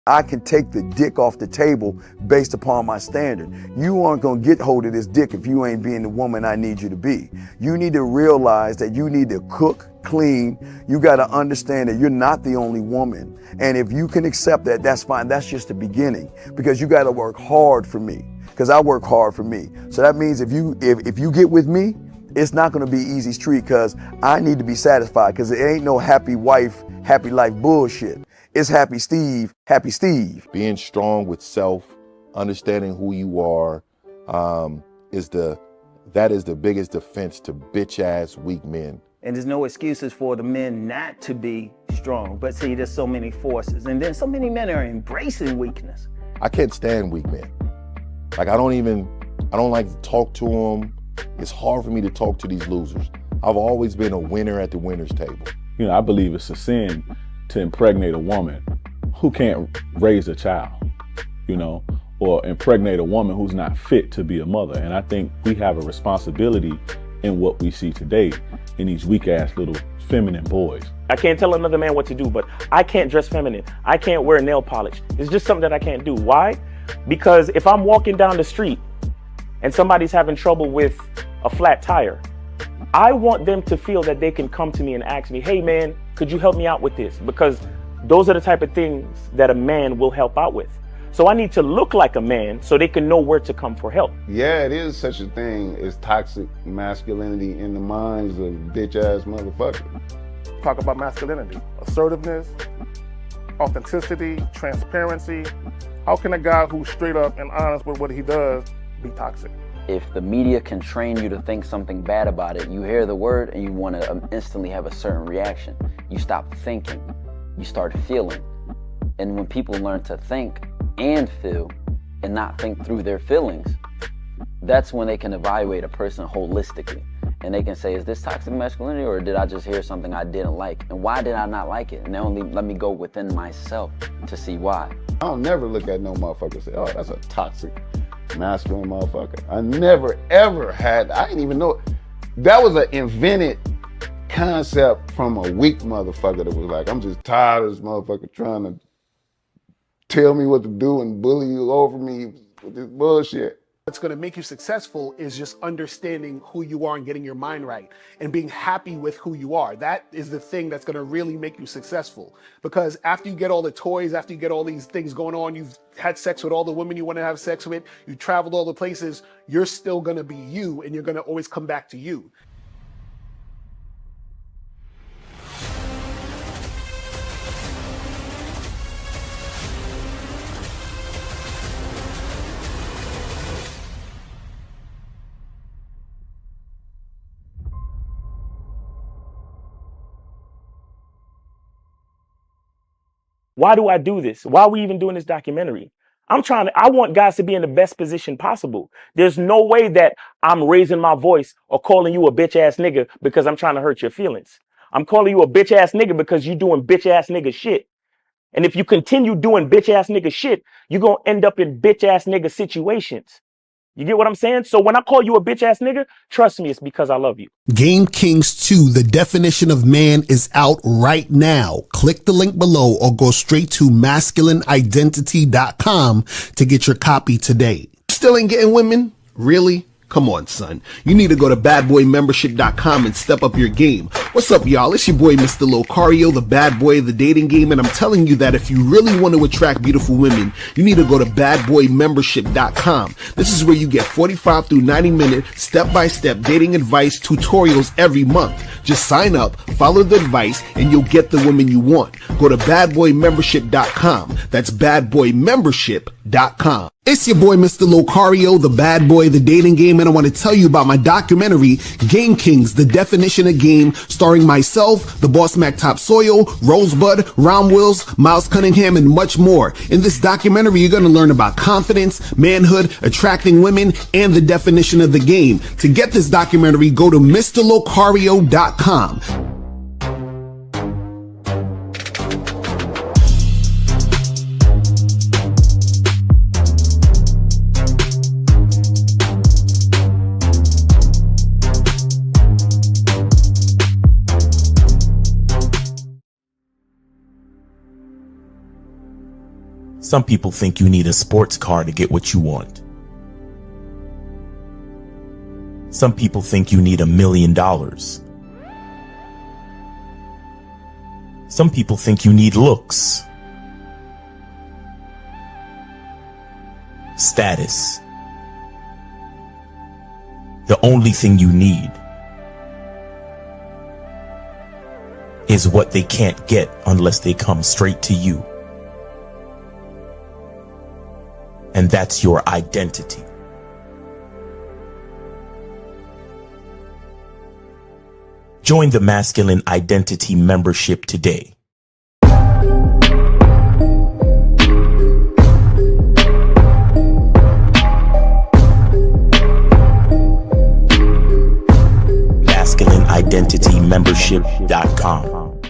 I can take the dick off the table based upon my standard. You aren't gonna get hold of this dick if you ain't being the woman I need you to be. You need to realize that you need to cook, clean. You gotta understand that you're not the only woman. And if you can accept that, that's fine. That's just the beginning, because you gotta work hard for me, because I work hard for me. So that means if you get with me, it's not gonna be easy street, because I need to be satisfied, because it ain't no happy wife, happy life bullshit. It's happy Steve, happy Steve. Being strong with self, understanding who you are, is the biggest defense to bitch ass weak men. And there's no excuses for the men not to be strong. But see, there's so many forces, and then so many men are embracing weakness. I can't stand weak men. Like I don't like to talk to them. It's hard for me to talk to these losers. I've always been a winner at the winner's table. You know, I believe it's a sin to impregnate a woman who can't raise a child, you know, or impregnate a woman who's not fit to be a mother. And I think we have a responsibility in what we see today in these weak ass little feminine boys. I can't tell another man what to do, but I can't dress feminine. I can't wear nail polish. It's just something that I can't do. Why? Because if I'm walking down the street and somebody's having trouble with a flat tire, I want them to feel that they can come to me and ask me, hey man, could you help me out with this? Because those are the type of things that a man will help out with. So I need to look like a man so they can know where to come for help. Yeah, it is such a thing as toxic masculinity in the minds of bitch ass motherfuckers. Talk about masculinity, assertiveness, authenticity, transparency. How can a guy who's straight up and honest with what he does be toxic? If the media can train you to think something bad about it, you hear the word and you want to instantly have a certain reaction. You stop thinking, you start feeling. And when people learn to think and feel and not think through their feelings, that's when they can evaluate a person holistically. And they can say, is this toxic masculinity, or did I just hear something I didn't like? And why did I not like it? And only let me go within myself to see why. I don't never look at no motherfucker and say, oh, that's a toxic masculine motherfucker. I never ever had, I didn't even know, that was an invented concept from a weak motherfucker that was like, I'm just tired of this motherfucker trying to tell me what to do and bully you over me with this bullshit. What's going to make you successful is just understanding who you are and getting your mind right and being happy with who you are. That is the thing that's going to really make you successful. Because after you get all the toys, after you get all these things going on, you've had sex with all the women you want to have sex with, you traveled all the places, you're still going to be you, and you're going to always come back to you. Why do I do this? Why are we even doing this documentary? I want guys to be in the best position possible. There's no way that I'm raising my voice or calling you a bitch ass nigga because I'm trying to hurt your feelings. I'm calling you a bitch ass nigga because you're doing bitch ass nigga shit. And if you continue doing bitch ass nigga shit, you're going to end up in bitch ass nigga situations. You get what I'm saying? So when I call you a bitch ass nigga, trust me, it's because I love you. Game Kings 2, The Definition of Man, is out right now. Click the link below or go straight to masculineidentity.com to get your copy today. Still ain't getting women? Really? Come on, son. You need to go to badboymembership.com and step up your game. What's up, y'all? It's your boy, Mr. Locario, the bad boy of the dating game, and I'm telling you that if you really want to attract beautiful women, you need to go to badboymembership.com. This is where you get 45 through 90-minute step-by-step dating advice tutorials every month. Just sign up, follow the advice, and you'll get the women you want. Go to badboymembership.com. That's badboymembership.com. It's your boy, Mr. Locario, the bad boy of the dating game, and I want to tell you about my documentary, Game Kings, The Definition of Game, starring myself, the Boss Mac Top Soil, Rosebud, Ron Wills, Miles Cunningham, and much more. In this documentary, you're going to learn about confidence, manhood, attracting women, and the definition of the game. To get this documentary, go to MrLocario.com. Some people think you need a sports car to get what you want. Some people think you need $1 million. Some people think you need looks, status. The only thing you need is what they can't get unless they come straight to you. And that's your identity. Join the Masculine Identity membership today. MasculineIdentityMembership.com.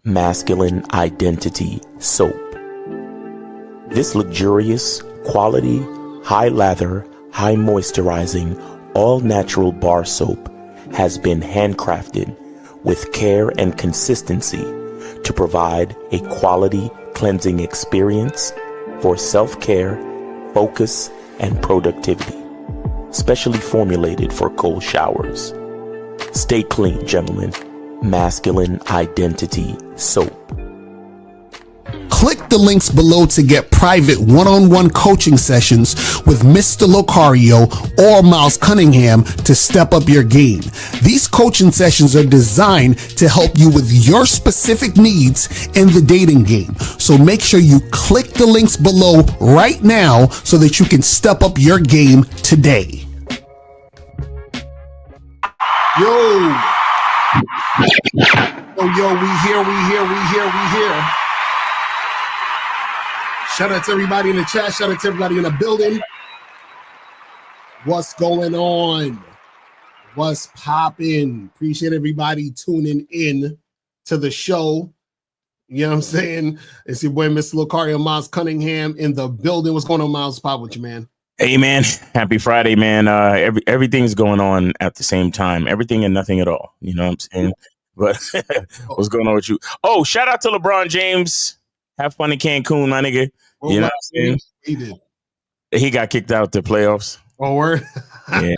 Masculine Identity Soap. This luxurious, quality, high lather, high moisturizing, all natural bar soap has been handcrafted with care and consistency to provide a quality cleansing experience for self-care, focus, and productivity. Specially formulated for cold showers. Stay clean, gentlemen. Masculine Identity Soap. Click the links below to get private one-on-one coaching sessions with Mr. Locario or Miles Cunningham to step up your game. These coaching sessions are designed to help you with your specific needs in the dating game. So make sure you click the links below right now so that you can step up your game today. Yo, we here. Shout out to everybody in the chat. Shout out to everybody in the building. What's going on? What's popping? Appreciate everybody tuning in to the show. You know what I'm saying? It's your boy, Mr. Locario, Miles Cunningham in the building. What's going on, Miles? Pop with you, man. Hey, man. Happy Friday, man. Everything's going on at the same time. Everything and nothing at all. You know what I'm saying? But what's going on with you? Oh, shout out to LeBron James. Have fun in Cancun, my nigga. You know what I'm saying? He did. He got kicked out the playoffs. Oh, word? Yeah.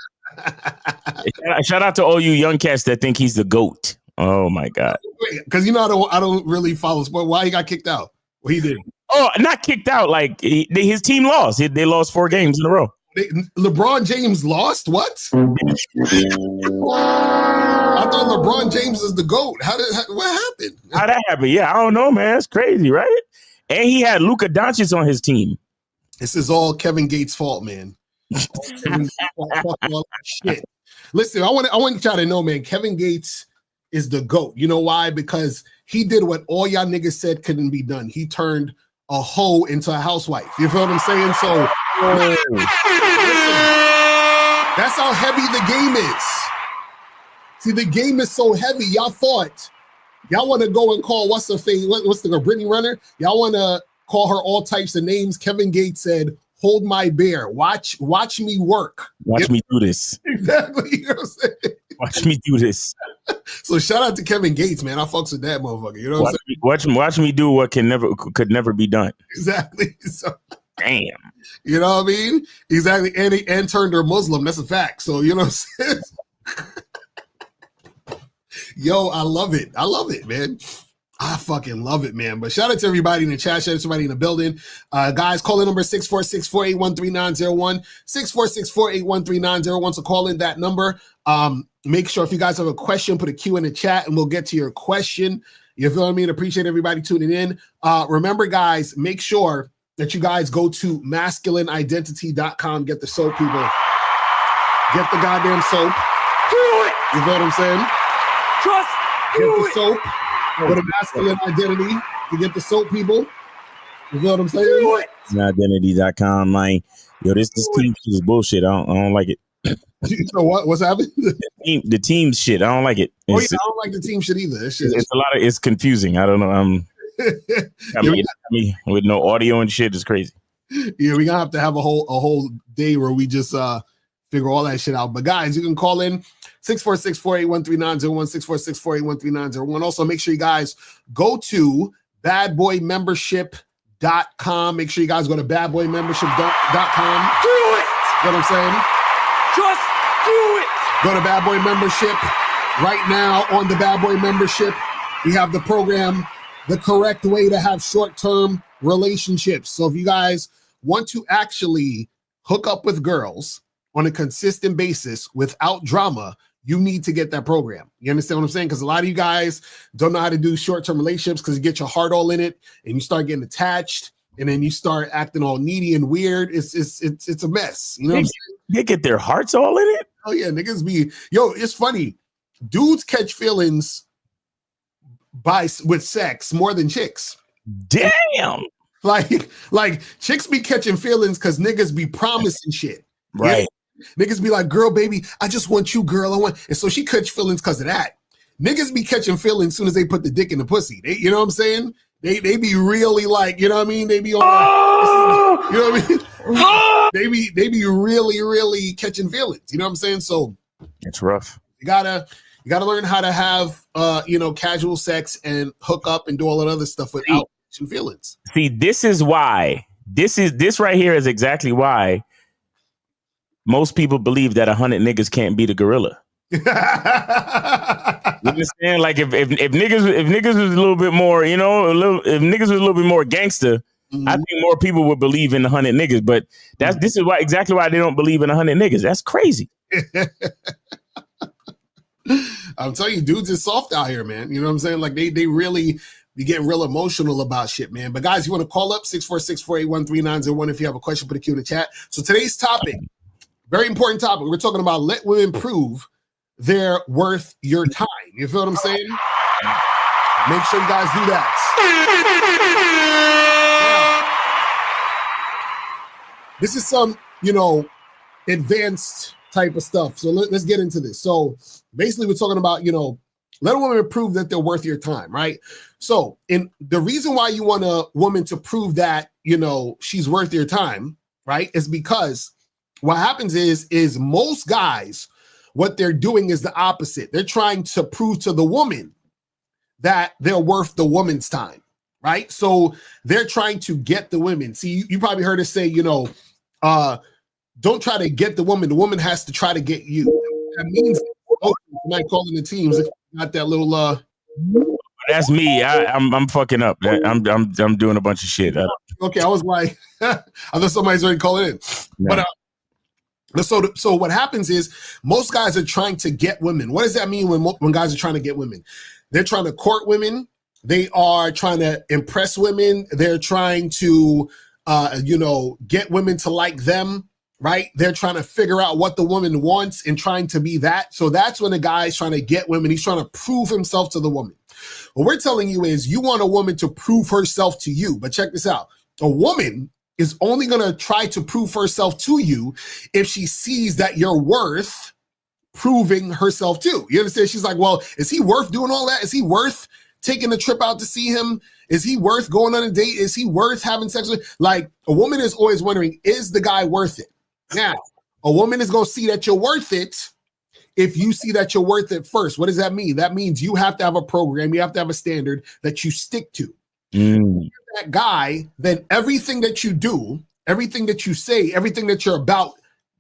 Shout out to all you young cats that think he's the GOAT. Oh, my God. Because, you know, I don't really follow sport. Why he got kicked out? Well, he did. Oh, not kicked out. Like, his team lost. They lost 4 games in a row. LeBron James lost? What? I thought LeBron James is the GOAT. What happened? How'd that happen? Yeah, I don't know, man. It's crazy, right? And he had Luka Doncic on his team. This is all Kevin Gates' fault, man. Shit. Listen, I want y'all to know, man, Kevin Gates is the GOAT. You know why? Because he did what all y'all niggas said couldn't be done. He turned a hoe into a housewife. You feel what I'm saying? So listen, that's how heavy the game is. See, the game is so heavy. Y'all thought y'all want to go and call what's the face? What's the Brittany Renner? Y'all want to call her all types of names. Kevin Gates said, "Hold my bear. Watch me work. Watch me do this." Exactly. You know what I'm saying? Watch me do this. So shout out to Kevin Gates, man. I fucks with that motherfucker. You know what I'm saying? Watch me do what could never be done. Exactly. So, damn. You know what I mean? Exactly. And turned her Muslim. That's a fact. So you know what I'm saying? Yo, I love it. I love it, man. I fucking love it, man. But shout out to everybody in the chat. Shout out to everybody in the building. Guys, call in number 646-481-3901. 646-481-3901. So call in that number. Make sure if you guys have a question, put a Q in the chat and we'll get to your question. You feel what I mean? Appreciate everybody tuning in. Remember, guys, make sure that you guys go to masculineidentity.com. Get the soap, people. Get the goddamn soap. Do it. You feel what I'm saying? Trust. Get the soap. Go to Masculine Identity to get the soap, people. You feel what I'm saying? Identity.com, man. Yo, this team is bullshit. I don't like it. So what's happening? The team shit. I don't like it. I don't like the team shit either. It's it's confusing. I don't know. I mean, with no audio and shit, it's crazy. Yeah, we're gonna have to have a whole day where we just figure all that shit out. But guys, you can call in 646-481-3901, 646-481-3901. Also, make sure you guys go to badboymembership.com. badboymembership.com. Make sure you guys go to badboymembership.com. Do it. You know what I'm saying? Just do it. Go to Bad Boy Membership. Right now on the Bad Boy Membership, we have the program, The Correct Way to Have Short-Term Relationships. So if you guys want to actually hook up with girls on a consistent basis without drama, you need to get that program. You understand what I'm saying? Because a lot of you guys don't know how to do short-term relationships because you get your heart all in it and you start getting attached and then you start acting all needy and weird. It's a mess. You know what I'm saying? They get their hearts all in it? Oh yeah, niggas be, yo, it's funny. Dudes catch feelings with sex more than chicks. Damn. Like chicks be catching feelings because niggas be promising shit. Right. Yeah? Niggas be like, girl, baby, I just want you, girl. I want, and so she catch feelings because of that. Niggas be catching feelings as soon as they put the dick in the pussy. You know what I'm saying? They be really like, you know what I mean? They be on, you know what I mean? they be really catching feelings. You know what I'm saying? So it's rough. You gotta learn how to have casual sex and hook up and do all that other stuff without catching feelings. See, this is why. This right here is exactly why most people believe that 100 niggas can't beat a gorilla. You understand? Like if niggas was a little bit more, if niggas was a little bit more gangster, I think more people would believe in 100 niggas. But this is why exactly why they don't believe in 100 niggas. That's crazy. I'm telling you, dudes is soft out here, man. You know what I'm saying? Like they really be getting real emotional about shit, man. But guys, you want to call up 646-481-3901 if you have a question, put a Q in the chat. So today's topic, very important topic. We're talking about let women prove they're worth your time. You feel what I'm saying? Make sure you guys do that. Now, this is some, advanced type of stuff. So let's get into this. So basically we're talking about, let a woman prove that they're worth your time, right? So the reason why you want a woman to prove that, she's worth your time, right, is because what happens is most guys, what they're doing is the opposite. They're trying to prove to the woman that they're worth the woman's time, right? So they're trying to get the women. See, you probably heard us say, don't try to get the woman. The woman has to try to get you. That means tonight calling the teams. If you got that little That's me. I'm fucking up. I'm doing a bunch of shit. Okay, I was like, I thought somebody's already calling in. No. But so what happens is most guys are trying to get women. What does that mean when guys are trying to get women? They're trying to court women. They are trying to impress women. They're trying to, get women to like them, right? They're trying to figure out what the woman wants and trying to be that. So that's when a guy is trying to get women. He's trying to prove himself to the woman. What we're telling you is you want a woman to prove herself to you. But check this out. A woman is only going to try to prove herself to you if she sees that you're worth proving herself to. You understand? She's like, well, is he worth doing all that? Is he worth taking a trip out to see him? Is he worth going on a date? Is he worth having sex with? Like, a woman is always wondering, is the guy worth it? Now, a woman is going to see that you're worth it if you see that you're worth it first. What does that mean? That means you have to have a program. You have to have a standard that you stick to. That guy, then everything that you do, everything that you say, everything that you're about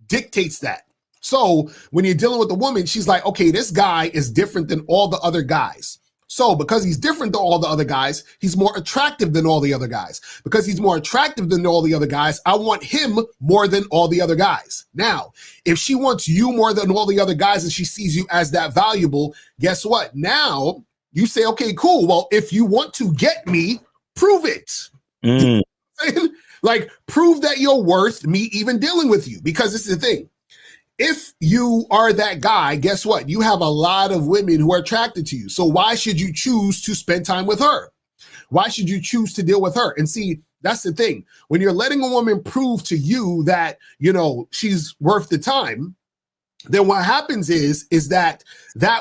dictates that. So when you're dealing with a woman, she's like, okay, this guy is different than all the other guys. So because he's different than all the other guys, he's more attractive than all the other guys. Because he's more attractive than all the other guys, I want him more than all the other guys. Now, if she wants you more than all the other guys and she sees you as that valuable, guess what? Now you say, okay, cool. Well, if you want to get me, prove it. Like, prove that you're worth me even dealing with you. Because this is the thing. If you are that guy, guess what? You have a lot of women who are attracted to you. So why should you choose to spend time with her? Why should you choose to deal with her? And see, that's the thing. When you're letting a woman prove to you that, she's worth the time, then what happens is that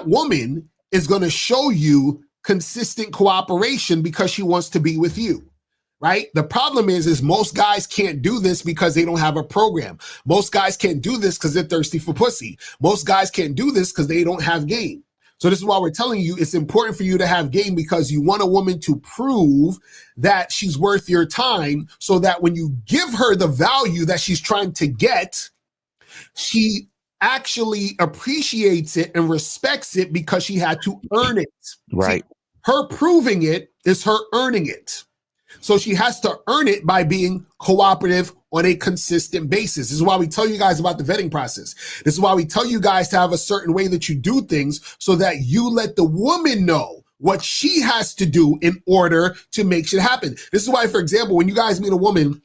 woman is going to show you consistent cooperation because she wants to be with you. Right? The problem is most guys can't do this because they don't have a program. Most guys can't do this because they're thirsty for pussy. Most guys can't do this because they don't have game. So this is why we're telling you it's important for you to have game, because you want a woman to prove that she's worth your time, so that when you give her the value that she's trying to get, she actually appreciates it and respects it because she had to earn it. Right. See, her proving it is her earning it. So she has to earn it by being cooperative on a consistent basis. This is why we tell you guys about the vetting process. This is why we tell you guys to have a certain way that you do things, so that you let the woman know what she has to do in order to make shit happen. This is why, for example, when you guys meet a woman,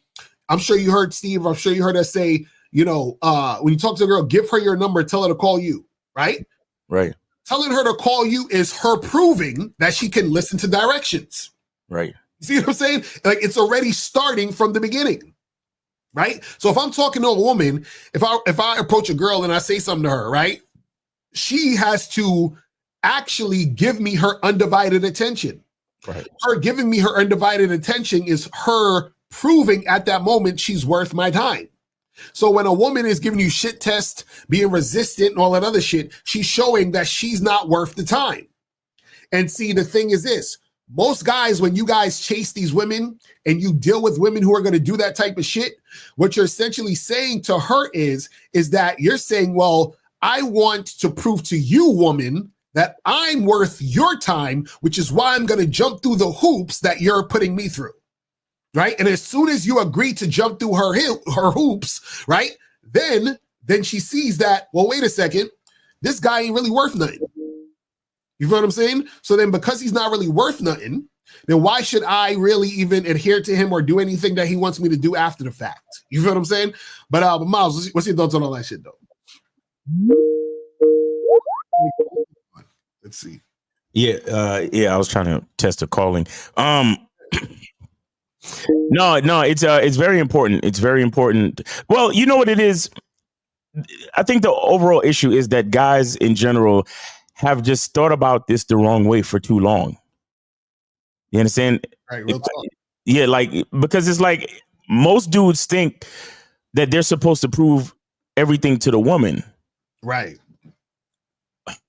I'm sure you heard Steve, I'm sure you heard us say, when you talk to a girl, give her your number, tell her to call you, right? Right. Telling her to call you is her proving that she can listen to directions. Right. You see what I'm saying? Like, it's already starting from the beginning, right? So if I'm talking to a woman, if I approach a girl and I say something to her, right, she has to actually give me her undivided attention. Right. Her giving me her undivided attention is her proving at that moment she's worth my time. So when a woman is giving you shit tests, being resistant and all that other shit, she's showing that she's not worth the time. And see, the thing is this. Most guys, when you guys chase these women and you deal with women who are going to do that type of shit, what you're essentially saying to her is that you're saying, well, I want to prove to you, woman, that I'm worth your time, which is why I'm going to jump through the hoops that you're putting me through, right? And as soon as you agree to jump through her hoops, right, then she sees that, well, wait a second, this guy ain't really worth nothing. You feel what I'm saying? So then, because he's not really worth nothing, then why should I really even adhere to him or do anything that he wants me to do after the fact? You feel what I'm saying? But Miles, what's your thoughts on all that shit, though? Let's see. Yeah, I was trying to test the calling. No, it's very important. It's very important. Well, you know what it is? I think the overall issue is that guys in general have just thought about this the wrong way for too long. You understand? Right, real talk. Yeah, like, because it's like most dudes think that they're supposed to prove everything to the woman. Right.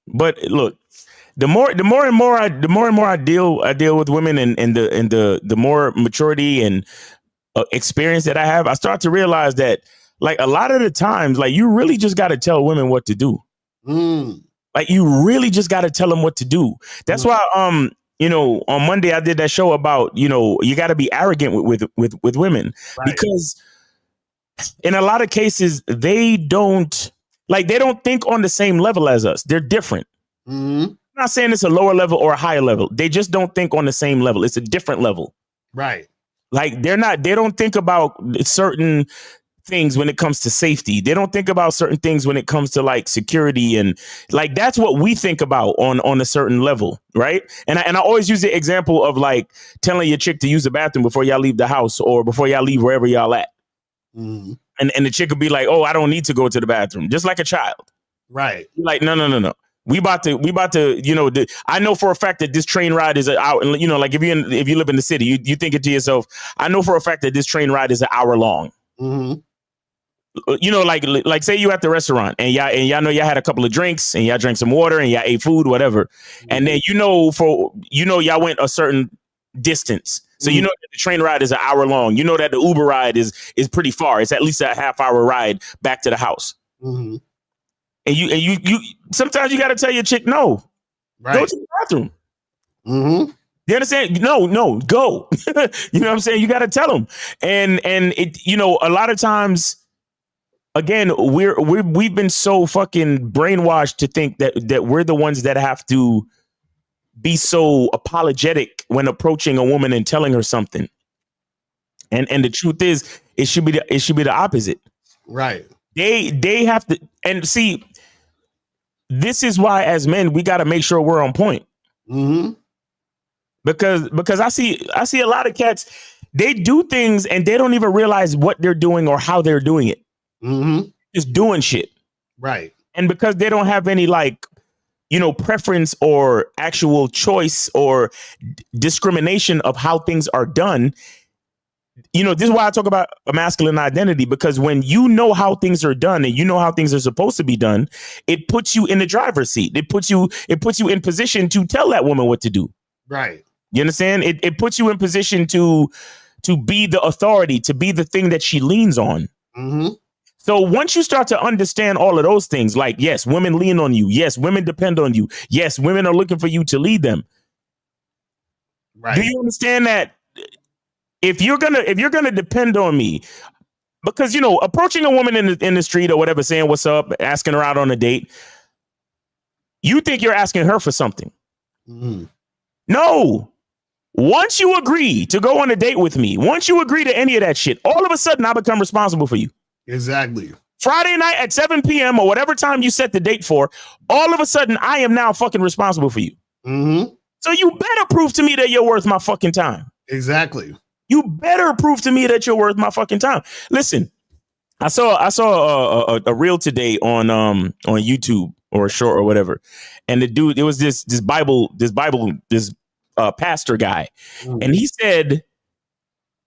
But look, the more and more I deal with women, and the more maturity and experience that I have, I start to realize that, like, a lot of the times, like, you really just got to tell women what to do. Like, you really just got to tell them what to do. That's why, on Monday I did that show about, you got to be arrogant with women, right? Because in a lot of cases, they don't think on the same level as us. They're different. I'm not saying it's a lower level or a higher level. They just don't think on the same level. It's a different level. Right. Like, they don't think about certain things when it comes to safety. They don't think about certain things when it comes to, like, security, and, like, that's what we think about on a certain level, right? And I always use the example of, like, telling your chick to use the bathroom before y'all leave the house or before y'all leave wherever y'all at. And the chick will be like, "Oh, I don't need to go to the bathroom," just like a child. Right. Like, no. We about to, I know for a fact that this train ride is an hour. Like, if you live in the city, you think it to yourself, I know for a fact that this train ride is an hour long. Like say you at the restaurant and y'all know y'all had a couple of drinks and y'all drank some water and y'all ate food, whatever. And then y'all went a certain distance. So you know that the train ride is an hour long. You know that the Uber ride is pretty far. It's at least a half-hour ride back to the house. And you sometimes you got to tell your chick, no, right, go to the bathroom. You understand? No, go. You know what I'm saying? You got to tell them. And it, a lot of times, again, we've been so fucking brainwashed to think that we're the ones that have to be so apologetic when approaching a woman and telling her something. And the truth is, it should be the opposite. Right. They have to, and see, this is why as men we got to make sure we're on point. Because I see a lot of cats, they do things and they don't even realize what they're doing or how they're doing it. Just doing shit. Right. And because they don't have any, like, preference or actual choice or discrimination of how things are done, this is why I talk about a masculine identity, because when you know how things are done and you know how things are supposed to be done, it puts you in the driver's seat. It puts you in position to tell that woman what to do. Right. You understand? It puts you in position to be the authority, to be the thing that she leans on. Mm-hmm. So once you start to understand all of those things, like, yes, women lean on you. Yes, women depend on you. Yes, women are looking for you to lead them. Right. Do you understand that if you're gonna depend on me, because approaching a woman in the street or whatever, saying what's up, asking her out on a date, you think you're asking her for something. Mm-hmm. No. Once you agree to go on a date with me, once you agree to any of that shit, all of a sudden I become responsible for you. Exactly. Friday night at 7 p.m. or whatever time you set the date for, all of a sudden I am now fucking responsible for you. Mm-hmm. So you better prove to me that you're worth my fucking time. Exactly. You better prove to me that you're worth my fucking time. Listen, I saw a reel today on YouTube or a short or whatever, and the dude, it was this pastor guy, and he said,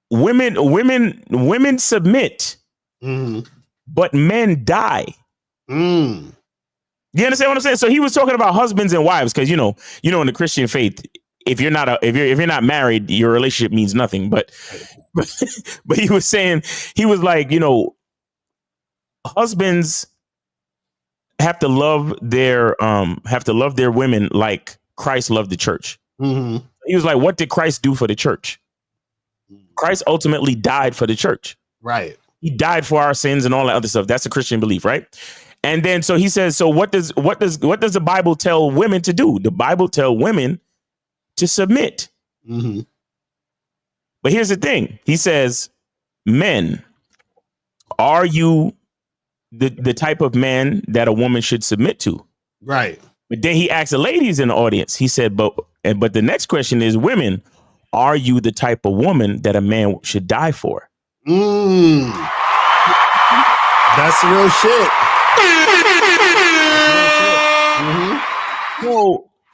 women submit, but men die. You understand what I'm saying? So he was talking about husbands and wives, because in the Christian faith, if you're not married, your relationship means nothing. But he was saying, he was like, husbands have to love their women like Christ loved the church. Mm-hmm. He was like, what did Christ do for the church? Christ ultimately died for the church. Right. He died for our sins and all that other stuff. That's a Christian belief, right? And then so he says, so what does the Bible tell women to do? The Bible tell women to submit. Mm-hmm. But here's the thing. He says, men, are you the type of man that a woman should submit to? Right. But then he asked the ladies in the audience, he said, but the next question is, women, are you the type of woman that a man should die for? That's real shit.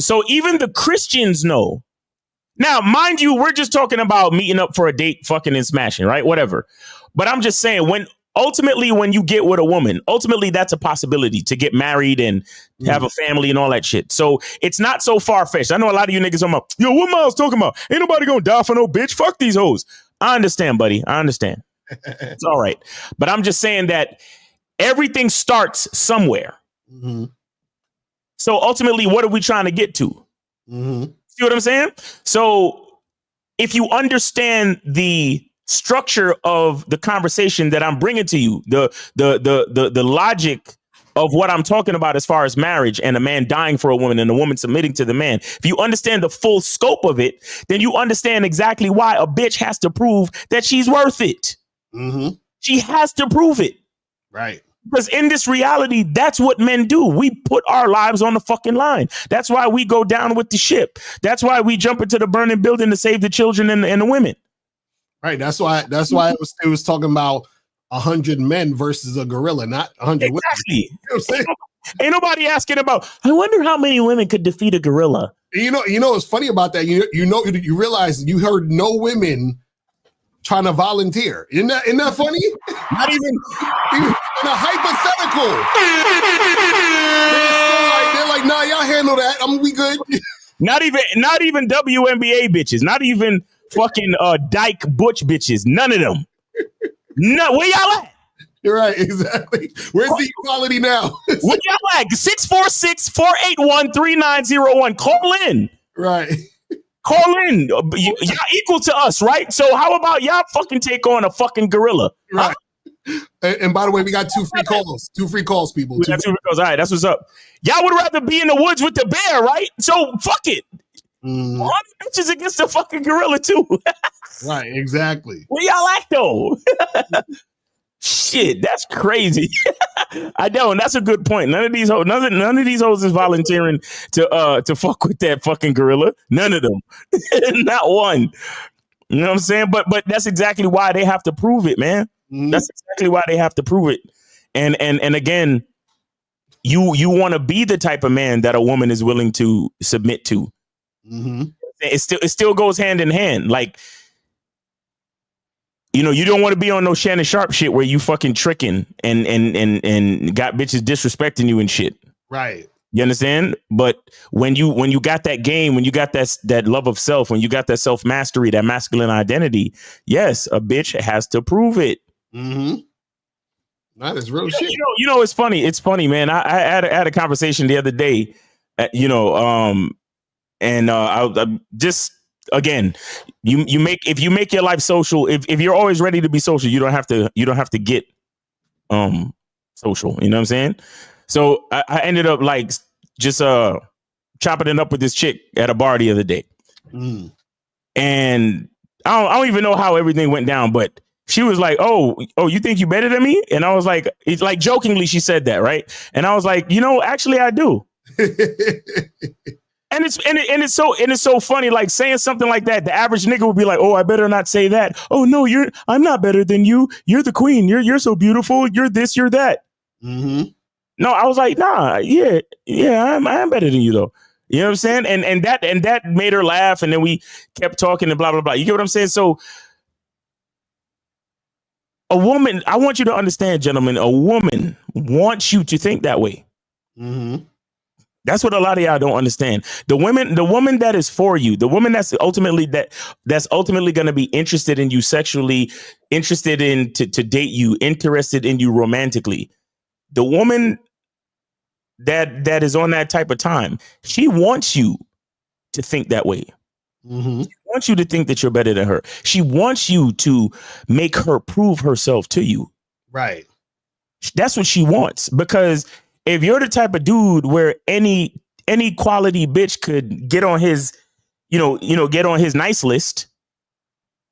So even the Christians know. Now, mind you, we're just talking about meeting up for a date, fucking and smashing, right? Whatever. But I'm just saying, when you get with a woman, ultimately that's a possibility to get married and have a family and all that shit. So it's not so far-fetched. I know a lot of you niggas talking about, yo, what Miles talking about? Ain't nobody gonna die for no bitch. Fuck these hoes. I understand, buddy. I understand. It's all right. But I'm just saying that everything starts somewhere. Mm-hmm. So ultimately, what are we trying to get to? Mm-hmm. See what I'm saying? So if you understand the structure of the conversation that I'm bringing to you, the logic of what I'm talking about as far as marriage and a man dying for a woman and a woman submitting to the man, if you understand the full scope of it, then you understand exactly why a bitch has to prove that she's worth it. Mm-hmm. She has to prove it. Right. Because in this reality, that's what men do. We put our lives on the fucking line. That's why we go down with the ship. That's why we jump into the burning building to save the children and the women. Right. That's why it was talking about 100 men versus a gorilla, not 100 women. Exactly. You know what I'm saying? Ain't nobody asking about, I wonder how many women could defeat a gorilla. You know what's funny about that? You realize you heard no women trying to volunteer. Isn't that funny? Not even in a hypothetical. They're like, nah, y'all handle that. We good. Not even WNBA bitches. Not even fucking dyke butch bitches. None of them. No, where y'all at? You're right, exactly. Where's the equality now? Where y'all at? 646-481-3901. Call in. Right. Call in. Y'all equal to us, right? So how about y'all fucking take on a fucking gorilla? Right. And by the way, we got 2 free calls. 2 free calls, people. We got 2 free calls. All right, that's what's up. Y'all would rather be in the woods with the bear, right? So fuck it. All the bitches against the fucking gorilla too. Right, exactly. Where y'all at though? Shit, that's crazy. I don't. That's a good point. None of these hoes is volunteering to fuck with that fucking gorilla. None of them. Not one. You know what I'm saying? But that's exactly why they have to prove it, man. Mm-hmm. That's exactly why they have to prove it. And again, you want to be the type of man that a woman is willing to submit to. Mm-hmm. It still goes hand in hand. Like, You know, you don't want to be on no Shannon Sharp shit where you fucking tricking and got bitches disrespecting you and shit. Right. You understand? But when you got that game, when you got that love of self, when you got that self mastery, that masculine identity, yes, a bitch has to prove it. Mm-hmm. That is real shit. You know, it's funny. It's funny, man. I had a conversation the other day, I just again, if you make your life social, if you're always ready to be social, you don't have to get social. You know what I'm saying? So I ended up like just chopping it up with this chick at a bar the other day, and I don't even know how everything went down, but she was like, "Oh, you think you better than me?" And I was like, it's like jokingly she said that, right? And I was like, actually I do. And it's so funny, like saying something like that. The average nigga would be like, "Oh, I better not say that. Oh no, I'm not better than you. You're the queen. You're so beautiful. You're this. You're that." Mm-hmm. No, I was like, nah, yeah, I'm better than you though. You know what I'm saying? And that made her laugh, and then we kept talking and blah blah blah. You get what I'm saying? So a woman, I want you to understand, gentlemen, a woman wants you to think that way. Mm-hmm. That's what a lot of y'all don't understand. The woman that is for you, the woman that's ultimately going to be interested in you sexually, interested in to date you, interested in you romantically. The woman that is on that type of time, she wants you to think that way. Mm-hmm. She wants you to think that you're better than her. She wants you to make her prove herself to you. Right. That's what she wants, because if you're the type of dude where any quality bitch could get on his, get on his nice list,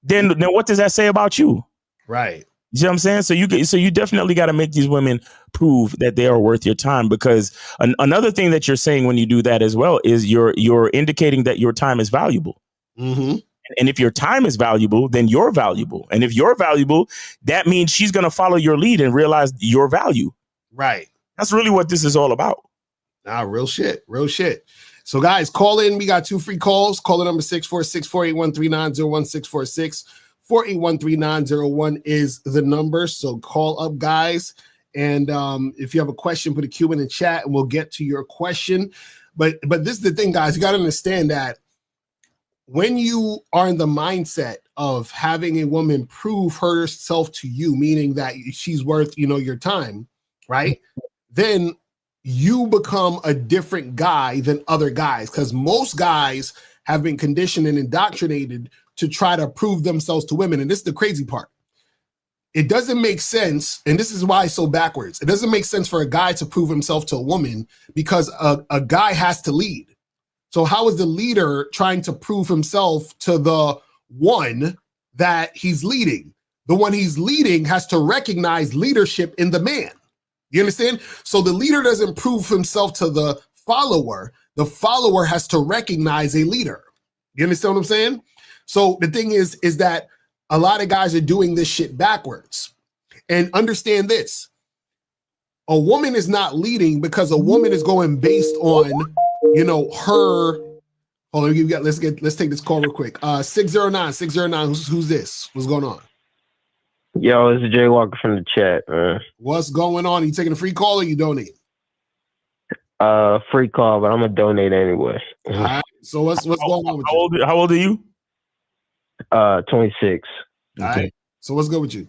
then what does that say about you? Right. You see what I'm saying? So you definitely got to make these women prove that they are worth your time, because another thing that you're saying when you do that as well is you're indicating that your time is valuable. Mm-hmm. And if your time is valuable, then you're valuable. And if you're valuable, that means she's going to follow your lead and realize your value. Right. That's really what this is all about. Nah, real shit. Real shit. So guys, call in. We got 2 free calls. Call the number 646-481-3901, 646-481-3901 is the number. So call up, guys. And if you have a question, put a Q in the chat and we'll get to your question. But this is the thing, guys. You got to understand that when you are in the mindset of having a woman prove herself to you, meaning that she's worth, your time, right? Then you become a different guy than other guys, because most guys have been conditioned and indoctrinated to try to prove themselves to women. And this is the crazy part. It doesn't make sense, and this is why it's so backwards. It doesn't make sense for a guy to prove himself to a woman, because a guy has to lead. So how is the leader trying to prove himself to the one that he's leading? The one he's leading has to recognize leadership in the man. You understand? So the leader doesn't prove himself to the follower. The follower has to recognize a leader. You understand what I'm saying? So the thing is that a lot of guys are doing this shit backwards. And understand this. A woman is not leading because a woman is going based on, her. Hold on, let's take this call real quick. 609, who's this? What's going on? Yo, it's Jay Walker from the chat, man. What's going on? Are you taking a free call or you donate? Free call, but I'm gonna donate anyway. All right. So what's going on with you? How old are you? 26. All right. So what's good with you?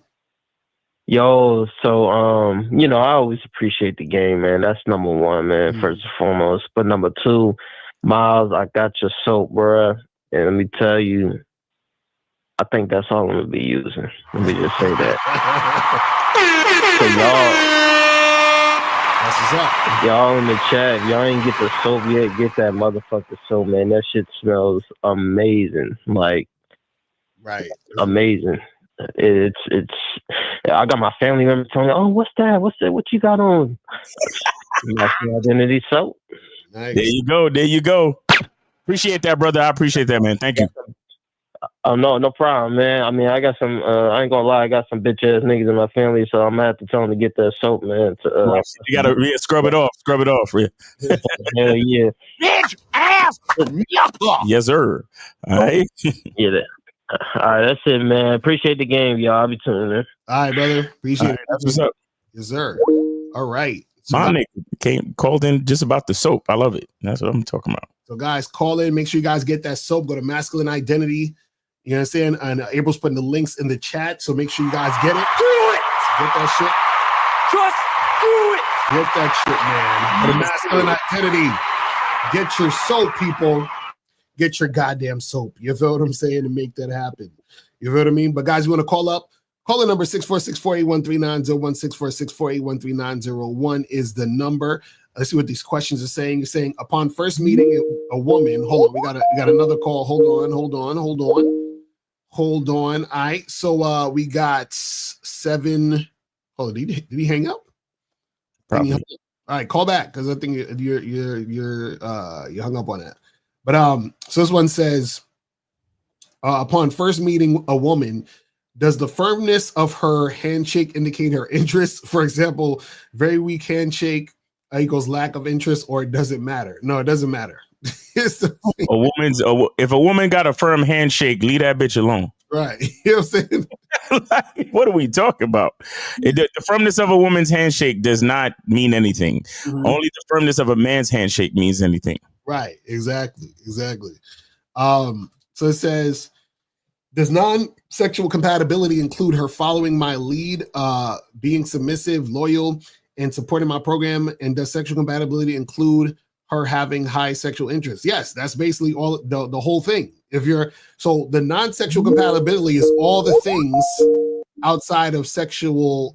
Yo, so I always appreciate the game, man. That's number one, man, first and foremost. But number two, Miles, I got your soap, bruh. And let me tell you, I think that's all I'm gonna be using. Let me just say that. So y'all in the chat, if y'all ain't get the soap yet, get that motherfucker soap, man. That shit smells amazing. Like, right, amazing. It's I got my family members telling me, "Oh, what's that? What's that? What you got on?" National Identity soap. Nice. There you go. Appreciate that, brother. I appreciate that, man. Thank you. Oh, no problem, man. I mean, I got some. I ain't gonna lie, I got some bitch ass niggas in my family, so I'm gonna have to tell them to get that soap, man. You gotta scrub it off. Hell yeah. Bitch ass. Yes, sir. All right. Yeah. All right, that's it, man. Appreciate the game, y'all. I'll be tuning in. All right, brother. Appreciate it. That's what's up. Yes, sir. All right. So, My nigga called in just about the soap. I love it. That's what I'm talking about. so guys, call in. Make sure you guys get that soap. Go to Masculine Identity. You know what I'm saying? And April's putting the links in the chat. So make sure you guys get it. Do it. Get that shit. Just do it. Get that shit, man. The Masculine Identity. Get your soap, people. Get your goddamn soap. You feel what I'm saying? To make that happen. You feel what I mean? But guys, you want to call up? Call the number 646-481-3901, 646-481-3901 is the number. Let's see what these questions are saying. You're saying, upon first meeting a woman, hold on, we got another call. Hold on. All right, so we got 7. Oh, did he hang up? Probably. All right, call back because I think you're hung up on that. But so this one says, upon first meeting a woman, does the firmness of her handshake indicate her interest? For example, very weak handshake equals lack of interest, or it doesn't matter? No, it doesn't matter. If a woman got a firm handshake, leave that bitch alone. Right. You know what I'm saying? Like, what are we talking about? The firmness of a woman's handshake does not mean anything. Mhm. Only the firmness of a man's handshake means anything. Right. Exactly. So it says, does non-sexual compatibility include her following my lead, being submissive, loyal, and supporting my program? And does sexual compatibility include her having high sexual interest? Yes, that's basically all the whole thing. So the non-sexual compatibility is all the things outside of sexual,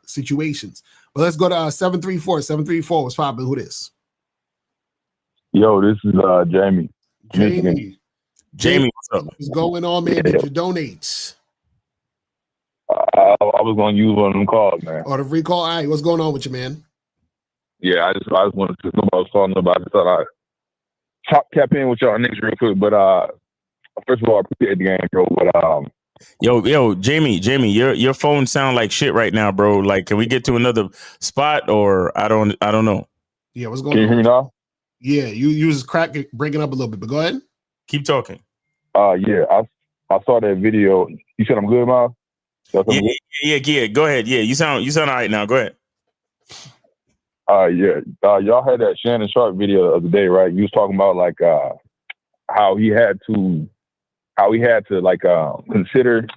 situations. But let's go to 734. 734. What's popping? Who this? Yo, this is Jamie. Jamie, what's up? What's going on, man? Did you donate? I was going to use one of them calls, man. Or the free call? All right, what's going on with you, man? Yeah, I just wanted to know what I was calling about. I just thought I'd tap in with y'all niggas real quick. But first of all, I appreciate the game, bro. But Yo, Jamie, your phone sound like shit right now, bro. Like, can we get to another spot, or I don't know. Yeah, what's going on? Can you hear me now? Yeah, you was breaking up a little bit, but go ahead. Keep talking. Yeah, I saw that video. You said I'm good, Miles? Yeah. Go ahead. Yeah, you sound all right now. Go ahead. Y'all had that Shannon Sharp video the other day, right? You was talking about like how he had to like consider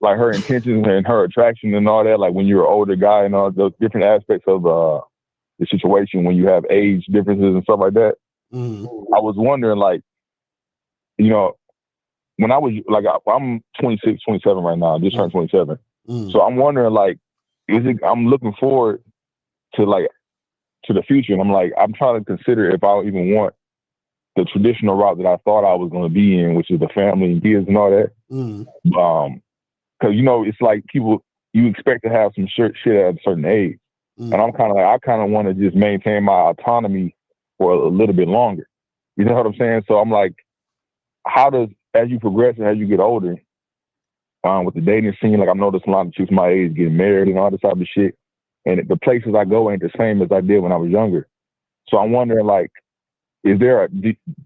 like her intentions and her attraction and all that, like when you're an older guy and all those different aspects of the situation when you have age differences and stuff like that. Mm-hmm. I was wondering, like, when I was like, I'm 26, 27 right now. I just turned 27. Mm-hmm. So I'm wondering, like, I'm looking forward to the future. And I'm trying to consider if I even want the traditional route that I thought I was going to be in, which is the family and kids and all that. Mm-hmm. Cause it's like you expect to have some shit at a certain age. Mm-hmm. And I'm kind of like, I kind of want to just maintain my autonomy for a little bit longer. You know what I'm saying? So I'm like, as you progress and as you get older, with the dating scene, like I've noticed a lot of chicks my age getting married and all this type of shit. And the places I go ain't the same as I did when I was younger. So I'm wondering, like, do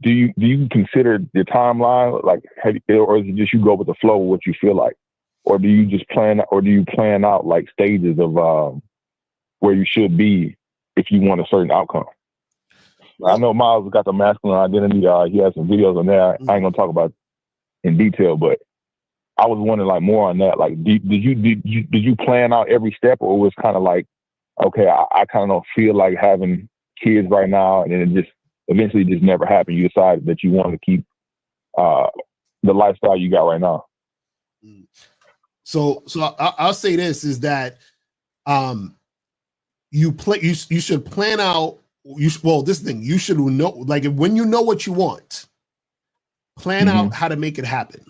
you consider the timeline, like, or is it just you go with the flow of what you feel like? Or do you just plan out like stages of where you should be if you want a certain outcome? I know Miles got the masculine identity. He has some videos on there. I ain't gonna talk about in detail, but I was wondering like more on that. Like, did you plan out every step, or was kind of like, okay, I kind of don't feel like having kids right now, and then it just eventually just never happened. You decided that you wanted to keep the lifestyle you got right now. So I'll say this is that you should plan out. You should know, like, when you know what you want, plan out how to make it happen.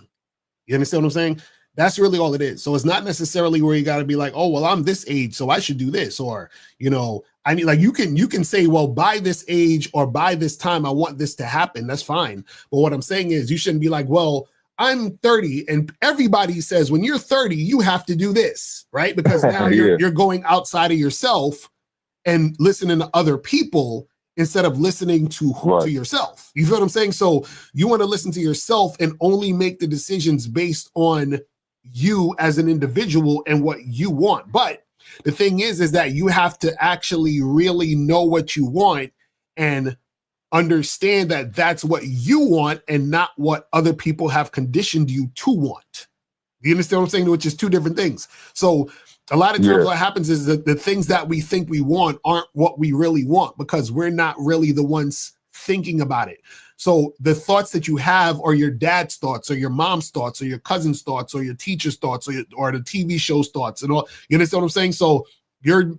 You understand what I'm saying? That's really all it is. So it's not necessarily where you got to be like, oh, well, I'm this age, so I should do this, or I mean, like, you can say, well, by this age or by this time, I want this to happen. That's fine. But what I'm saying is, you shouldn't be like, well, I'm 30, and everybody says when you're 30, you have to do this, right? Because now you're going outside of yourself and listening to other people instead of listening to yourself. You feel what I'm saying? So you want to listen to yourself and only make the decisions based on you as an individual and what you want. But the thing is that you have to actually really know what you want and understand that that's what you want and not what other people have conditioned you to want. You understand what I'm saying? Which is two different things. So a lot of times what happens is that the things that we think we want aren't what we really want because we're not really the ones thinking about it. So the thoughts that you have are your dad's thoughts or your mom's thoughts or your cousin's thoughts or your teacher's thoughts or the TV show's thoughts and all. You understand what I'm saying? So you're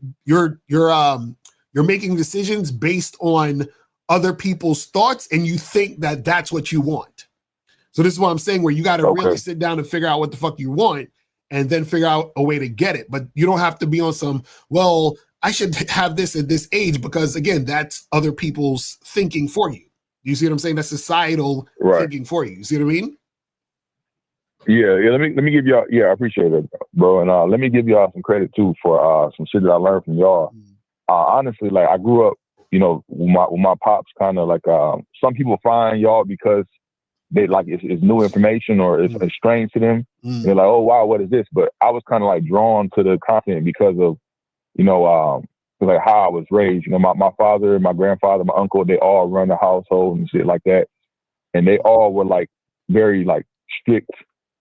making decisions based on other people's thoughts and you think that that's what you want. So this is what I'm saying, where you got to really sit down and figure out what the fuck you want and then figure out a way to get it. But you don't have to be on some, well, I should have this at this age because, again, that's other people's thinking for you. You see what I'm saying? That's societal thinking for you. You see what I mean? Yeah. Let me give y'all. Yeah, I appreciate it, bro. And let me give y'all some credit too for some shit that I learned from y'all. Honestly, like I grew up, you know, with my pops, kind of like some people find y'all because they like it's new information or it's strange to them. They're like, oh wow, what is this? But I was kind of like drawn to the content because of, you know, like how I was raised. You know, my father, my grandfather, my uncle, they all run the household and shit like that, and they all were like very like strict.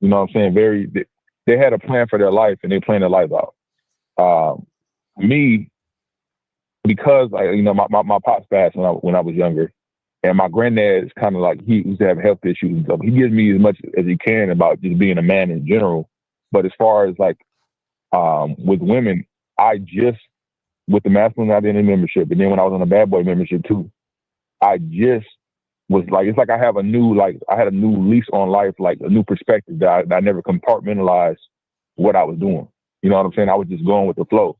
You know what I'm saying? They had a plan for their life and they planned their life out. Me, because you know, my pops passed when I was younger, and my granddad is kind of like, he used to have health issues and stuff. He gives me as much as he can about just being a man in general. But as far as like with women, with the masculine identity membership, and then when I was on the bad boy membership too, I just was like, it's like I had a new lease on life, like a new perspective that I never compartmentalized what I was doing. You know what I'm saying? I was just going with the flow.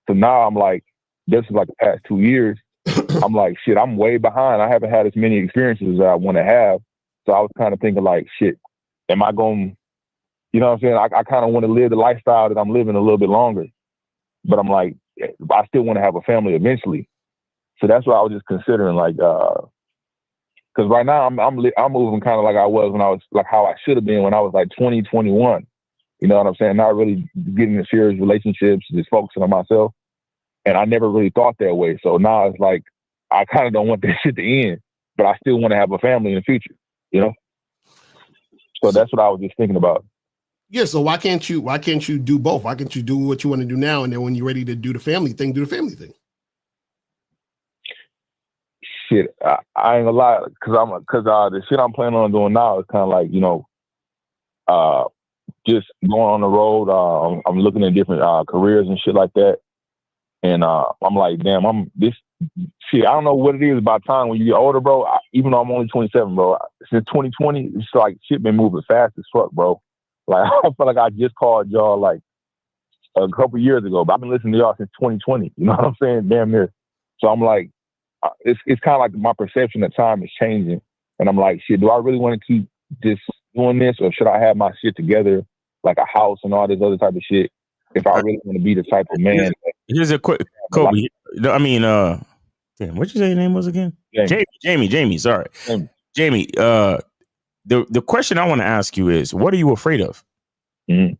So now I'm like, this is like the past 2 years, I'm like, shit, I'm way behind. I haven't had as many experiences as I want to have. So I was kind of thinking like, shit, am I going, you know what I'm saying? I kind of want to live the lifestyle that I'm living a little bit longer. But I'm like, I still want to have a family eventually. So that's what I was just considering, like, because right now I'm moving kind of like I was when I was, like how I should have been when I was like 20, 21. You know what I'm saying? Not really getting into serious relationships, just focusing on myself. And I never really thought that way. So now it's like, I kind of don't want this shit to end, but I still want to have a family in the future, you know? So that's what I was just thinking about. Yeah. So why can't you do both? Why can't you do what you want to do now? And then when you're ready to do the family thing, do the family thing. Shit, I ain't gonna lie, because the shit I'm planning on doing now is kind of like, you know, just going on the road. I'm looking at different careers and shit like that. And I'm like, damn, I don't know what it is about time when you get older, bro. Even though I'm only 27, bro, since 2020, it's like shit been moving fast as fuck, bro. Like, I feel like I just called y'all like a couple years ago, but I've been listening to y'all since 2020. You know what I'm saying? Damn near. So I'm like, it's kind of like my perception of time is changing. And I'm like, shit, do I really want to keep just doing this, or should I have my shit together, like a house and all this other type of shit, if I really want to be the type of man? Here's a quick, Kobe. I mean, damn, what'd you say your name was again? Jamie. Sorry, Jamie. The question I want to ask you is, what are you afraid of? Mm-hmm.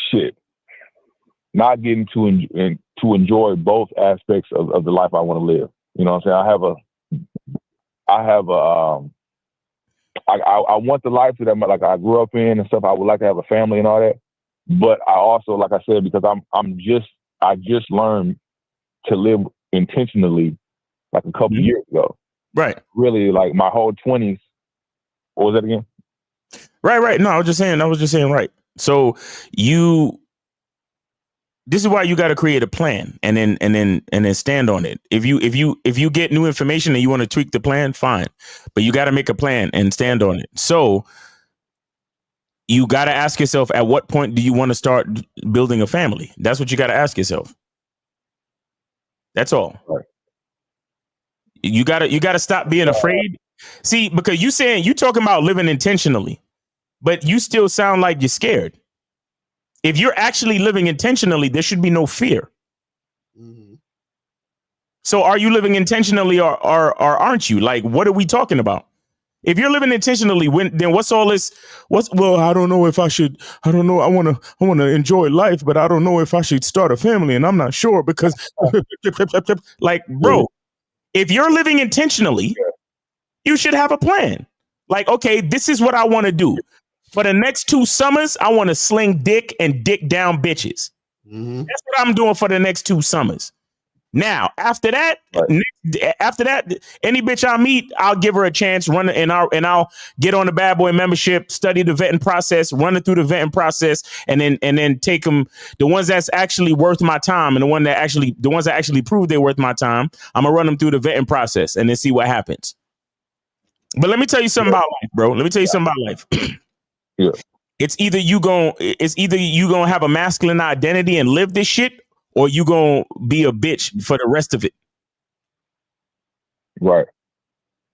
Shit, not getting to enjoy both aspects of the life I want to live. You know what I'm saying? I want the life that like I grew up in and stuff. I would like to have a family and all that. But I also, like I said, because I just learned to live intentionally like a couple years ago. Right. Really, like my whole 20s. What was that again? Right. No, I was just saying right. So this is why you got to create a plan and then stand on it. If you get new information and you want to tweak the plan, fine. But you got to make a plan and stand on it. So you got to ask yourself, at what point do you want to start building a family? That's what you got to ask yourself. That's all. Right. You got to stop being afraid. See, because you talking about living intentionally, but you still sound like you're scared. If you're actually living intentionally, there should be no fear. Mm-hmm. So are you living intentionally or aren't you? Like, what are we talking about? If you're living intentionally, then what's all this? Well, I don't know if I should. I don't know. I want to enjoy life, but I don't know if I should start a family, and I'm not sure because, like, bro, if you're living intentionally, you should have a plan. Like, okay, this is what I want to do. For the next 2 summers, I want to sling dick and dick down bitches. Mm-hmm. That's what I'm doing for the next 2 summers. Now, after that, any bitch I meet, I'll give her a chance, and I'll get on the Bad Boy membership, study the vetting process, run it through the vetting process, and then take them, the ones that's actually worth my time, and the ones that actually prove they're worth my time. I'm gonna run them through the vetting process and then see what happens. But let me tell you something about life, bro. Let me tell you something about life. Yeah. It's either you gonna have a masculine identity and live this shit, or you gonna be a bitch for the rest of it. Right.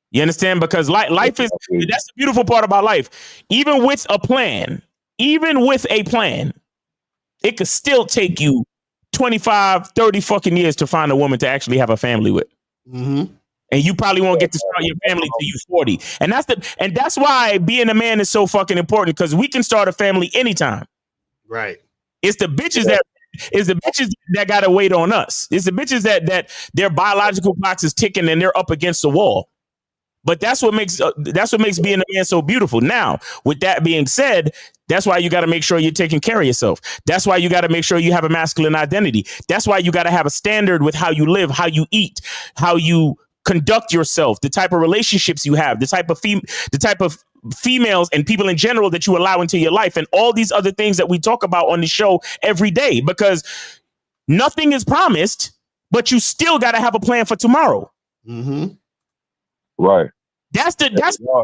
You understand? Because life is, that's the beautiful part about life. Even with a plan, it could still take you 25, 30 fucking years to find a woman to actually have a family with. Mm-hmm. And you probably won't get to start your family till you're 40. And that's why being a man is so fucking important, because we can start a family anytime. Right. It's the bitches that gotta wait on us. It's the bitches that their biological clocks is ticking and they're up against the wall. But that's what makes being a man so beautiful. Now, with that being said, that's why you got to make sure you're taking care of yourself. That's why you got to make sure you have a masculine identity. That's why you got to have a standard with how you live, how you eat, how you conduct yourself, the type of relationships you have, the type of females and people in general that you allow into your life, and all these other things that we talk about on the show every day, because nothing is promised, but you still got to have a plan for tomorrow. Mm-hmm. Right. That's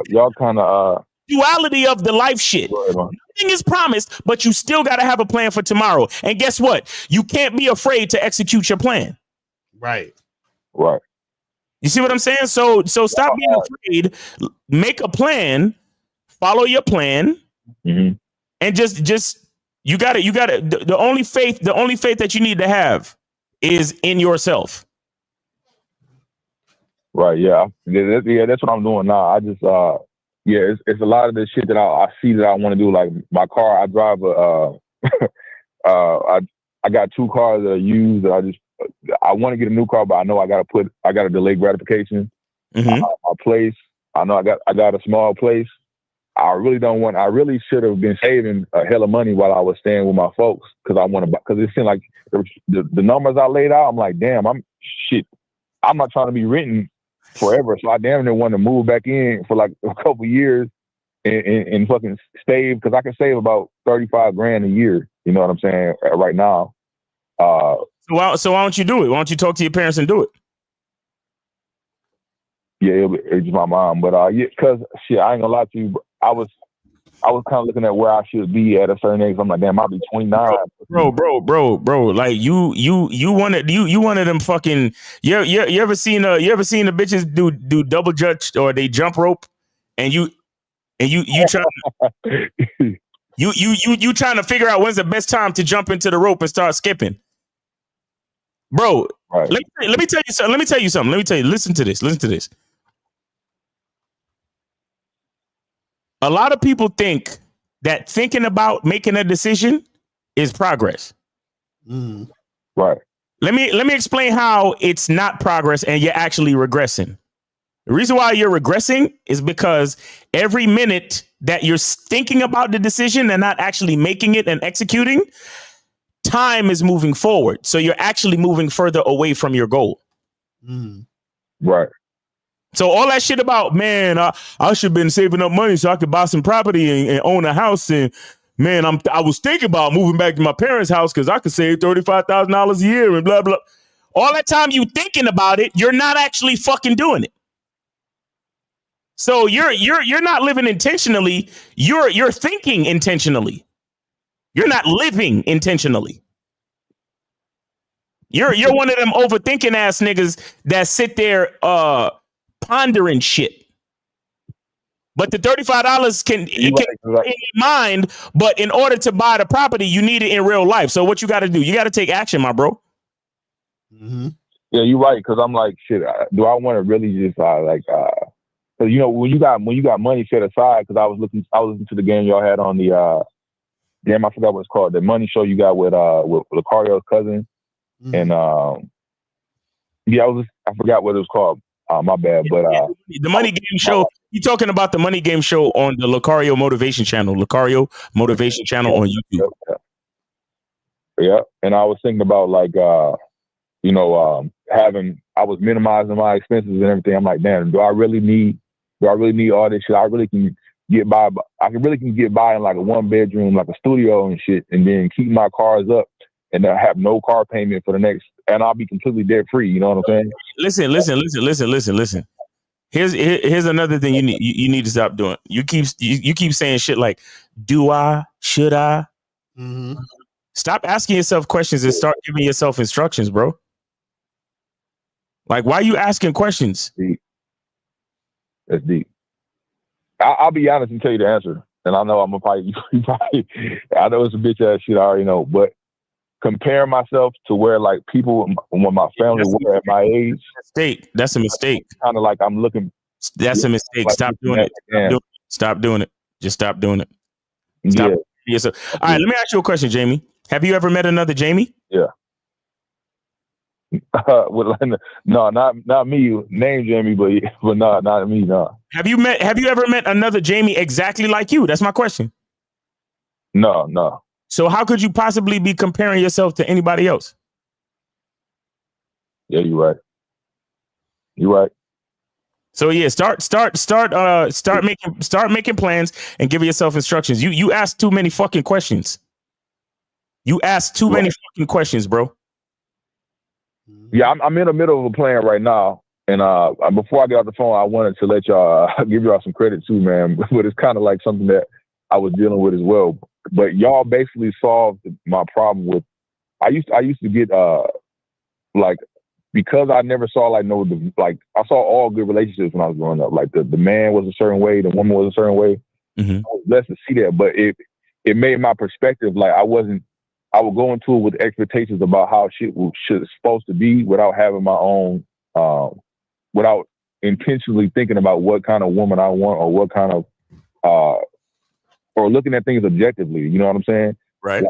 y'all kind of duality of the life shit. Right, nothing is promised, but you still got to have a plan for tomorrow. And guess what? You can't be afraid to execute your plan. Right. Right. You see what I'm saying? So stop being afraid. Make a plan. Follow your plan, and just you got it. The only faith that you need to have is in yourself. Right. Yeah. That's what I'm doing now. I just it's a lot of the shit that I see that I want to do. Like my car, I drive I got 2 cars that are used that I want to get a new car, but I know I got to delay gratification. A place. I know I got a small place. I really should have been saving a hell of money while I was staying with my folks, because it seemed like the numbers I laid out, I'm like, damn, I'm not trying to be renting forever. So I damn near want to move back in for like a couple years and fucking save, because I can save about $35,000 a year. You know what I'm saying? Right now. So why don't you do it? Why don't you talk to your parents and do it? Yeah, it's my mom, but because shit, I ain't gonna lie to you. I was kind of looking at where I should be at a certain age. I'm like, damn, I'll be 29. Bro. Like you wanted them fucking. You ever seen the bitches do double judge, or they jump rope, and you trying you trying to figure out when's the best time to jump into the rope and start skipping, bro. Right. Let me tell you something. Listen to this. A lot of people think that thinking about making a decision is progress. Right. Let me explain how it's not progress and you're actually regressing. The reason why you're regressing is because every minute that you're thinking about the decision and not actually making it and executing, time is moving forward. So you're actually moving further away from your goal. Right. So all that shit about, man, I should have been saving up money so I could buy some property and own a house. And man, I was thinking about moving back to my parents' house because I could save $35,000 a year and blah, blah. All that time you thinking about it, you're not actually fucking doing it. So you're not living intentionally. You're thinking intentionally. You're not living intentionally. You're one of them overthinking ass niggas that sit there pondering shit. But the $35 can be in your mind, but in order to buy the property, you need it in real life. So what you got to do? You got to take action, my bro. Mm-hmm. Yeah, you're right. Because I'm like, shit. Do I want to really just Because when you got money set aside. Because I was listening to the game y'all had on the damn, I forgot what it's called. The money show you got with Locario's cousin, Mm-hmm. and I forgot what it was called. My bad. But the money game show. You talking about the money game show on the Locario Motivation Channel? Locario Motivation Channel on YouTube. Yeah, and I was thinking about like I was minimizing my expenses and everything. I'm like, damn, do I really need all this shit? I really can get by. I can get by in like a 1-bedroom, like a studio and shit, and then keep my cars up and have no car payment for the next, and I'll be completely debt free. You know what I'm saying? Listen. Here's another thing you need to stop doing. You keep saying shit like, do I? Should I? Mm-hmm. Stop asking yourself questions and start giving yourself instructions, bro. Like, why are you asking questions? Deep. That's deep. I'll be honest and tell you the answer. And I know I'm a probably I know it's a bitch ass shit, I already know. But comparing myself to where like people when my family were at my age. That's a mistake. Kind of like I'm looking. That's a mistake. Like Stop doing it. Stop doing it. Just stop doing it. Stop. Yeah. All right, let me ask you a question, Jamie. Have you ever met another Jamie? Yeah. No, not me. Name Jamie, but not me. No. Have you ever met another Jamie exactly like you? That's my question. No. So how could you possibly be comparing yourself to anybody else? Yeah, you're right. So yeah, start making plans and giving yourself instructions. You ask too many fucking questions. You ask too many fucking questions, bro. Yeah, I'm in the middle of a plan right now, and before I get off the phone, I wanted to let y'all give y'all some credit too, man. But it's kind of like something that I was dealing with as well. But y'all basically solved my problem with. I used to get like, because I never saw I saw all good relationships when I was growing up. Like the man was a certain way, the woman was a certain way. Mm-hmm. I was blessed to see that, but it made my perspective like I would go into it with expectations about how shit should supposed to be without having my own, without intentionally thinking about what kind of woman I want or what kind of, or looking at things objectively. You know what I'm saying? Right.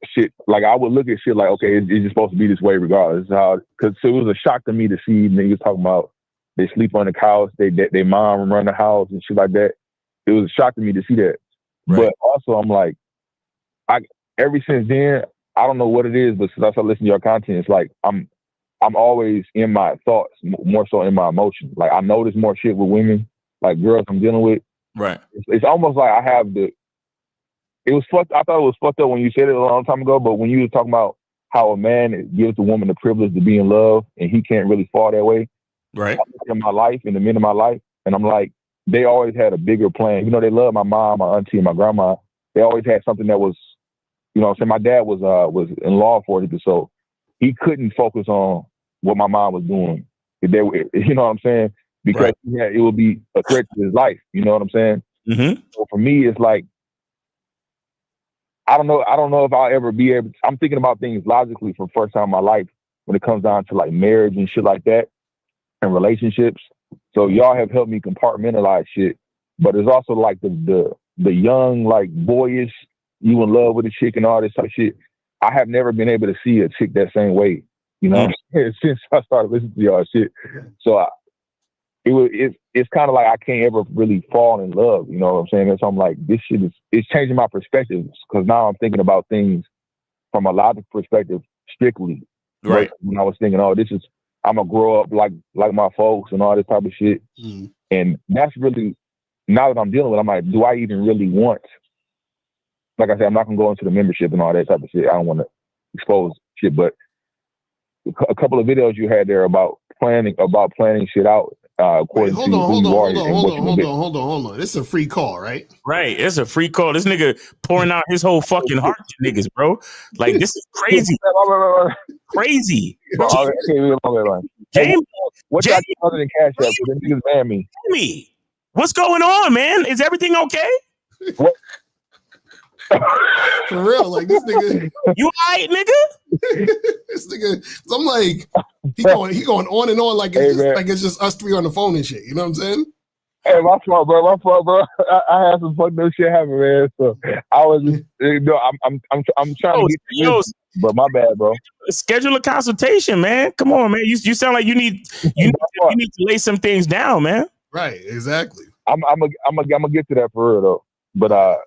Shit, like I would look at shit like, okay, it's just supposed to be this way regardless. Because it was a shock to me to see niggas talking about they sleep on the couch, they mom run the house and shit like that. It was a shock to me to see that. Right. But also, I'm like, ever since then, I don't know what it is, but since I started listening to your content, it's like I'm always in my thoughts, more so in my emotions. Like I notice more shit with women, like girls I'm dealing with. Right. It's almost like I have it was fucked. I thought it was fucked up when you said it a long time ago, but when you were talking about how a man gives the woman the privilege to be in love and he can't really fall that way. Right. In my life, in the men of my life. And I'm like, they always had a bigger plan. You know, they love my mom, my auntie, and my grandma. They always had something that was, you know what I'm saying? My dad was in law enforcement, so he couldn't focus on what my mom was doing. You know what I'm saying? Because it would be a threat to his life. You know what I'm saying? Mm-hmm. So for me, it's like, I don't know if I'll ever be able to, I'm thinking about things logically for the first time in my life when it comes down to like marriage and shit like that and relationships. So y'all have helped me compartmentalize shit. But it's also like the young, like boyish, you in love with a chick and all this type of shit. I have never been able to see a chick that same way, you know, since I started listening to y'all shit. So it's kind of like I can't ever really fall in love, you know what I'm saying? And so I'm like, this shit it's changing my perspectives because now I'm thinking about things from a logical perspective strictly. Right. When I was thinking, I'm gonna grow up like my folks and all this type of shit. Mm. And that's really, now that I'm dealing with it, I'm like, do I even really want, like I said, I'm not gonna go into the membership and all that type of shit. I don't want to expose shit, but a couple of videos you had there about planning shit out. Wait, hold on. This is a free call, right? Right. It's a free call. This nigga pouring out his whole fucking heart to niggas, bro. Like, this is crazy. Crazy. Jamie, what's that other than Cash App? Them niggas ban me. What's going on, man? Is everything okay? What? For real, like this nigga. You alright, nigga? This nigga. So I'm like, he going on and on like it's just us three on the phone and shit. You know what I'm saying? Hey, my fault, bro. I had some fucked up shit happen, man. So I was just, I'm trying to get this, but my bad, bro. Schedule a consultation, man. Come on, man. You sound like you need to lay some things down, man. Right, exactly. I'm gonna get to that for real though. But I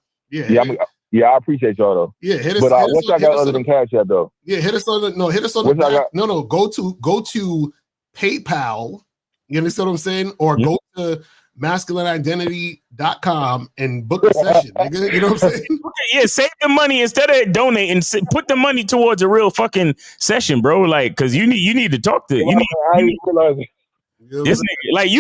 appreciate y'all though. Yeah, hit us. But what y'all got other than Cash App though? Yeah, hit us on the back. No, go to PayPal. You understand what I'm saying? Or go to masculineidentity.com and book a session, nigga. You know what I'm saying? Yeah, save the money instead of donating. Put the money towards a real fucking session, bro. Like, cause you need to talk to. This nigga, like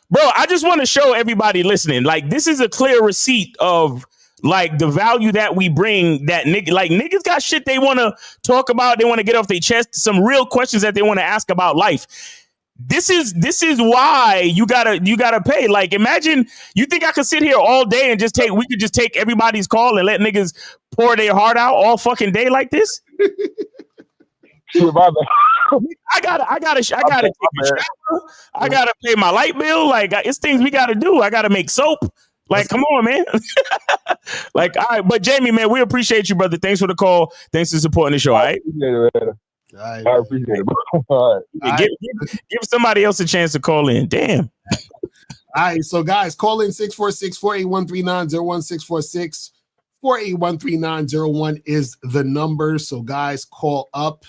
bro. I just want to show everybody listening. Like, this is a clear receipt of like the value that we bring. That niggas got shit they want to talk about. They want to get off their chest. Some real questions that they want to ask about life. This is why you gotta pay. Like, imagine you think I could sit here all day and we could just take everybody's call and let niggas pour their heart out all fucking day like this. I gotta take a shower. I gotta pay my light bill. Like, it's things we gotta do. I gotta make soap. Like, come on, man. Like, all right, but Jamie, man, we appreciate you, brother. Thanks for the call. Thanks for supporting the show. All right. I appreciate it, bro. All right. Give somebody else a chance to call in. Damn. All right, so guys, call in 646-481-3901, 646-481-3901 is the number. So guys, call up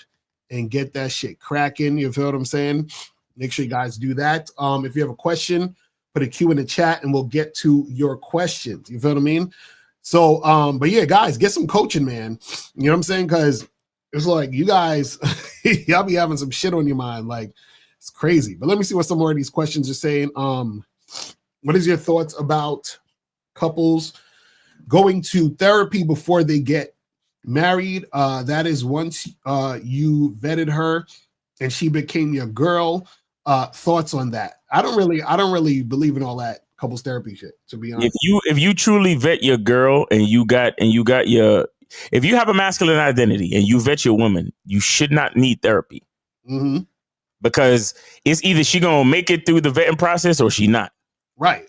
and get that shit cracking. You feel what I'm saying? Make sure you guys do that. If you have a question, put a Q in the chat and we'll get to your questions. You feel what I mean? So, but yeah, guys, get some coaching, man. You know what I'm saying? Because it's like you guys, y'all be having some shit on your mind. Like, it's crazy. But let me see what some more of these questions are saying. What is your thoughts about couples going to therapy before they get married? That is once you vetted her and she became your girl. Thoughts on that? I don't really believe in all that couples therapy shit, to be honest. If you truly vet your girl and you got your, if you have a masculine identity and you vet your woman, you should not need therapy. Mm-hmm. Because it's either she gonna make it through the vetting process or she not. Right.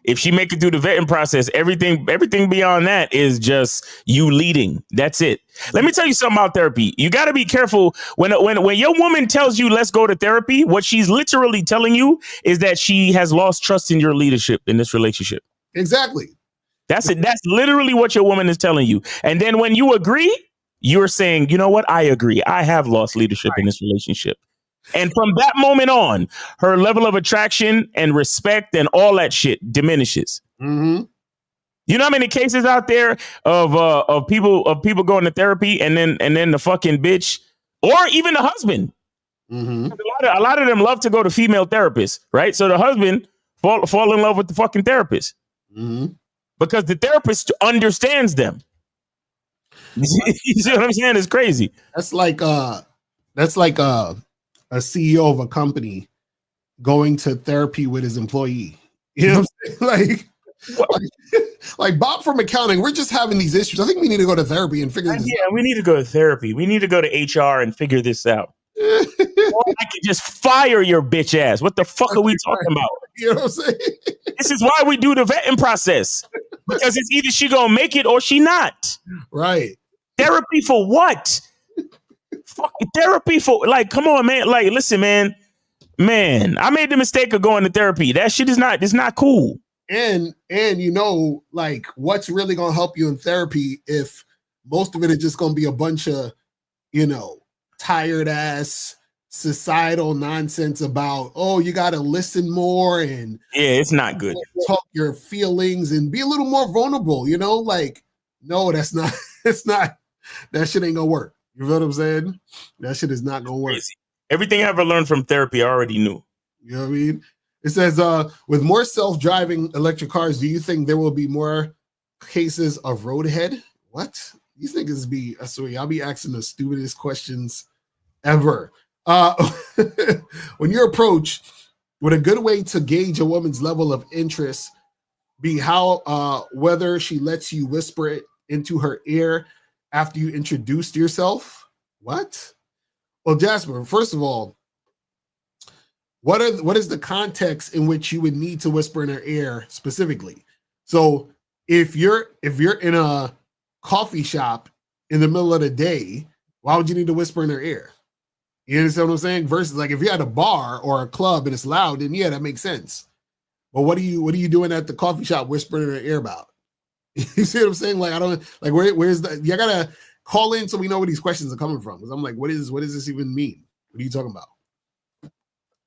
If she make it through the vetting process, everything beyond that is just you leading. That's it. Let me tell you something about therapy. You got to be careful when your woman tells you let's go to therapy. What she's literally telling you is that she has lost trust in your leadership in this relationship. Exactly. That's it. That's literally what your woman is telling you. And then when you agree, you're saying, you know what? I agree. I have lost leadership in this relationship. And from that moment on, her level of attraction and respect and all that shit diminishes. Mm-hmm. You know how many cases out there of people going to therapy and then the fucking bitch or even the husband. Mm-hmm. A lot of them love to go to female therapists, right? So the husband fall in love with the fucking therapist. Mm-hmm. Because the therapist understands them. You see what I'm saying? It's crazy. That's like a CEO of a company going to therapy with his employee. You know what I'm saying? Like Bob from accounting, we're just having these issues. I think we need to go to therapy and figure this out. Yeah, we need to go to therapy. We need to go to HR and figure this out. Or I could just fire your bitch ass. What the fuck are we talking about? You know what I'm saying? This is why we do the vetting process. Because it's either she gonna make it or she not. Right. Therapy for what? Fucking therapy for, like, come on, man. Like, listen, man, I made the mistake of going to therapy. That shit is not cool. And you know, like, what's really gonna help you in therapy if most of it is just gonna be a bunch of, you know, tired ass societal nonsense about, oh, you gotta listen more and it's not good. Talk your feelings and be a little more vulnerable, you know, like, no, it's not that shit ain't gonna work. You know what I'm saying? That shit is not gonna work. Crazy. Everything I ever learned from therapy, I already knew. You know what I mean? It says, with more self-driving electric cars, do you think there will be more cases of roadhead? What? These niggas be, I swear, y'all be asking the stupidest questions ever. When you're approached, would a good way to gauge a woman's level of interest be how whether she lets you whisper it into her ear after you introduced yourself? What? Well, Jasper, first of all, what is the context in which you would need to whisper in her ear specifically? So if you're in a coffee shop in the middle of the day, why would you need to whisper in her ear? You understand what I'm saying? Versus like if you're at a bar or a club and it's loud, then yeah, that makes sense. But what are you doing at the coffee shop whispering in her ear about? You see what I'm saying? Like I don't like where's the you gotta call in so we know where these questions are coming from. Because I'm like, what does this even mean? What are you talking about?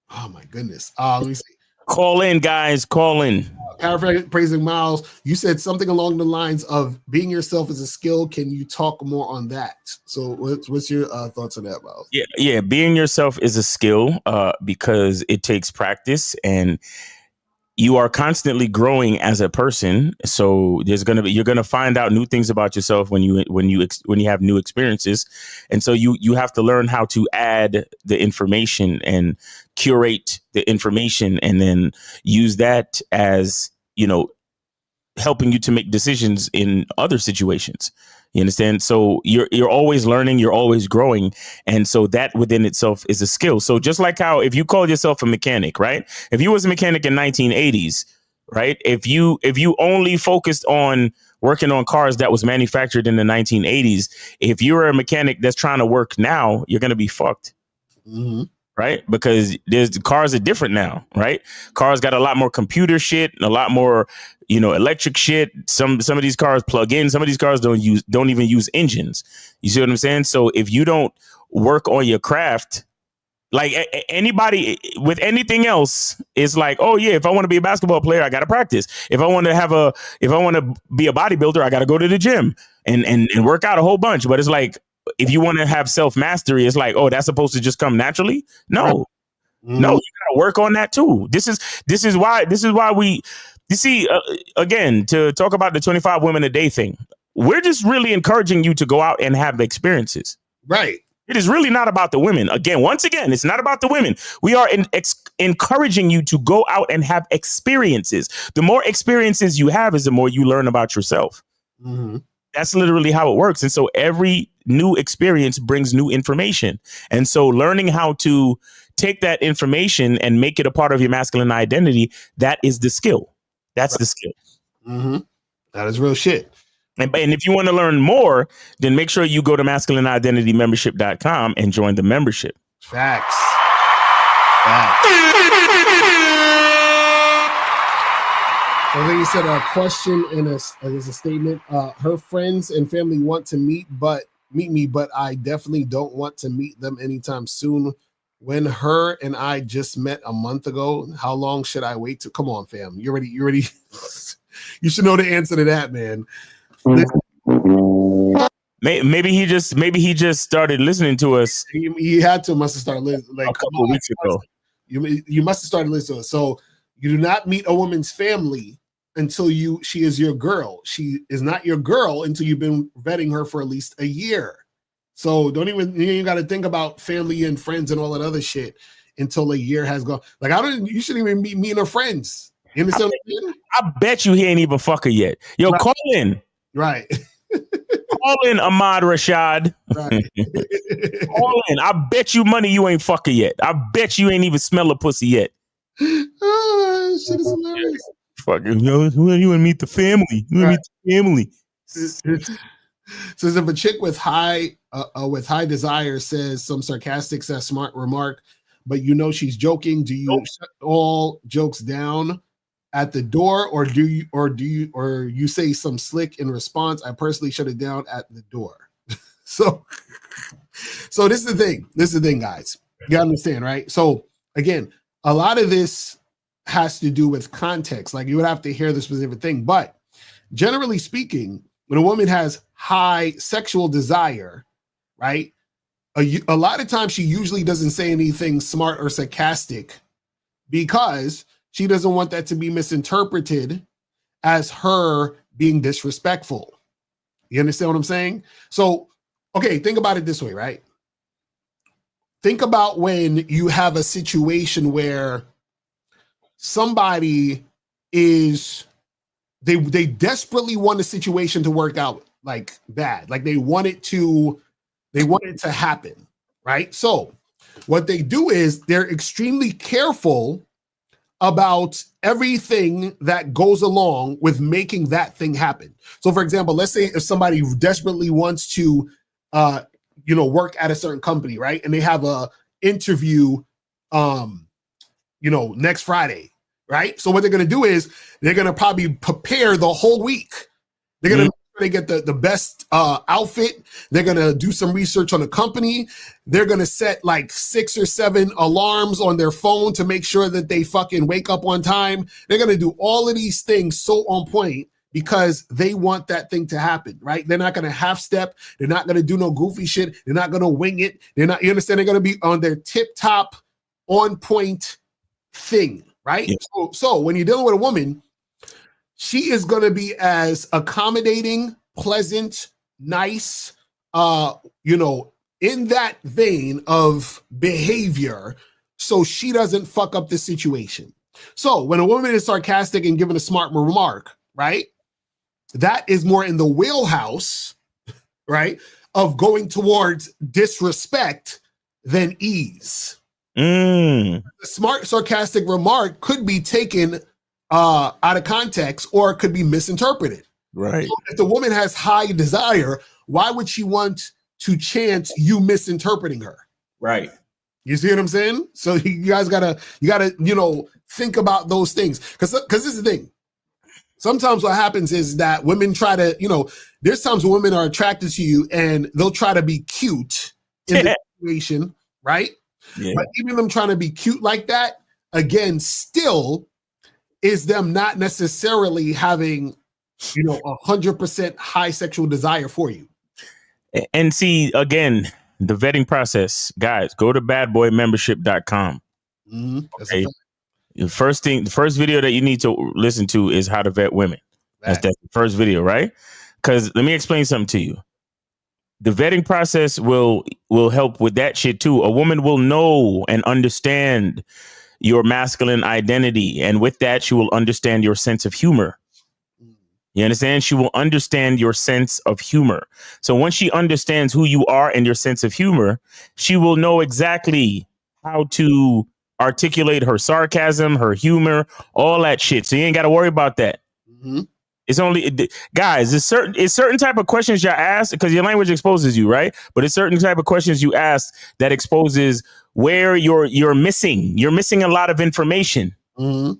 Oh my goodness. Let me see. Call in, guys. Call in. Paraphrasing Miles, you said something along the lines of being yourself is a skill. Can you talk more on that? So what's your thoughts on that, Miles? Yeah. Being yourself is a skill because it takes practice and you are constantly growing as a person. So you're gonna find out new things about yourself when you have new experiences, and so you have to learn how to add the information and curate the information, and then use that as helping you to make decisions in other situations. You understand? So you're always learning, you're always growing. And so that within itself is a skill. So just like how if you called yourself a mechanic, right? If you was a mechanic in 1980s, right? If you only focused on working on cars that was manufactured in the 1980s, if you're a mechanic that's trying to work now, you're going to be fucked. Mm-hmm. Right? Because cars are different now, right? Cars got a lot more computer shit, a lot more, electric shit. Some of these cars plug in, some of these cars don't even use engines. You see what I'm saying? So if you don't work on your craft, like anybody with anything else, it's like, oh yeah, if I want to be a basketball player, I got to practice. If I want to be a bodybuilder, I got to go to the gym and work out a whole bunch. But it's like, if you want to have self-mastery, it's like, oh, that's supposed to just come naturally. No, Mm-hmm. no, you gotta work on that too. This is why you see, again, to talk about the 25 women a day thing, we're just really encouraging you to go out and have experiences. Right. It is really not about the women. Once again, it's not about the women. We are encouraging you to go out and have experiences. The more experiences you have is the more you learn about yourself. Mm-hmm. That's literally how it works. And so every new experience brings new information. And so learning how to take that information and make it a part of your masculine identity, that is the skill. That's the skill. Mm-hmm. That is real shit. And if you want to learn more, then make sure you go to masculineidentitymembership.com and join the membership. Facts. I think you said a question and there's a statement. Her friends and family want to meet me, but I definitely don't want to meet them anytime soon. When her and I just met a month ago, how long should I wait to? Come on, fam. You ready? You should know the answer to that, man. Maybe he just started listening to us. He had to. Must have started listening like a couple weeks ago. You must have started listening to us. So you do not meet a woman's family until she is your girl. She is not your girl until you've been vetting her for at least a year. So you ain't got to think about family and friends and all that other shit until a year has gone. Like you shouldn't even be meeting her friends. You understand? I bet you he ain't even fuck her yet. Yo, right. Call in. Right. Call in, Ahmad Rashad. Right. Call in. I bet you money you ain't fuck her yet. I bet you ain't even smell a pussy yet. Oh, shit is hilarious. Fucking, you want to meet the family. You want to meet the family. So if a chick with high desire says some sarcastic, smart remark, but she's joking, do you shut all jokes down at the door, or do you say some slick in response? I personally shut it down at the door. So this is the thing. This is the thing, guys. You understand, right? So again, a lot of this has to do with context. Like you would have to hear the specific thing, but generally speaking, when a woman has high sexual desire, right? A lot of times she usually doesn't say anything smart or sarcastic because she doesn't want that to be misinterpreted as her being disrespectful. You understand what I'm saying? So, okay, think about it this way, right? Think about when you have a situation where somebody they desperately want a situation to work out, like bad. Like they want it to happen, right? So what they do is they're extremely careful about everything that goes along with making that thing happen. So for example, let's say if somebody desperately wants to work at a certain company, right? And they have a interview next Friday, right? So what they're going to do is they're going to probably prepare the whole week. They're going to they get the best outfit. They're going to do some research on the company. They're going to set like 6 or 7 alarms on their phone to make sure that they fucking wake up on time. They're going to do all of these things so on point because they want that thing to happen, right? They're not going to half step. They're not going to do no goofy shit. They're not going to wing it. They're not, you understand? They're going to be on their tip top on point thing, right? Yeah. So when you're dealing with a woman, she is going to be as accommodating, pleasant, nice, in that vein of behavior so she doesn't fuck up the situation. So when a woman is sarcastic and giving a smart remark, right, that is more in the wheelhouse, right, of going towards disrespect than ease. The smart sarcastic remark could be taken out of context or it could be misinterpreted. Right. So if the woman has high desire, why would she want to chance you misinterpreting her? Right. You see what I'm saying? So you guys gotta think about those things. Because this is the thing. Sometimes what happens is that women try to, there's times when women are attracted to you and they'll try to be cute in the situation, right? Yeah. But even them trying to be cute like that, again, still is them not necessarily having, 100% high sexual desire for you. And see, again, the vetting process, guys, go to badboymembership.com. Okay. The first video that you need to listen to is how to vet women. That's the first video, right? Because let me explain something to you. The vetting process will help with that shit too. A woman will know and understand your masculine identity. And with that, she will understand your sense of humor. You understand? She will understand your sense of humor. So once she understands who you are and your sense of humor, she will know exactly how to articulate her sarcasm, her humor, all that shit. So you ain't got to worry about that. Mm-hmm. It's only, guys, it's certain type of questions you ask because your language exposes you, right? But it's certain type of questions you ask that exposes where you're missing. You're missing a lot of information. Mm-hmm.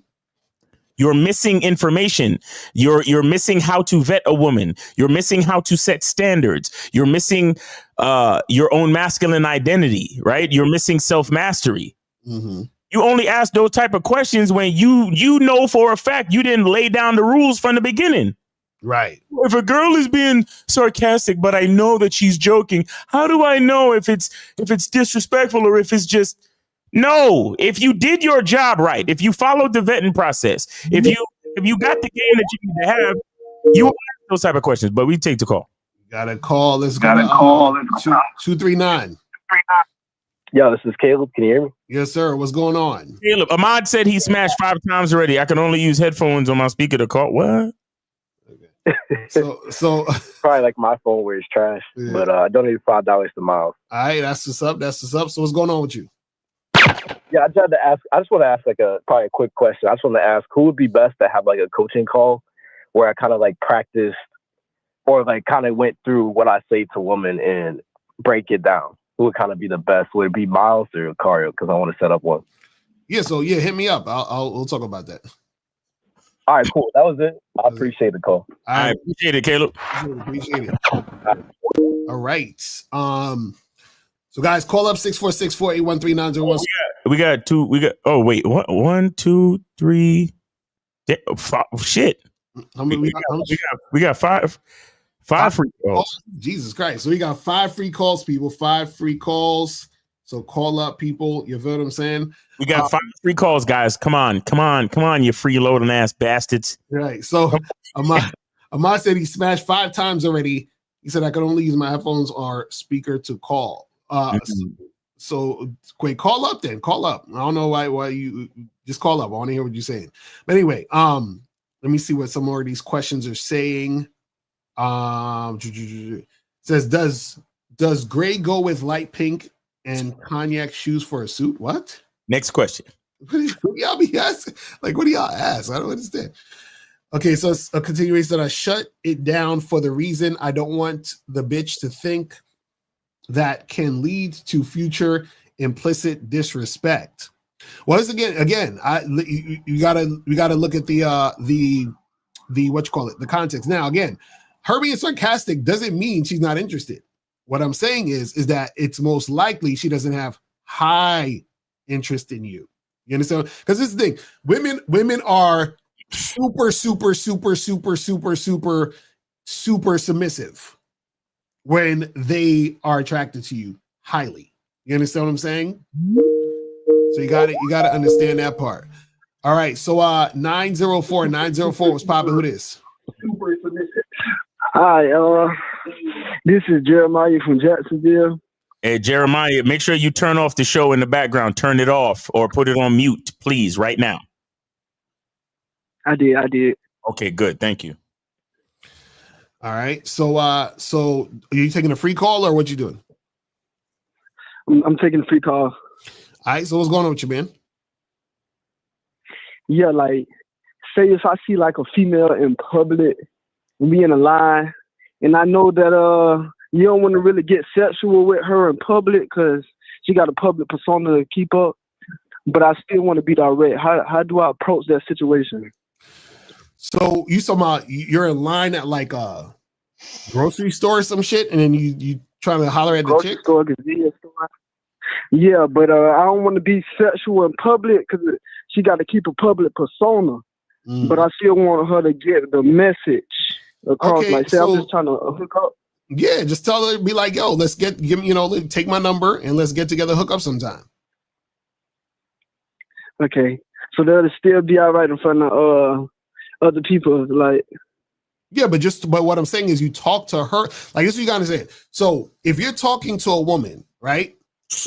You're missing information. You're missing how to vet a woman. You're missing how to set standards. You're missing your own masculine identity, right? You're missing self-mastery. Mm-hmm. You only ask those type of questions when you know for a fact you didn't lay down the rules from the beginning. Right. If a girl is being sarcastic, but I know that she's joking, how do I know if it's disrespectful or if it's just... No, if you did your job right, if you followed the vetting process, if you got the game that you need to have, you will ask those type of questions. But we take the call. Got a call. Let's go to 239. Yo, this is Caleb. Can you hear me? Yes, sir. What's going on? Caleb, Ahmad said he smashed 5 times already. I can only use headphones on my speaker to call. What? Okay. So probably like my phone where it's trash, yeah. But I donated $5 to Miles. All right, that's what's up. So what's going on with you? Yeah, I just want to ask probably a quick question. I just want to ask who would be best to have like a coaching call where I kind of like practiced or like kind of went through what I say to women and break it down. Who would kind of be the best? Would it be Miles or Locario? Because I want to set up one. Yeah, so hit me up. We'll talk about that. All right, cool. That was it. I appreciate the call. I appreciate it, Caleb. Appreciate it. All right. So guys, call up 646-481-3901. We got two. Oh wait, what? 1, 2, 3. Shit. We got five free calls. Oh, Jesus Christ! So we got 5 free calls, people. 5 free calls. So call up, people. You feel what I'm saying? We got 5 free calls, guys. Come on, you freeloading ass bastards. Right. So Ahmad said he smashed 5 times already. He said I could only use my headphones or speaker to call. So quick, call up then. Call up. I don't know why you just call up. I want to hear what you're saying. But anyway, let me see what some more of these questions are saying. Says does gray go with light pink and cognac shoes for a suit? What? Next question. What do y'all be asking? Like, what do y'all ask? I don't understand. Okay, so it's a continuation that I shut it down for the reason I don't want the bitch to think that can lead to future implicit disrespect. Well, this again, we gotta look at the what you call it, the context. Now, again, her being sarcastic doesn't mean she's not interested. What I'm saying is that it's most likely she doesn't have high interest in you. You understand? Because this is the thing, women are super submissive when they are attracted to you highly. You understand what I'm saying? So you gotta understand that part. All right, so 904 was popping. Who this? Hi, this is Jeremiah from Jacksonville. Hey, Jeremiah, make sure you turn off the show in the background. Turn it off or put it on mute, please, right now. I did. Okay, good. Thank you. All right. So are you taking a free call or what you doing? I'm taking a free call. All right. So what's going on with you, man? Yeah, like, say if I see like a female in public, we in a line, and I know that you don't want to really get sexual with her in public because she got a public persona to keep up, but I still want to be direct. How do I approach that situation? So you talking about you're in line at like a grocery store or some shit, and then you trying to holler at the chick? Store, convenience store. Yeah, but I don't want to be sexual in public because she got to keep a public persona. But I still want her to get the message across. Okay, like, say, I'm just trying to hook up. Yeah, just tell her, be like, yo, let's give me, take my number and let's get together, hook up sometime. Okay, so that'll still be all right in front of other people, like. Yeah, but what I'm saying is you talk to her, like this is what you gotta say. So if you're talking to a woman, right,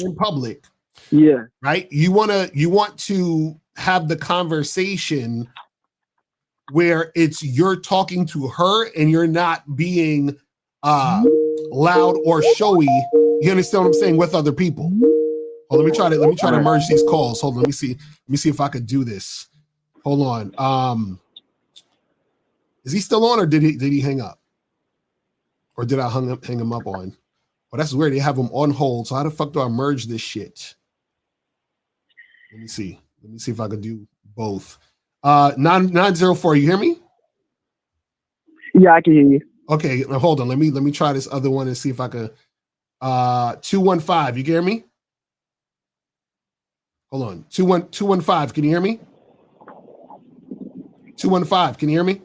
in public, yeah, right, you want to have the conversation where you're talking to her and you're not being loud or showy. You understand what I'm saying, with other people. Oh, let me try to merge these calls. Hold on, let me see if I could do this. Hold on. Is he still on, or did he hang up? Or did I hang him up on? Well, that's weird. They have him on hold. So how the fuck do I merge this shit? Let me see if I can do both. 904, you hear me? Yeah, I can hear you. Okay, now hold on. Let me try this other one and see if I could. 215, you can hear me? Hold on. 215, can you hear me? 215, can you hear me?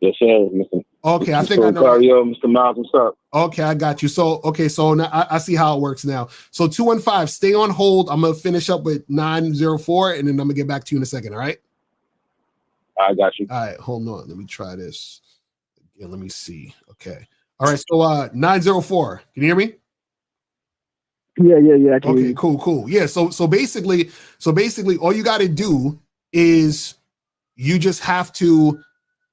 Yes, sir, Mr. Okay, I think I know. Locario, Mr. Miles, what's up? Okay, I got you. So now I see how it works now. So 215, stay on hold. I'm gonna finish up with 904, and then I'm gonna get back to you in a second. All right? I got you. All right, hold on. Let me try this. Yeah, let me see. Okay. All right. So 904. Can you hear me? Yeah. I can hear you. Cool. Yeah. So basically, all you got to do is you just have to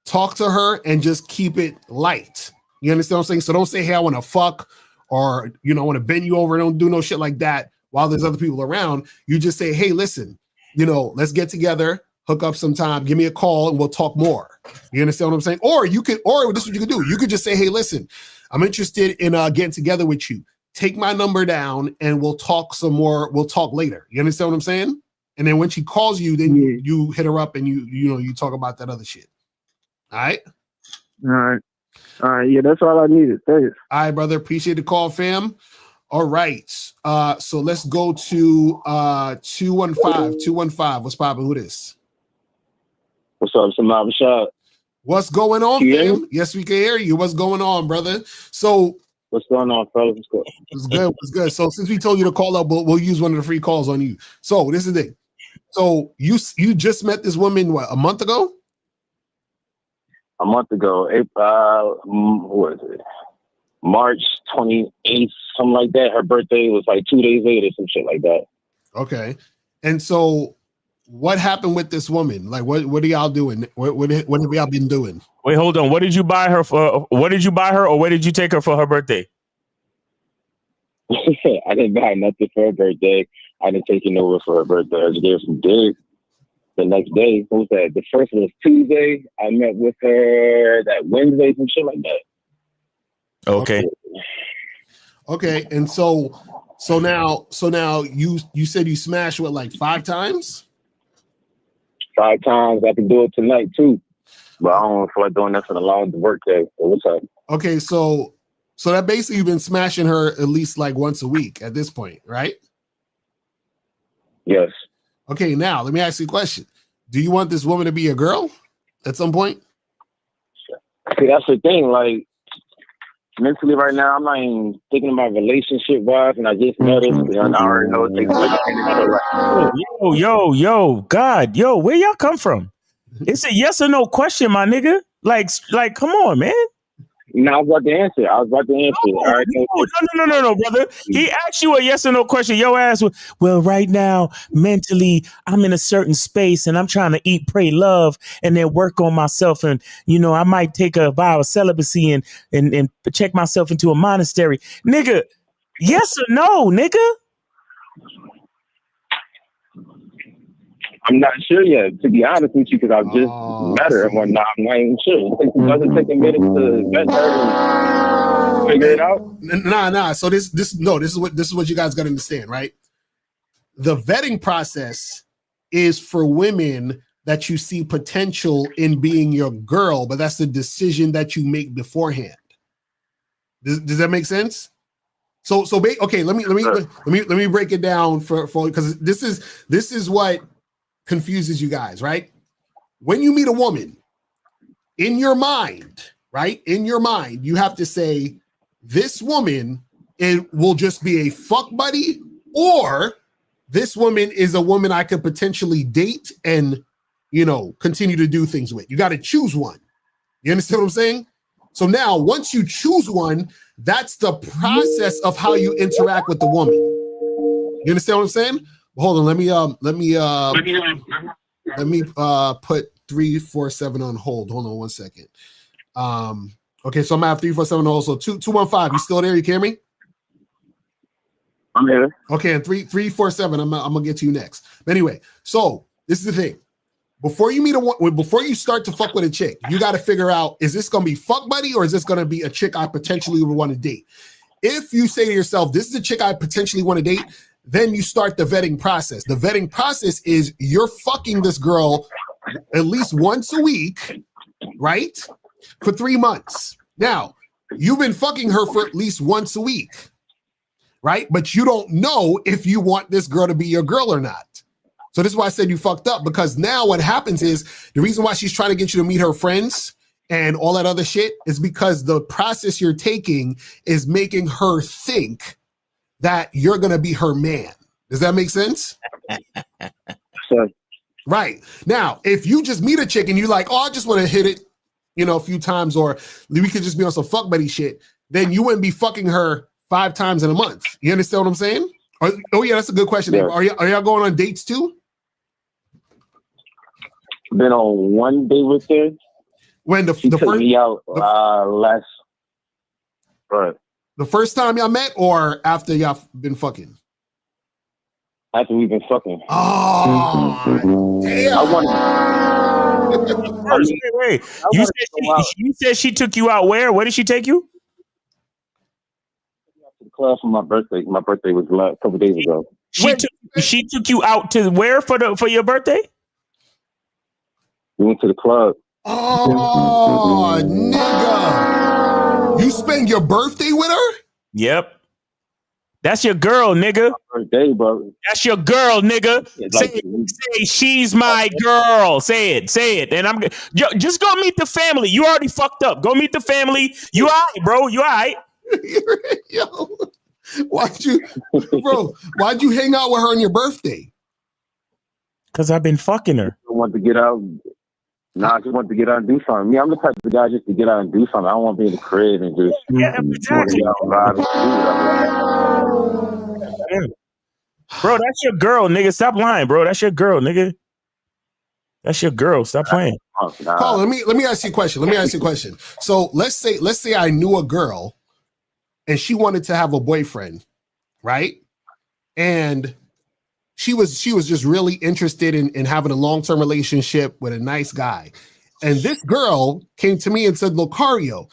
talk to her and just keep it light. You understand what I'm saying? So don't say, hey, I want to fuck, or, I want to bend you over. Don't do no shit like that while there's other people around. You just say, hey, listen, let's get together, hook up sometime, give me a call and we'll talk more. You understand what I'm saying? Or this is what you could do. You could just say, hey, listen, I'm interested in getting together with you. Take my number down and we'll talk some more. We'll talk later. You understand what I'm saying? And then when she calls you, then you hit her up and you talk about that other shit. All right. Yeah, that's all I needed. Thanks. All right, brother. Appreciate the call, fam. All right. So let's go to 215. 215. What's poppin'? Who this? What's up, Samad Rashad? What's going on, fam? Yes, we can hear you. What's going on, brother? So what's going on, fellas? What's good? So since we told you to call up, we'll use one of the free calls on you. So this is the thing. So you just met this woman, what, a month ago? A month ago, April, what is it? March 28th, something like that. Her birthday was like 2 days later, some shit like that. Okay. And so what happened with this woman? Like, what are y'all doing? What have y'all been doing? Wait, hold on. What did you buy her for? What did you buy her, or where did you take her for her birthday? I didn't buy nothing for her birthday. I didn't take her nowhere for her birthday. I just gave her some dick. The next day, what was that? The first one was Tuesday. I met with her that Wednesday, some shit like that. Okay. Okay, and so now you said you smashed what, like 5 times? 5 times. I can do it tonight too, but I don't feel like doing that for the long work day. So what's up? Okay, so that basically you've been smashing her at least like once a week at this point, right? Yes. Okay, now let me ask you a question. Do you want this woman to be a girl at some point? See, that's the thing. Like, mentally right now, I'm not even thinking about relationship wise, and I just met her, and I already know it takes like a minute. Yo, God, where y'all come from? It's a yes or no question, my nigga. Like, come on, man. No, I was about to answer. All right, No, brother. He asked you a yes or no question. Your ass was, well, right now, mentally, I'm in a certain space and I'm trying to eat, pray, love, and then work on myself. And, I might take a vow of celibacy and check myself into a monastery. Nigga, yes or no, nigga? I'm not sure yet, to be honest with you, because I just met her and whatnot. I'm not even sure. It doesn't take a minute to vet her and figure it out. Nah. So this is what you guys got to understand, right? The vetting process is for women that you see potential in being your girl, but that's the decision that you make beforehand. Does that make sense? So okay, let me break it down for because this is what confuses you guys, right? When you meet a woman, in your mind, right? In your mind, you have to say, this woman will just be a fuck buddy, or this woman is a woman I could potentially date and, continue to do things with. You got to choose one. You understand what I'm saying? So now, once you choose one, that's the process of how you interact with the woman. You understand what I'm saying? Hold on, let me put 347 on hold. Hold on one second. Okay, so I'm gonna have 347 on hold. So 215, you still there? You hear me? I'm here. Okay, and 347, I'm gonna get to you next. But anyway, so this is the thing. Before you start to fuck with a chick, you got to figure out, is this gonna be fuck buddy or is this gonna be a chick I potentially would want to date? If you say to yourself, this is a chick I potentially want to date, then you start the vetting process. The vetting process is you're fucking this girl at least once a week, right? For 3 months. Now, you've been fucking her for at least once a week, right? But you don't know if you want this girl to be your girl or not. So this is why I said you fucked up, because now what happens is the reason why she's trying to get you to meet her friends and all that other shit is because the process you're taking is making her think that you're going to be her man. Does that make sense? Sure. Right. Now, if you just meet a chick and you're like, I just want to hit it, a few times, or we could just be on some fuck buddy shit, then you wouldn't be fucking her 5 times in a month. You understand what I'm saying? Oh yeah, that's a good question. Yeah. Are y'all going on dates too? Been on one date with her. When the took first me out last. Right. The first time y'all met, or after y'all been fucking? After we've been fucking. Oh, damn. Wait. You said she took you out where? Where did she take you? To the club for my birthday. My birthday was a couple days ago. She took you out to where for your birthday? We went to the club. Oh, nigga. You spend your birthday with her? Yep. That's your girl, nigga. Birthday, bro. That's your girl, nigga. Say she's my girl. Say it. And just go meet the family. You already fucked up. Go meet the family. You all right, bro. You all right. Yo, why'd you hang out with her on your birthday? Because I've been fucking her. I want to get out. I just want to get out and do something. Me, I'm the type of guy just to get out and do something. I don't want to be in the crib and just exactly. Bro, that's your girl, nigga. Stop lying, bro. That's your girl, nigga. That's your girl. Stop playing. Carl, let me ask you a question. So let's say I knew a girl and she wanted to have a boyfriend, right? And she was just really interested in having a long-term relationship with a nice guy. And this girl came to me and said, Locario,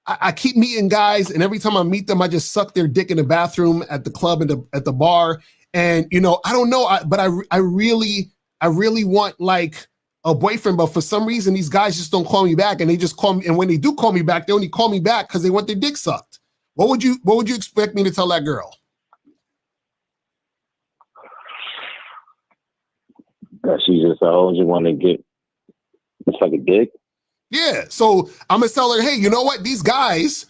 I keep meeting guys, and every time I meet them, I just suck their dick in the bathroom, at the club, at the bar. And I don't know, but I really want like a boyfriend. But for some reason, these guys just don't call me back, and they just call me. And when they do call me back, they only call me back because they want their dick sucked. What would you expect me to tell that girl? She just always want to get just like a dick. Yeah, so I'm gonna tell her, hey, you know what? These guys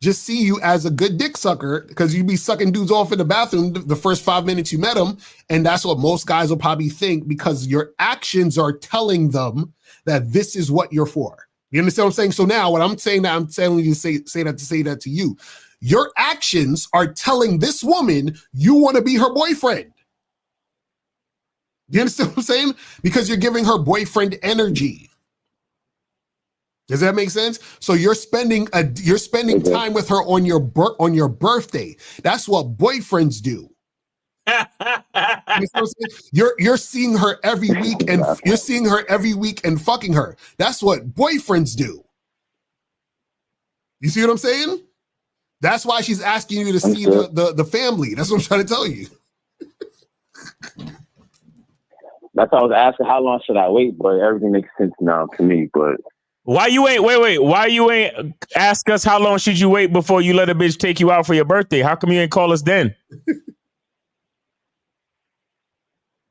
just see you as a good dick sucker because you be sucking dudes off in the bathroom the first 5 minutes you met them, and that's what most guys will probably think because your actions are telling them that this is what you're for. You understand what I'm saying? So now, what I'm saying that I'm telling you to say that to you. Your actions are telling this woman you want to be her boyfriend. You understand what I'm saying? Because you're giving her boyfriend energy. Does that make sense? So you're spending time with her on your birthday. That's what boyfriends do. You're seeing her every week and fucking her. That's what boyfriends do. You see what I'm saying? That's why she's asking you to see the family. That's what I'm trying to tell you. That's why I was asking how long should I wait, but everything makes sense now to me. But why you ain't ask us how long should you wait before you let a bitch take you out for your birthday? How come you ain't call us then?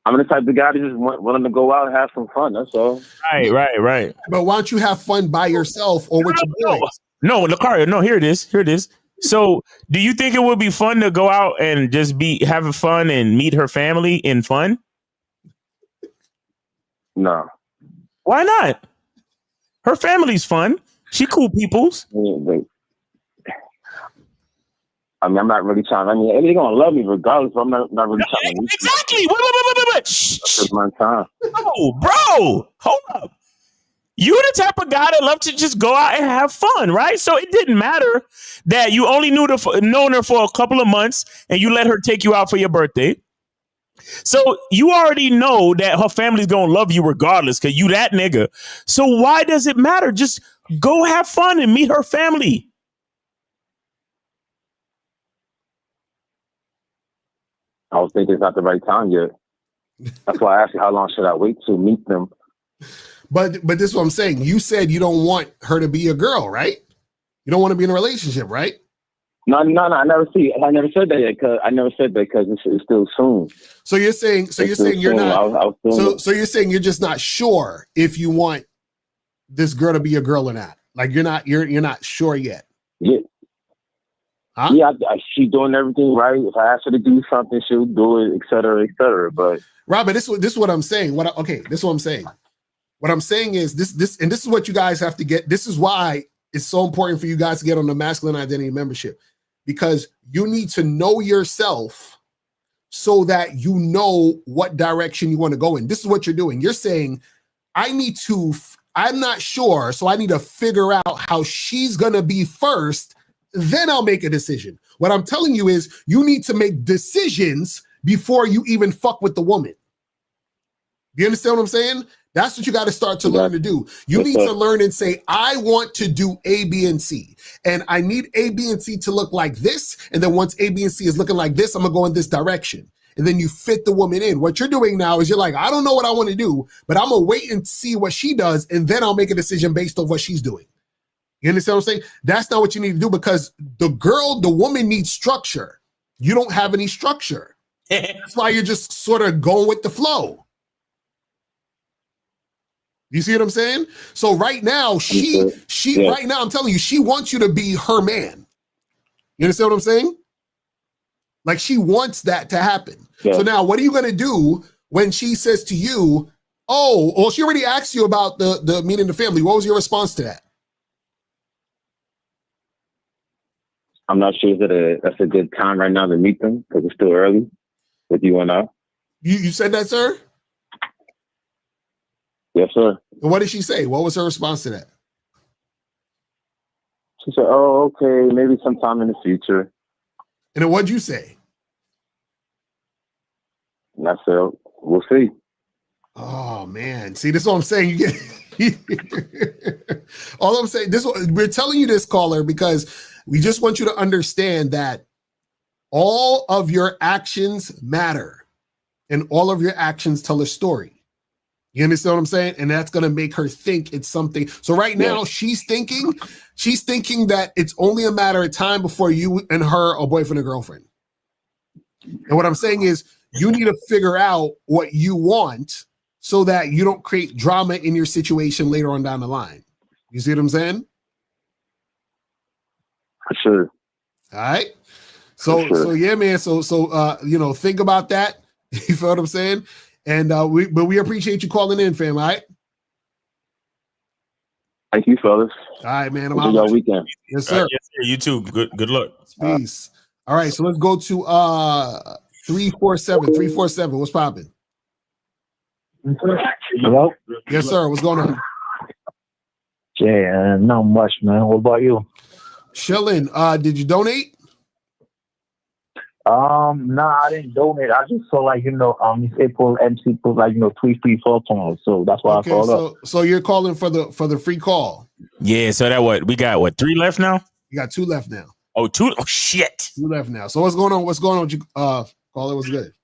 I'm the type of guy that just willing to go out and have some fun. That's all. Right. But why don't you have fun by yourself or with your boys? No, Locario, no, here it is. So do you think it would be fun to go out and just be having fun and meet her family in fun? No. Why not? Her family's fun. She cool peoples. I mean, I'm not really trying. I mean, they're gonna love me regardless. But I'm not really trying to. Exactly. Wait. Shh. My time. Oh, bro, hold up. You the type of guy that love to just go out and have fun, right? So it didn't matter that you only known her for a couple of months and you let her take you out for your birthday. So you already know that her family's gonna love you regardless because you that nigga. So why does it matter? Just go have fun and meet her family. I was thinking it's not the right time yet. That's why I asked you how long should I wait to meet them. But this is what I'm saying. You said you don't want her to be a girl, right? You don't want to be in a relationship, right? No. I never said that yet because it's still soon. So you're saying you're not. So you're saying you're just not sure if you want this girl to be a girl or not. Like you're not sure yet. Yeah. Huh? Yeah, she's doing everything right. If I ask her to do something, she'll do it, et cetera, et cetera. But Robert, this is what I'm saying. This is what I'm saying. What I'm saying is this is what you guys have to get. This is why it's so important for you guys to get on the masculine identity membership, because you need to know yourself so that you know what direction you want to go in. This is what you're doing. You're saying, I'm not sure, so I need to figure out how she's going to be first, then I'll make a decision. What I'm telling you is you need to make decisions before you even fuck with the woman. You understand what I'm saying? That's what you got to start to learn to do. You need to learn and say, I want to do A, B, and C. And I need A, B, and C to look like this. And then once A, B, and C is looking like this, I'm going to go in this direction. And then you fit the woman in. What you're doing now is you're like, I don't know what I want to do, but I'm going to wait and see what she does. And then I'll make a decision based on what she's doing. You understand what I'm saying? That's not what you need to do, because the woman needs structure. You don't have any structure. That's why you're just sort of going with the flow. You see what I'm saying? So right now, right now, I'm telling you, she wants you to be her man. You understand what I'm saying? Like, she wants that to happen. Yeah. So now what are you going to do when she says to you, oh, well, she already asked you about the meeting the family. What was your response to that? I'm not sure that's a good time right now to meet them because it's still early with you and I. You said that, sir? Yes, sir. And what did she say? What was her response to that? She said, "Oh, okay, maybe sometime in the future." And then what'd you say? And I said, "We'll see." Oh man, see, this is what I'm saying. You get all I'm saying. We're telling you this, caller, because we just want you to understand that all of your actions matter, and all of your actions tell a story. You understand what I'm saying? And that's going to make her think it's something. So right now she's thinking that it's only a matter of time before you and her are boyfriend or girlfriend. And what I'm saying is you need to figure out what you want so that you don't create drama in your situation later on down the line. You see what I'm saying? For sure. All right. So yeah, man. So think about that. You feel what I'm saying? And we appreciate you calling in, fam. All right. Thank you, fellas. All right, man. Enjoy your weekend. Yes, sir. Yes, sir. You too. Good luck. Peace. All right, so let's go to 347. 347. What's popping? Hello? Yes, sir. What's going on? Yeah, not much, man. What about you? Chilling. Did you donate? Nah, I didn't donate. I just saw Miss April MC put 334 pounds, so that's why I called up. So you're calling for the free call. Yeah, so that we got 3 left now? You got 2 left now. Oh, 2? Oh shit. 2 left now. So what's going on? What's going on with you, caller? What's good?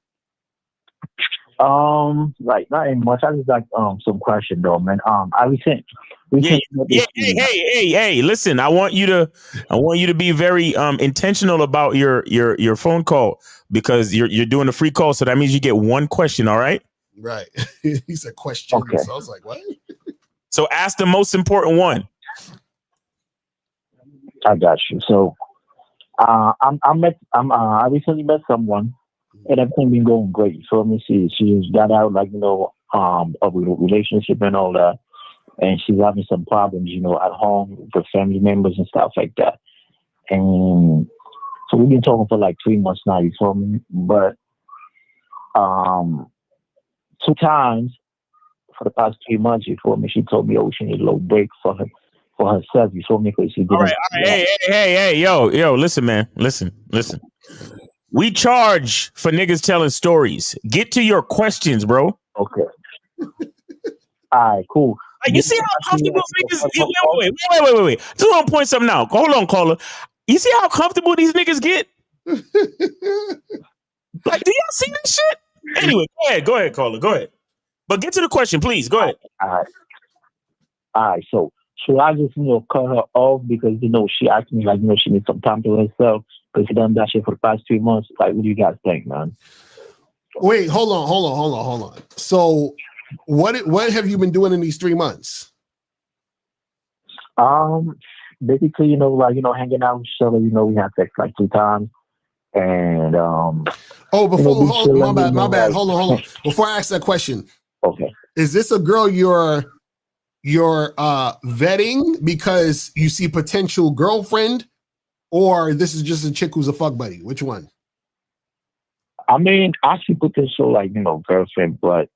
Not even much. I just got some question though, man. Hey, listen, I want you to be very intentional about your phone call, because you're doing a free call, so that means you get 1 question, all right? Right. He said question. Okay. So I was like, what? So ask the most important one. I got you. So I recently met someone and everything been going great. So let me see. She just got out of a relationship and all that. And she's having some problems, at home with family members and stuff like that. And so we've been talking for 3 months now, you feel me? But 2 times for the past 3 months, you feel me? She told me, she need a little break for herself, you feel me? Because she didn't. All right. Hey, yo, listen, man. Listen. We charge for niggas telling stories. Get to your questions, bro. Okay. All right, cool. You see how comfortable niggas? Wait. Just want to point something out. Hold on, caller. You see how comfortable these niggas get? Do y'all see this shit? Anyway, go ahead, caller. Go ahead. But get to the question, please. Go ahead. All right. So should I just cut her off because she asked me she needs some time to herself because she done that shit for the past 3 months? What do you guys think, man? Wait, hold on. So what have you been doing in these 3 months? Basically, hanging out with each other. We had sex 2 times, and my bad. Hold on. Before I ask that question, okay, is this a girl you're vetting because you see potential girlfriend, or this is just a chick who's a fuck buddy? Which one? I mean, I see potential girlfriend, but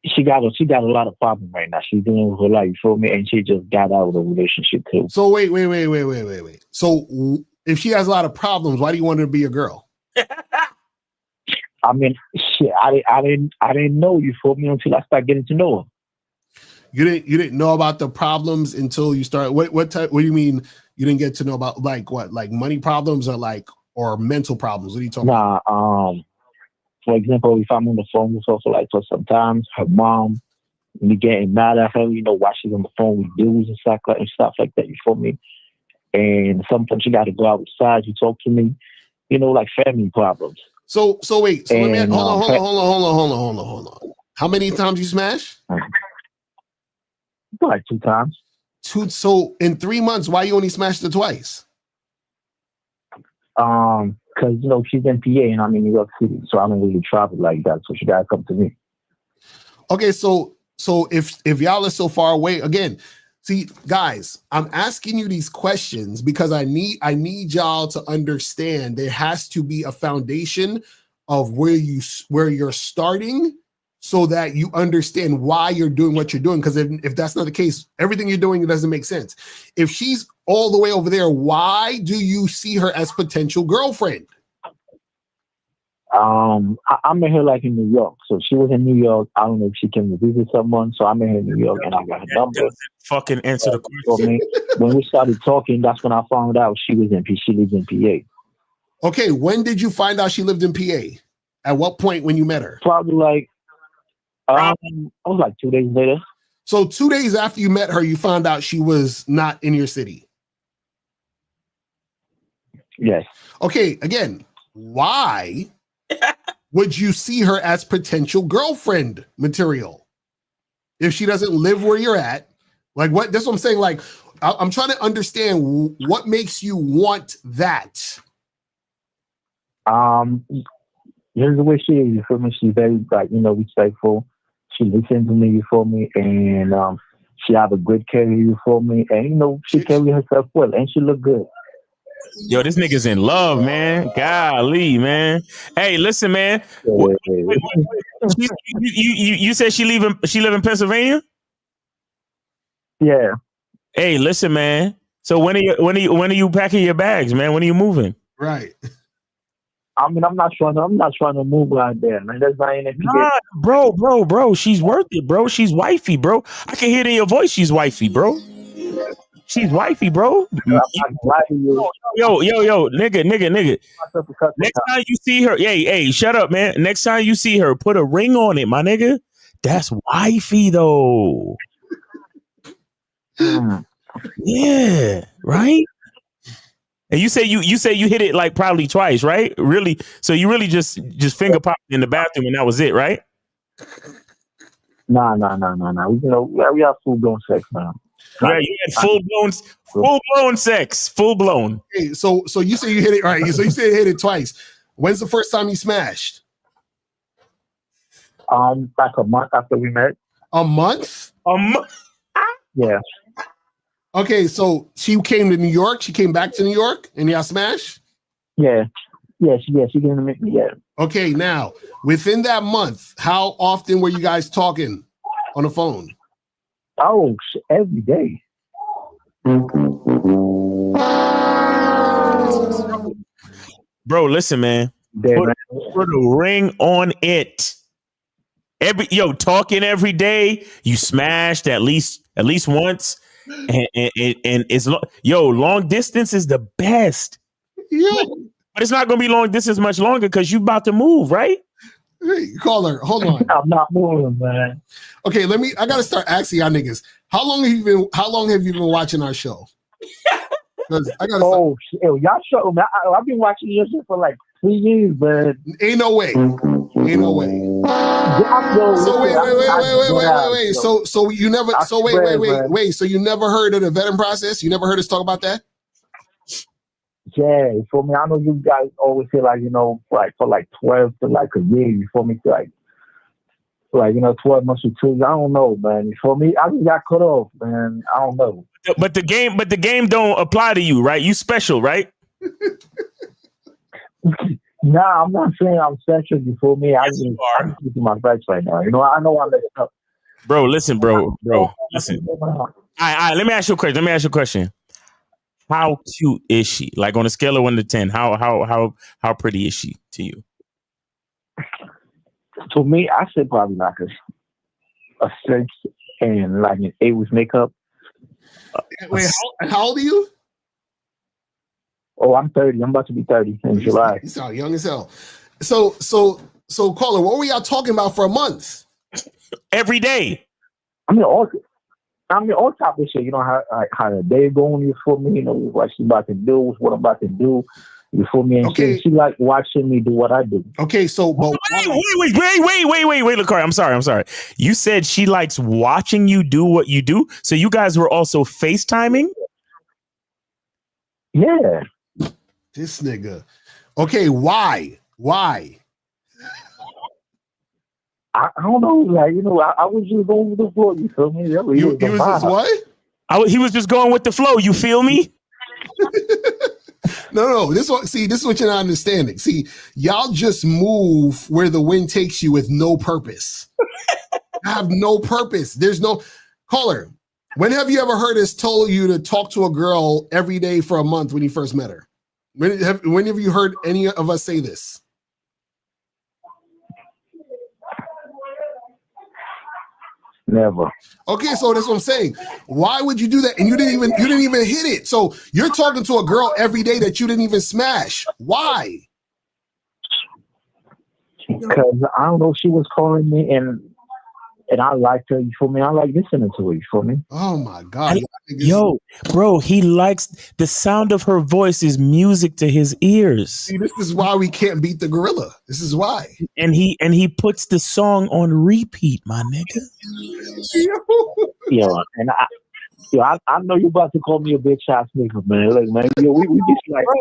she got a lot of problems right now. She's dealing with her life, you feel me? And she just got out of the relationship too. So wait. So if she has a lot of problems, why do you want her to be a girl? I mean, shit, I didn't know, you feel me, until I started getting to know her. You didn't know about the problems until you started. What do you mean you didn't get to know about what? Like money problems or mental problems? What are you talking about? For example, if I'm on the phone with her for sometimes her mom me getting mad at her, while she's on the phone with dudes and stuff like that, you feel me? And sometimes she got to go outside to talk to me, like family problems. So wait. So let me hold on. How many times you smash? 2 times. 2. So in 3 months, why you only smashed it twice? Because she's in PA and I'm in New York City, so I don't really travel like that. So she gotta come to me. Okay, so if y'all are so far away, again, see, guys, I'm asking you these questions because I need y'all to understand there has to be a foundation of where you're starting, so that you understand why you're doing what you're doing. Because if that's not the case, everything you're doing doesn't make sense. If she's all the way over there, why do you see her as potential girlfriend? I met her like in New York. So she was in New York. I don't know if she came to visit someone. So I met her in New York and I got her number. Fucking answer the For question. me, when we started talking, that's when I found out she lives in PA. Okay, when did you find out she lived in PA? At what point when you met her? Probably like, I was like 2 days later. So 2 days after you met her, you found out she was not in your city. Yes. Okay, again, why would you see her as potential girlfriend material if she doesn't live where you're at? Like, what? That's what I'm saying. Like, I'm trying to understand what makes you want that. Here's the way she is. You feel me? She's very, like, respectful. She listens to me. You feel me? And she have a good career. You feel me? And she carry herself well, and she look good. Yo, this nigga's in love, man. Golly, man. Hey, listen, man. You said she live in Pennsylvania? Yeah. Hey, listen, man. So when are you packing your bags, man? When are you moving? Right. I mean, I'm not trying to move out there, man. That's not in Nah, bro. She's worth it, bro. She's wifey, bro. I can hear it in your voice. She's wifey, bro. She's wifey, bro. Yo, nigga. Next time you see her, hey, shut up, man. Next time you see her, put a ring on it, my nigga. That's wifey, though. Yeah, right. And you say you hit it like probably twice, right? Really? So you really just finger popped in the bathroom and that was it, right? Nah. We have full blown sex now. Yeah, you had full blown sex, full blown. Hey, so you say you hit it right? So you say you hit it twice. When's the first time you smashed? Like a month after we met. A month? Yeah. Okay, so she came to New York. She came back to New York, and y'all smash? Yeah. She came to meet me. Yeah. Okay, now within that month, how often were you guys talking on the phone? Oh, every day. Bro, listen, man. Put a ring on it. Talking every day. You smashed at least once. And it's long distance is the best. Yeah. But it's not gonna be long distance much longer because you about to move, right? Hey, call her. Hold on. I'm not moving, man. Okay, I gotta start asking y'all niggas. How long have you been watching our show? I gotta y'all show me. I've been watching your shit for like 3 years, but ain't no way. So wait. So you never. So wait. So you never heard of the vetting process? You never heard us talk about that? Yeah, for me, I know you guys always say like for like 12 to like a year. You feel me? Like 12 months or 2. I don't know, man. You feel me? I just got cut off, man. I don't know. But the game don't apply to you, right? You special, right? Nah, I'm not saying I'm special. You feel me? I'm just keeping my facts right now. I know I messed up. Bro, listen, bro. Listen. All right. Let me ask you a question. How cute is she? Like on a scale of 1 to 10, how pretty is she to you? To me, I said probably like a 6 and like an 8 with makeup. Wait, how old are you? Oh, I'm 30. I'm about to be 30 in July. You sound young as hell. So caller, what were y'all talking about for a month? Every day. I mean, all type of shit. How the day going, you feel me? What she's about to do, what I'm about to do. You feel me? And she like watching me do what I do. Okay, so but wait, Locario, I'm sorry. You said she likes watching you do what you do. So you guys were also FaceTiming? Yeah. This nigga. Okay, why? I don't know. Like, I was just going with the flow. You feel me? He was just what? He was just going with the flow. You feel me? No. This is what you're not understanding. See, y'all just move where the wind takes you with no purpose. I have no purpose. There's no caller. When have you ever heard us told you to talk to a girl every day for a month when you first met her? When have you heard any of us say this? Never. Okay, so that's what I'm saying. Why would you do that? And you didn't even hit it. So you're talking to a girl every day that you didn't even smash. Why? Because I don't know, she was calling me and I liked her, you feel me? I like listening to her, you feel me? Oh my God. Yo, bro, he likes the sound of her voice is music to his ears. See, this is why we can't beat the gorilla. This is why. And he puts the song on repeat, my nigga. Yo, and I know you about to call me a bitch ass nigga, man. Like, man, yo, we just like, bro,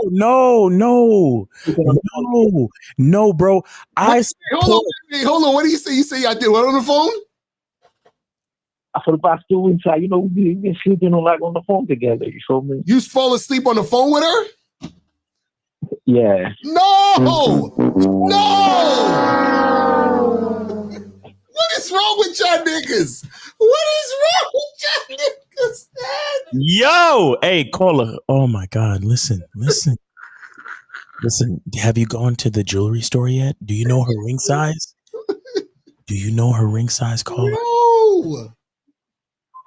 no, bro. Hold on. What do you say? You say I did what on the phone? For the past 2 weeks, you know, we've been sleeping on the phone together. You feel me? You fall asleep on the phone with her? Yeah. No! What is wrong with y'all niggas? What is wrong with y'all niggas, man? Yo, hey, caller. Oh my God, listen. Have you gone to the jewelry store yet? Do you know her ring size? Caller? No.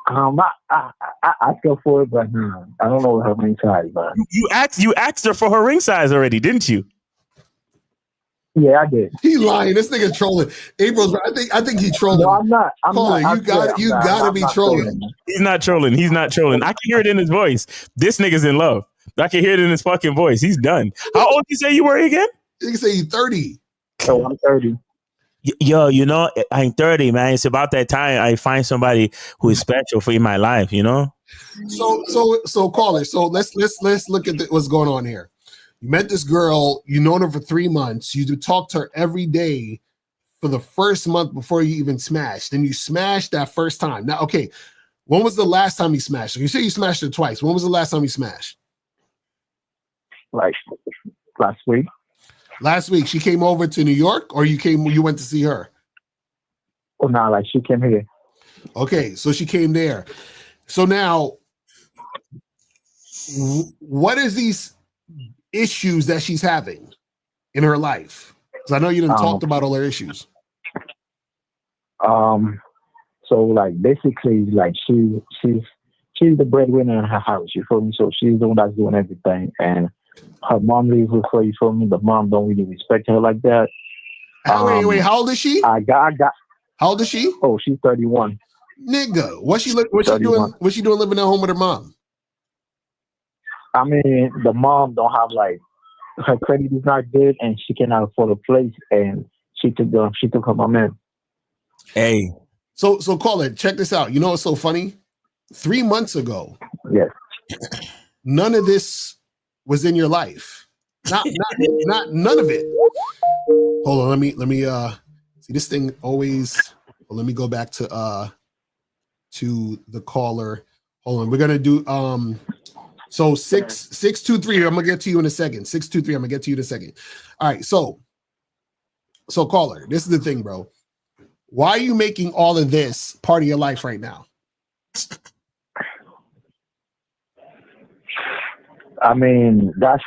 I go for it, but I don't know her ring size, but You asked her for her ring size already, didn't you? Yeah, I did. He lying. This nigga trolling. April's. I think he trolling. No, I'm not. You gotta be trolling. He's not trolling. I can hear it in his voice. This nigga's in love. I can hear it in his fucking voice. He's done. How old you say you were again? You say you 30. Oh, I'm 30. Yo, you know, I'm 30, man. It's about that time I find somebody who is special in my life, you know? So caller. So let's look at what's going on here. You met this girl, you known her for 3 months, you talk to her every day for the first month before you even smashed. Then you smashed that first time. Now, okay, when was the last time you smashed her? You say you smashed her twice. When was the last time you smashed? Like last week. Last week, she came over to New York, or you went to see her? Oh no, like she came here. Okay, so she came there. So now, what is these issues that she's having in her life? Because I know you didn't talk about all her issues. So like basically, like she's the breadwinner in her house. You feel me? So she's the one that's doing everything, and her mom leaves with her. You feel me? The mom don't really respect her like that. Wait, how old is she? I got. How old is she? Oh, she's 31. Nigga, what's she doing? What's she doing living at home with her mom? I mean, the mom don't have her credit is not good, and she cannot afford a place, and she took her mom in. Hey, so call it. Check this out. You know what's so funny? 3 months ago, yes, none of this was in your life. Not none of it. Hold on, let me see this thing always. Well, let me go back to the caller. Hold on, we're gonna do so 623. I'm gonna get to you in a second. 623. I'm gonna get to you in a second. All right, so caller, this is the thing, bro. Why are you making all of this part of your life right now? I mean, that's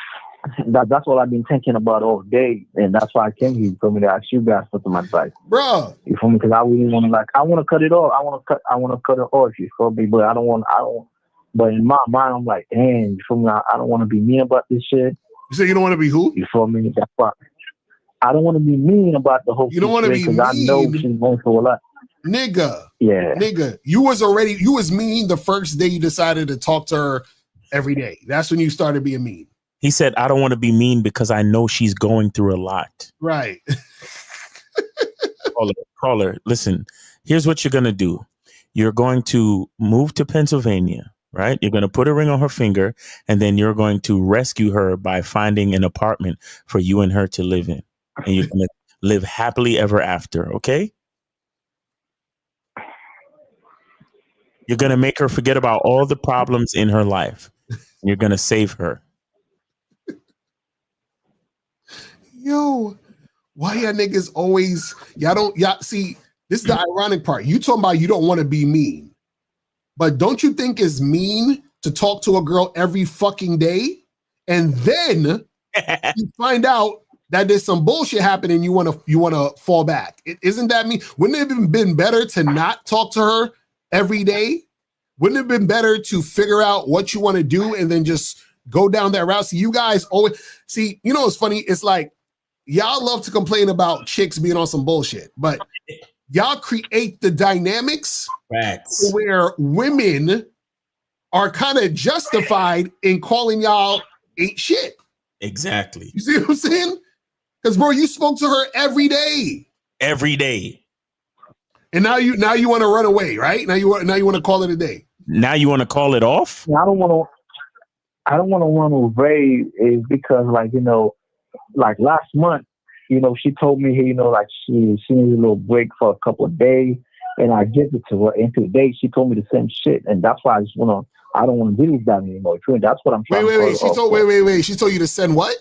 what I've been thinking about all day, and that's why I came here for me to ask you guys for some advice, bro. You feel me? Because I really want to I want to cut it off. I want to cut it off. You feel me? But I don't. But in my mind, I'm like, damn, you feel me? I don't want to be mean about this shit. You say you don't want to be who? You feel me? That's why I don't want to be mean about the whole. You don't want to be mean. I know she's going through a lot. Nigga. Yeah. Nigga, you was mean the first day you decided to talk to her every day. That's when you started being mean. He said, I don't want to be mean because I know she's going through a lot. Right. Caller, listen, here's what you're going to do. You're going to move to Pennsylvania, right? You're going to put a ring on her finger, and then you're going to rescue her by finding an apartment for you and her to live in. And you're going to live happily ever after, okay? You're going to make her forget about all the problems in her life. You're going to save her. Yo, why y'all niggas always, y'all see, this is the ironic part. You talking about you don't want to be mean, but don't you think it's mean to talk to a girl every fucking day and then you find out that there's some bullshit happening, you want to fall back? Isn't that mean? Wouldn't it have been better to not talk to her every day? Wouldn't it have been better to figure out what you want to do and then just go down that route? See, you guys always see, you know what's funny? It's like y'all love to complain about chicks being on some bullshit, but y'all create the dynamics where women are kind of justified in calling y'all ain't shit. Exactly. You see what I'm saying? Because bro, you spoke to her every day. Every day. And now you want to run away, right? Now you want to call it a day. Now you want to call it off? I don't want to run away is because, like, you know, like last month, you know, she told me, you know, like she needed a little break for a couple of days, and I give it to her. And today she told me the same shit, and that's why I don't want to deal with that anymore. That's what I'm trying to Wait. She told you to send what?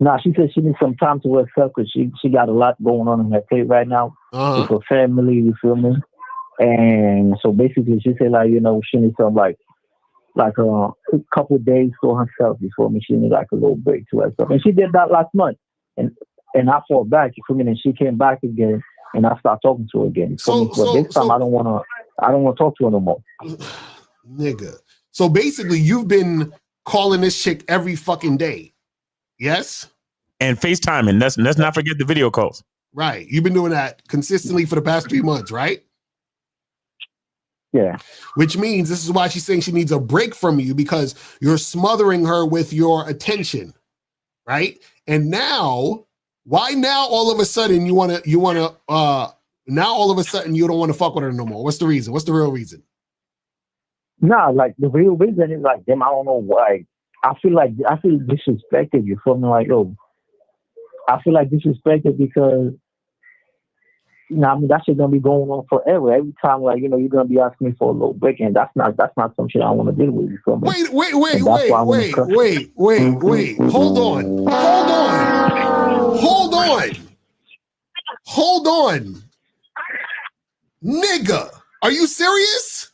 Nah, she said she needs some time to herself because she got a lot going on in her plate right now with her family. You feel me? And so basically, she said, like, you know, she needs some like a couple of days for herself. You feel me? She needs like a little break to herself, and she did that last month. And I fought back. You feel me? And she came back again, and I started talking to her again. But this time, I don't want to talk to her no more. Nigga. So basically, you've been calling this chick every fucking day. Yes? And FaceTiming. Let's not forget the video calls. Right. You've been doing that consistently for the past 3 months, right? Yeah. Which means this is why she's saying she needs a break from you, because you're smothering her with your attention. Right? And now, why now all of a sudden you want to now all of a sudden you don't want to fuck with her no more? What's the reason? What's the real reason? Nah, like the real reason is like them. I don't know why. I feel disrespected. You feel me? Like, oh, I feel like disrespected because, you know, I mean, that shit gonna be going on forever. Every time, like, you know, you're gonna be asking me for a little break, and that's not some shit I want to deal with. You feel me? Wait. Hold on. Nigga, are you serious?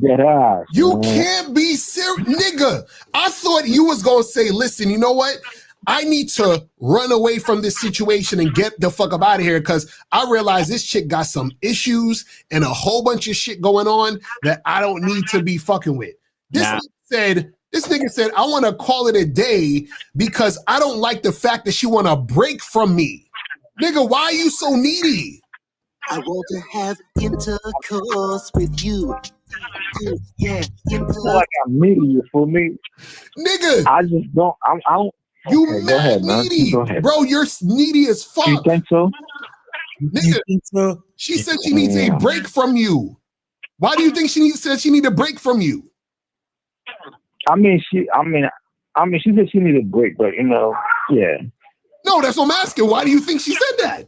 Dead ass. You can't be serious. Nigga, I thought you was gonna say, listen, you know what? I need to run away from this situation and get the fuck up out of here, because I realize this chick got some issues and a whole bunch of shit going on that I don't need to be fucking with. This nigga said, I want to call it a day because I don't like the fact that she want a break from me. Nigga, why are you so needy? I want to have intercourse with you. Yeah, like I'm needy, you feel me? Nigga, I just don't. I don't. You okay, mad go ahead, needy, man. bro. You're needy as fuck. You think so? Nigga, you think so? She said she needs a break from you. Why do you think she said she need a break from you? I mean, she said she needed a break, but you know, yeah. No, that's what I'm asking. Why do you think she said that?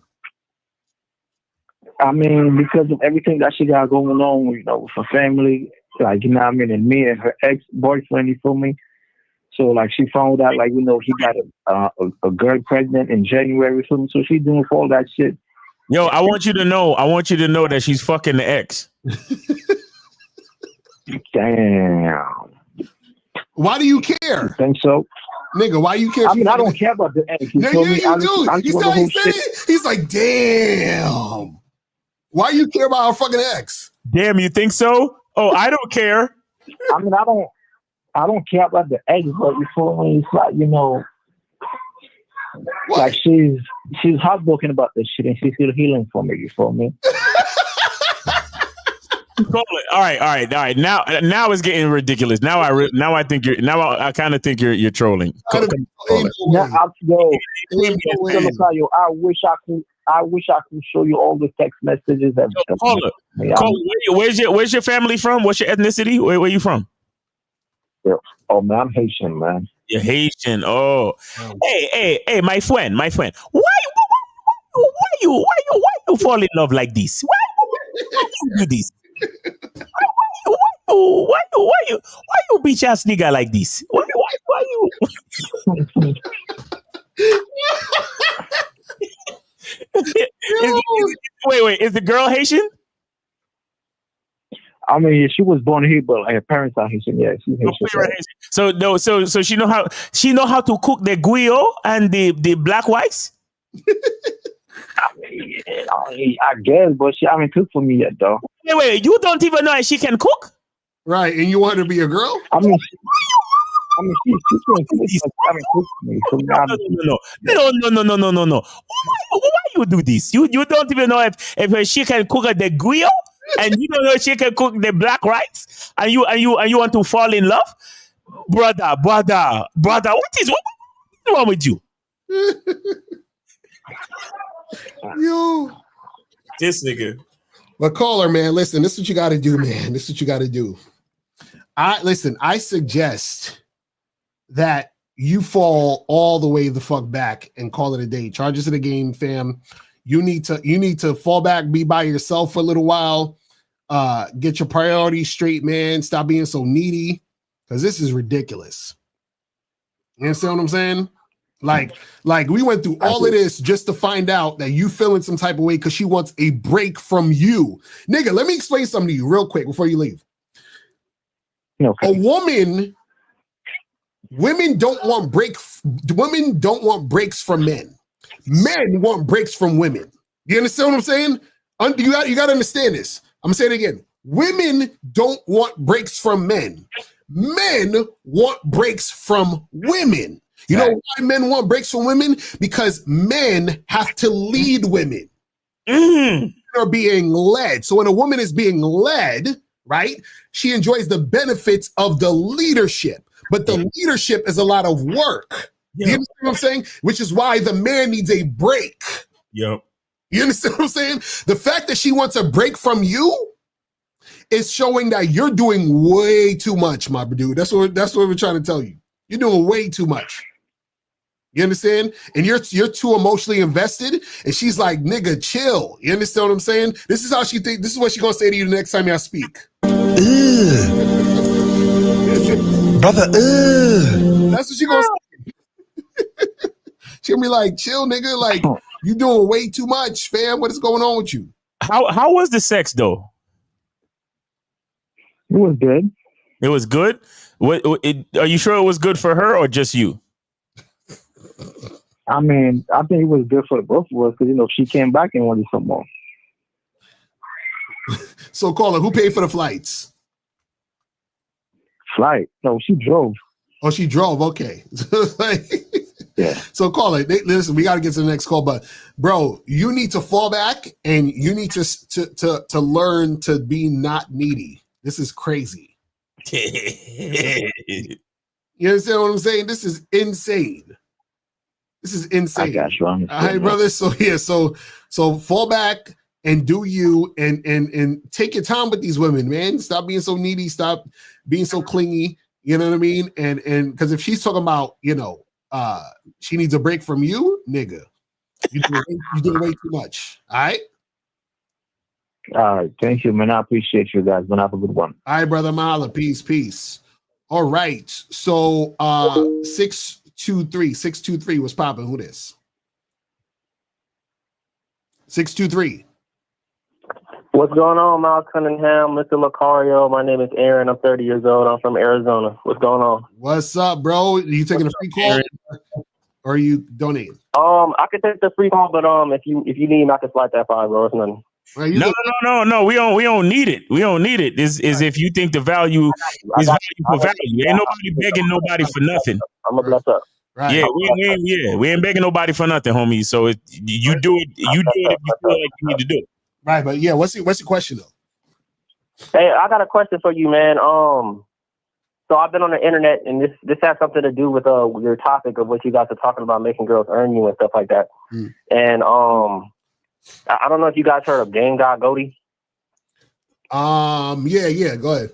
I mean, because of everything that she got going on, you know, with her family, like, you know what I mean, and me and her ex-boyfriend, you feel me? So, like, she found out, like, you know, he got a girl pregnant in January, so she's doing all that shit. Yo, I want you to know that she's fucking the ex. Damn. Why do you care? You think so? Nigga, why you care? I mean, I don't care about the ex. You do. You see how he said it? He's like, damn. Why you care about our fucking ex? Damn, you think so? Oh, I don't care. I mean, I don't care about the ex, but you feel me? It's like, you know, like she's heartbroken about this shit, and she's still healing from it. You feel me? All right. Now it's getting ridiculous. Now I kind of think you're trolling. Locario, I wish I could show you all the text messages. Where's your family from? What's your ethnicity? Where you from? Yeah. Oh man, I'm Haitian, man. You're Haitian. Oh. Hey, my friend. Why you fall in love like this? Why you do this? Why you bitch ass nigga like this? Why you? Wait, is the girl Haitian? I mean, she was born here, but her parents are Haitian. Yeah, she's Haitian. So no, so she know how to cook the guillo and the black rice. I guess, but she haven't cooked for me yet, though. Wait, you don't even know if she can cook? Right, and you want her to be a girl? I mean, she can cook, but she haven't cooked for me. So No. Why you do this? You don't even know if she can cook the guillo, and you don't know if she can cook the black rice, and you want to fall in love, brother. What is wrong with you? Yo, this nigga. But caller, man, listen, this is what you got to do, man. This is what you got to do. I suggest that you fall all the way the fuck back and call it a day. Charges of the game, fam. You need to fall back, be by yourself for a little while. Get your priorities straight, man. Stop being so needy, because this is ridiculous. You understand what I'm saying? Like we went through all of this just to find out that you feeling some type of way because she wants a break from you. Nigga, let me explain something to you real quick before you leave. Okay. Women don't want breaks from men. Men want breaks from women. You understand what I'm saying? You got to understand this. I'm going to say it again. Women don't want breaks from men. Men want breaks from women. You know why men want breaks from women? Because men have to lead women. They're being led. So when a woman is being led, right, she enjoys the benefits of the leadership. But the leadership is a lot of work. You understand what I'm saying? Which is why the man needs a break. Yep. You understand what I'm saying? The fact that she wants a break from you is showing that you're doing way too much, my dude. That's what we're trying to tell you. You're doing way too much. You understand? And you're too emotionally invested. And she's like, nigga, chill. You understand what I'm saying? This is how she thinks. This is what she's gonna say to you the next time y'all speak. Brother, That's what she gonna say. She'll be like, chill, nigga. Like, you doing way too much, fam. What is going on with you? How was the sex though? It was good. It was good. Are you sure it was good for her or just you? I mean, I think it was good for the both of us because she came back and wanted some more. So, caller, who paid for the flights? Flight? No, she drove. Oh, she drove. Okay. Yeah. So, caller, listen, we got to get to the next call, but bro, you need to fall back and you need to learn to be not needy. This is crazy. You understand what I'm saying? This is insane. This is insane. I got you. All right, brother. So yeah, so fall back and do you and take your time with these women, man. Stop being so needy. Stop being so clingy. You know what I mean? And because if she's talking about, she needs a break from you, nigga, you doing way too much. All right. All right. Thank you, man. I appreciate you guys. Have a good one. All right, brother Mala. Peace. All right. So 623 was popping. Who this? 623. What's going on, Miles Cunningham, Mr. Locario? My name is Aaron. I'm 30 years old. I'm from Arizona. What's going on? What's up, bro? Are you taking a free call or are you donating? I could take the free call, but if you need, I can slide that $5, bro. It's nothing. No. We don't need it. We don't need it. Is if you think the value is value for value. Ain't nobody begging nobody for nothing. I'm gonna bless up. Right. Yeah, we ain't begging nobody for nothing, homie. So you do it if you feel like you need to do it. Right, but yeah, what's your question though? Hey, I got a question for you, man. So I've been on the internet, and this has something to do with your topic of what you guys are talking about, making girls earn you and stuff like that. And I don't know if you guys heard of Game God Goatee. Yeah, go ahead.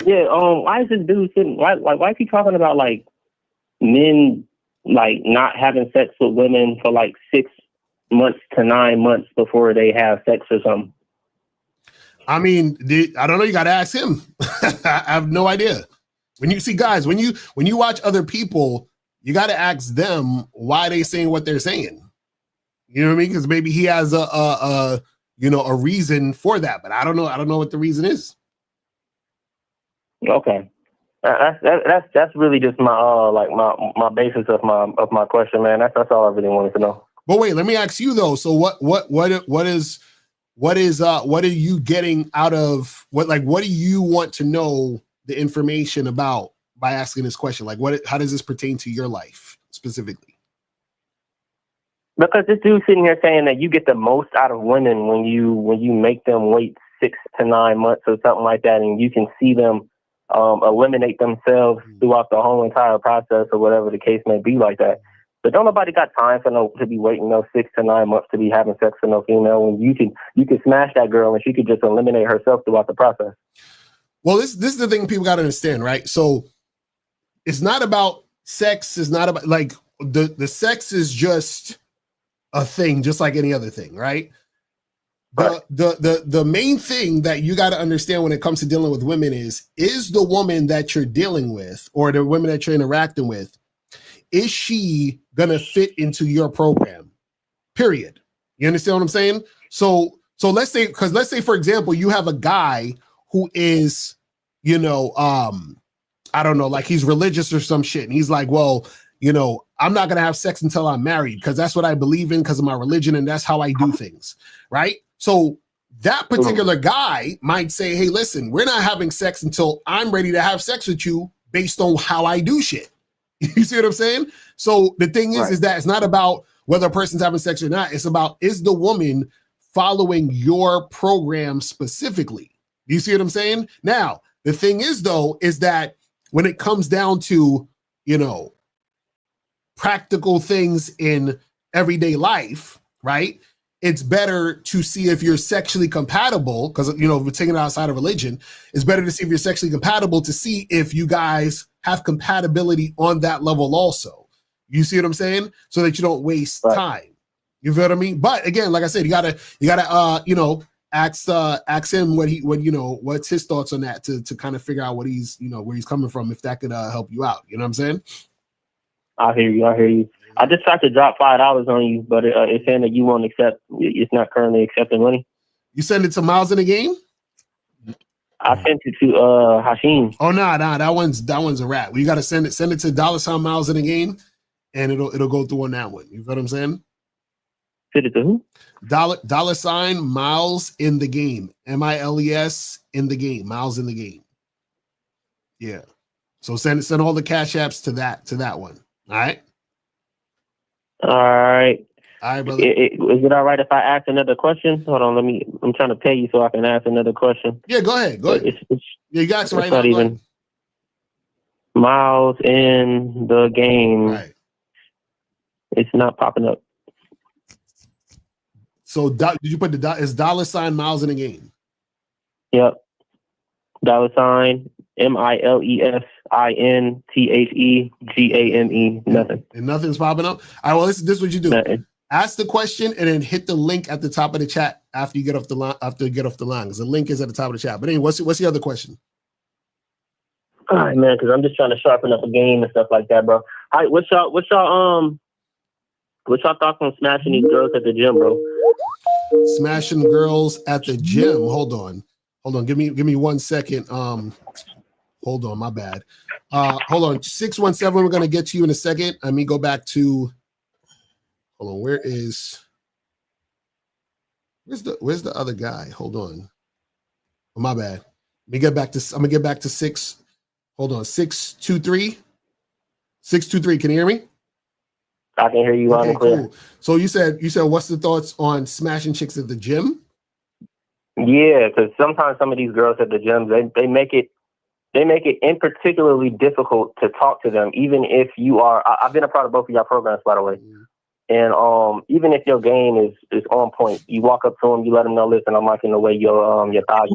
Yeah, why is this dude sitting? Why is he talking about like men like not having sex with women for like 6 months to 9 months before they have sex or something? I mean, I don't know. You got to ask him. I have no idea. When you see guys, when you watch other people, you got to ask them why they saying what they're saying. You know what I mean? Because maybe he has a reason for that, but I don't know. I don't know what the reason is. Okay. That's really just my my basis of my question, man. That's all I really wanted to know. But wait, let me ask you though. So what are you getting out of what do you want to know the information about by asking this question? Like how does this pertain to your life specifically? Because this dude's sitting here saying that you get the most out of women when you make them wait 6 to 9 months or something like that, and you can see them eliminate themselves throughout the whole entire process or whatever the case may be like that. But don't nobody got time to be waiting those 6 to 9 months to be having sex with no female when you can smash that girl and she could just eliminate herself throughout the process. Well, this is the thing people got to understand, right? So it's not about sex. It's not about like the sex is just a thing, just like any other thing, right? The main thing that you got to understand when it comes to dealing with women is the woman that you're dealing with or the women that you're interacting with, is she gonna fit into your program? Period. You understand what I'm saying? So let's say for example, you have a guy who is, I don't know, like he's religious or some shit, and he's like, well, I'm not gonna have sex until I'm married because that's what I believe in because of my religion and that's how I do things, right? So that particular guy might say, hey, listen, we're not having sex until I'm ready to have sex with you based on how I do shit. You see what I'm saying? So the thing is that it's not about whether a person's having sex or not. It's about, is the woman following your program specifically? You see what I'm saying? Now, the thing is, though, is that when it comes down to, practical things in everyday life, right? It's better to see if you're sexually compatible because, if we're taking it outside of religion, it's better to see if you're sexually compatible to see if you guys have compatibility on that level also. You see what I'm saying? So that you don't waste time. You feel what I mean? But again, like I said, you gotta ask him what's his thoughts on that to kind of figure out what he's, where he's coming from, if that could help you out. You know what I'm saying? I hear you. I just tried to drop $5 on you, but it's saying that you won't accept. It's not currently accepting money. You send it to Miles in the Game? I sent it to Hashim. Oh no, that one's a wrap. You got to send it to $ Miles in the Game, and it'll go through on that one. You know what I'm saying? Send it to who? $ Miles in the Game. MILES in the Game. Miles in the Game. Yeah. So send all the cash apps to that one. All right. All right. All right, brother. Is it all right if I ask another question? Hold on, I'm trying to pay you so I can ask another question. Yeah, go ahead. You got some right now. Not even Miles in the Game. Right. It's not popping up. So did you put is $ Miles in the Game? Yep. $ MILESINTHEGAME. Nothing. And nothing's popping up. All right. Well, this is what you do. Nothing. Ask the question and then hit the link at the top of the chat after you get off the line. Because the link is at the top of the chat. But anyway, what's the other question? All right, man. Because I'm just trying to sharpen up a game and stuff like that, bro. All right. What's y'all thoughts on smashing these girls at the gym, bro? Smashing girls at the gym. Hold on. Give me 1 second. Hold on, my bad. Hold on. 617. We're gonna get to you in a second. Let me go back to. Hold on. Where's the other guy? Hold on. Oh, my bad. I'm gonna get back to 6. Hold on. 623. 623. Can you hear me? I can hear you loud and clear. Cool. So you said what's the thoughts on smashing chicks at the gym? Yeah, because sometimes some of these girls at the gyms, they make it in particularly difficult to talk to them, even if you are. I've been a part of both of your programs, by the way. And even if your game is on point, you walk up to them, you let them know, listen, I'm liking the way your thighs. How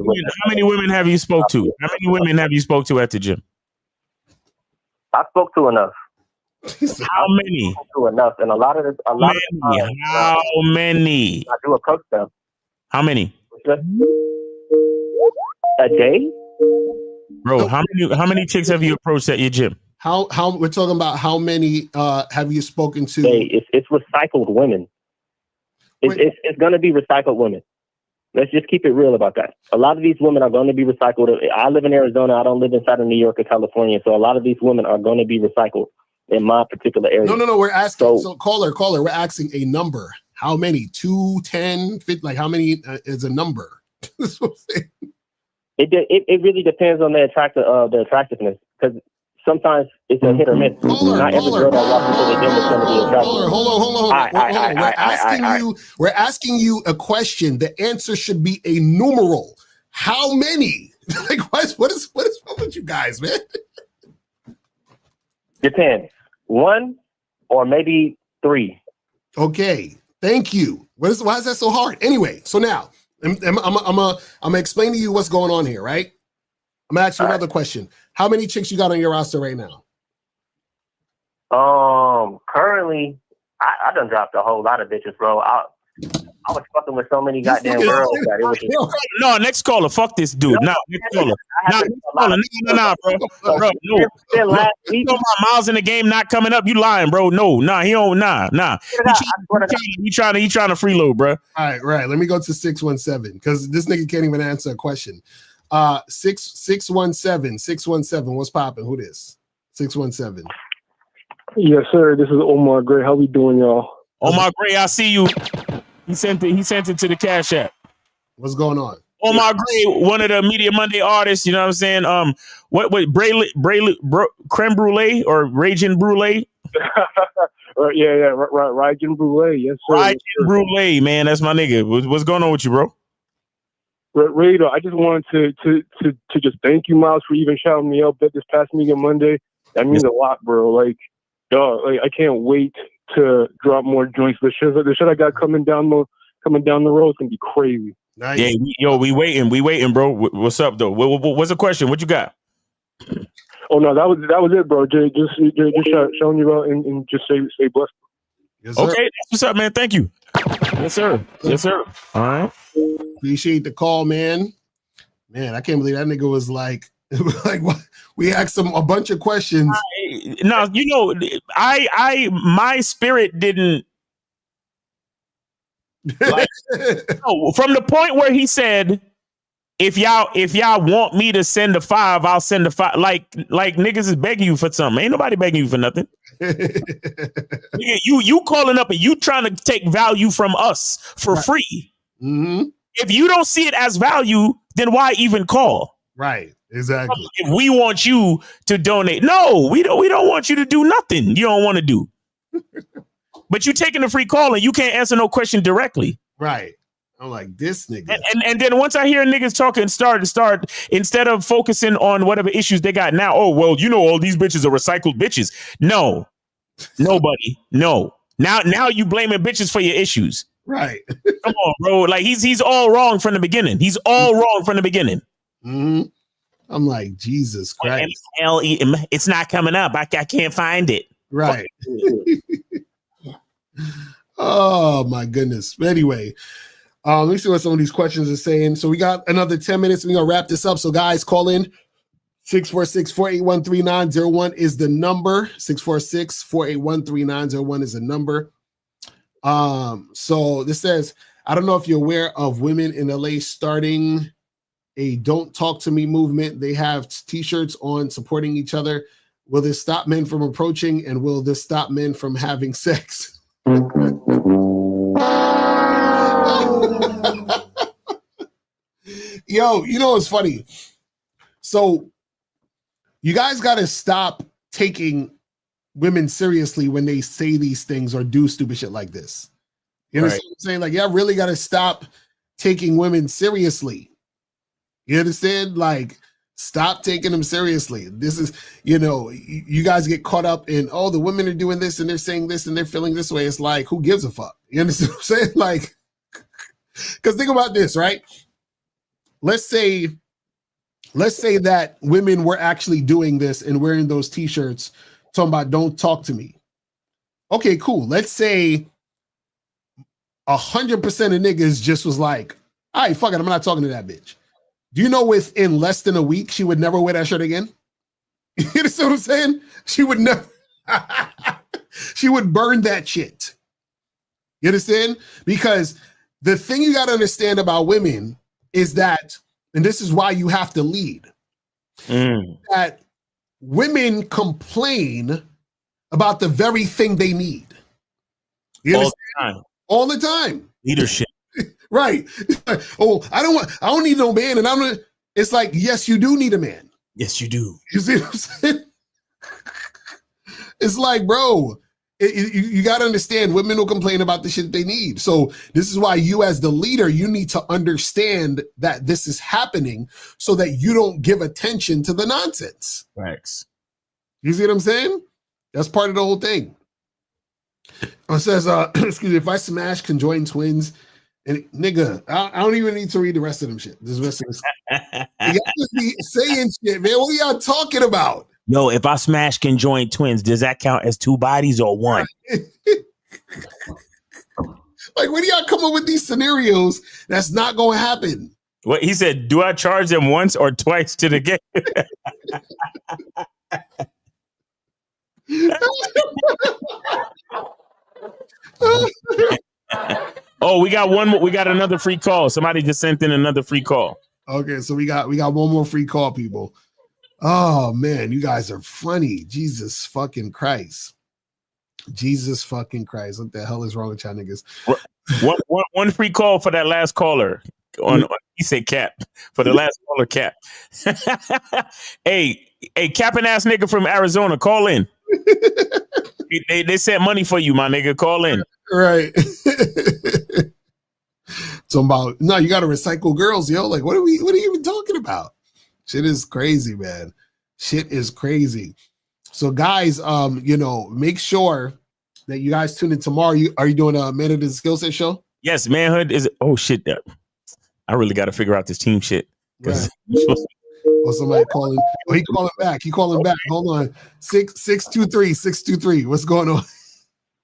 many women have you spoke to? How many women have you spoke to at the gym? I spoke to enough. How many? I spoke to enough, and How many? I do approach them. How many? A day? Bro, how many chicks have you approached at your gym? How we're talking about how many have you spoken to? Hey, it's recycled women. It's going to be recycled women. Let's just keep it real about that. A lot of these women are going to be recycled. I live in Arizona. I don't live inside of New York or California. So a lot of these women are going to be recycled in my particular area. No. We're asking. So caller, we're asking a number. How many? 2, 10, 50? Like how many is a number? It really depends on the attractiveness, because sometimes it's a hit or miss. Not every girl that walks into the gym is going to be attractive. Hold on. We're asking you a question. The answer should be a numeral. How many? Like what is wrong with you guys, man? Depends. 1 or maybe 3. Okay. Thank you. Why is that so hard? Anyway, so now I'm gonna explain to you what's going on here, right? I'm gonna ask you another question. How many chicks you got on your roster right now? Currently, I done dropped a whole lot of bitches, bro. I was fucking with so many goddamn girls that it was just... No, next caller. Fuck this dude. Next caller. Nah, bro. No. Miles in the game not coming up. You lying, bro. No, he don't. Nah. He trying to freeload, bro. All right. Let me go to 617 because this nigga can't even answer a question. 617. What's popping? Who this? 617. Yes, sir. This is Omar Gray. How we doing, y'all? Omar Gray, I see you. He sent it to the Cash App. What's going on? Omar Gray, one of the Media Monday artists, you know what I'm saying? What creme brulee or raging brulee? Yeah, raging brulee, yes, sir. Raging brulee, man, that's my nigga. What's going on with you, bro? Raider, I just wanted to just thank you, Miles, for even shouting me out this past Media Monday. That means a lot, bro. Like, dog, I can't wait to drop more joints. The shit I got coming down the road is gonna be crazy. Nice. Yeah, we waiting, bro. What's up though? What's the question? What you got? Oh no, that was it, bro. Just showing you out and just stay blessed. Yes, sir. Okay, that's what's up, man. Thank you. Yes, sir. All right. Appreciate the call, man. Man, I can't believe that nigga was like what? We asked him a bunch of questions. No, you know, my spirit didn't like no, from the point where he said, if y'all want me to send a 5, I'll send a 5. Like niggas is begging you for something. Ain't nobody begging you for nothing. you calling up and you trying to take value from us for free. Mm-hmm. If you don't see it as value, then why even call? Right. Exactly. If we want you to donate, no, we don't want you to do nothing you don't want to do. But you taking a free call and you can't answer no question directly. Right. I'm like, this nigga. And then once I hear niggas talking, start instead of focusing on whatever issues they got now. Oh, well, you know, all these bitches are recycled bitches. No, nobody. No. Now you blaming bitches for your issues. Right. Come on, bro. Like he's all wrong from the beginning. He's all wrong from the beginning. Mm-hmm. I'm like, Jesus Christ. It's not coming up. I can't find it. Right. Oh my goodness. Anyway, let me see what some of these questions are saying. So we got another 10 minutes. We're gonna wrap this up. So guys, call in. 646-481-3901 is the number. 646-481-3901 is the number. So this says, I don't know if you're aware of women in LA starting a Don't Talk to Me movement. They have t-shirts on supporting each other. Will this stop men from approaching, and will this stop men from having sex? Yo, you know what's funny? So you guys got to stop taking women seriously when they say these things or do stupid shit like this. You understand what I'm saying? Like, y'all really got to stop taking women seriously. You understand? Like, stop taking them seriously. This is, you know, you guys get caught up in, oh, the women are doing this and they're saying this and they're feeling this way. It's like, who gives a fuck? You understand what I'm saying? Like, because think about this, right? Let's say that women were actually doing this and wearing those t-shirts talking about don't talk to me. Okay, cool. Let's say 100% of niggas just was like, all right, fuck it, I'm not talking to that bitch. Do you know within less than a week, she would never wear that shirt again? You understand what I'm saying? She would never. She would burn that shit. You understand? Because the thing you got to understand about women is that, and this is why you have to lead, that women complain about the very thing they need. You All understand? the time. All the time. Leadership. Right. Oh, I don't need no man. And it's like, yes, you do need a man. Yes, you do. You see what I'm saying? It's like, bro, you got to understand, women will complain about the shit they need. So this is why you as the leader, you need to understand that this is happening so that you don't give attention to the nonsense. Thanks. You see what I'm saying? That's part of the whole thing. It says, excuse me, if I smash conjoined twins, and nigga, I don't even need to read the rest of them shit. This rest of this. You gotta just be saying shit, man. What are y'all talking about? Yo, if I smash conjoined twins, does that count as 2 bodies or 1? Like, when do y'all come up with these scenarios that's not going to happen? What he said, do I charge them once or twice to the game? Oh, we got one more. We got another free call. Somebody just sent in another free call. Okay, so we got one more free call, people. Oh man, you guys are funny. Jesus fucking Christ. Jesus fucking Christ. What the hell is wrong with y'all niggas? One free call for that last caller. He said cap. For the last caller, cap. Hey, capping ass nigga from Arizona, call in. They sent money for you, my nigga. Call in. Right. So about no, you gotta recycle girls, yo. Like, what are you even talking about? Shit is crazy, man. Shit is crazy. So guys, make sure that you guys tune in tomorrow. Are you doing a Manhood is a Skill Set show? Yes, manhood is. Oh shit, I really got to figure out this team shit. Right. Or somebody calling. Oh, he calling back. Hold on. 623. What's going on?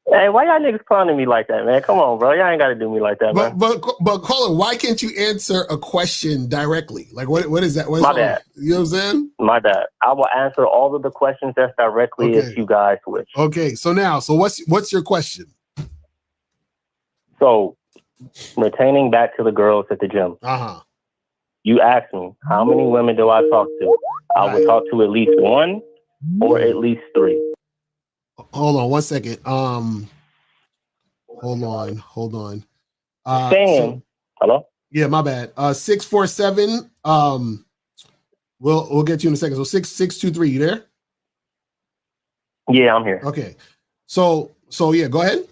Hey, why y'all niggas clowning me like that, man? Come on, bro. Y'all ain't got to do me like that, man. But Colin, why can't you answer a question directly? Like, what is that? My bad. You know what I'm saying? My bad. I will answer all of the questions as directly as you guys wish. Okay, so what's your question? So, retaining back to the girls at the gym. Uh-huh. You asked me, how many women do I talk to? I would talk to at least 1 or at least 3. Hold on 1 second. Hold on. Hello? Yeah, my bad. 647. We'll get you in a second. So 6623, you there? Yeah, I'm here. Okay. So yeah, go ahead.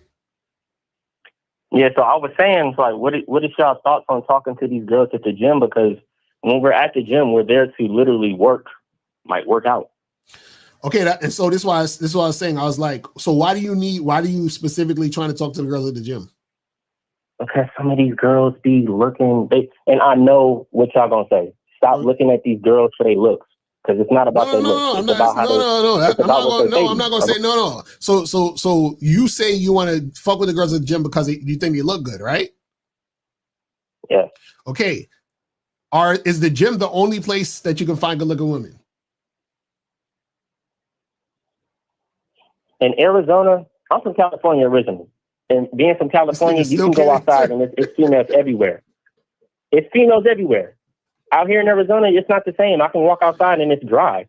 Yeah, so I was saying, like, what is y'all thoughts on talking to these girls at the gym? Because when we're at the gym, we're there to literally work out. Okay, and so this is why I was saying. I was like, so why do you specifically trying to talk to the girls at the gym? Because some of these girls be looking, and I know what y'all gonna say. Stop looking at these girls for their looks, because it's not about their looks. It's about how I'm not gonna say no. So you say you want to fuck with the girls at the gym because you think they look good, right? Yeah. Okay. Is the gym the only place that you can find good-looking women? In Arizona, I'm from California originally. And being from California, you can go outside and it's females everywhere. It's females everywhere. Out here in Arizona, it's not the same. I can walk outside and it's dry.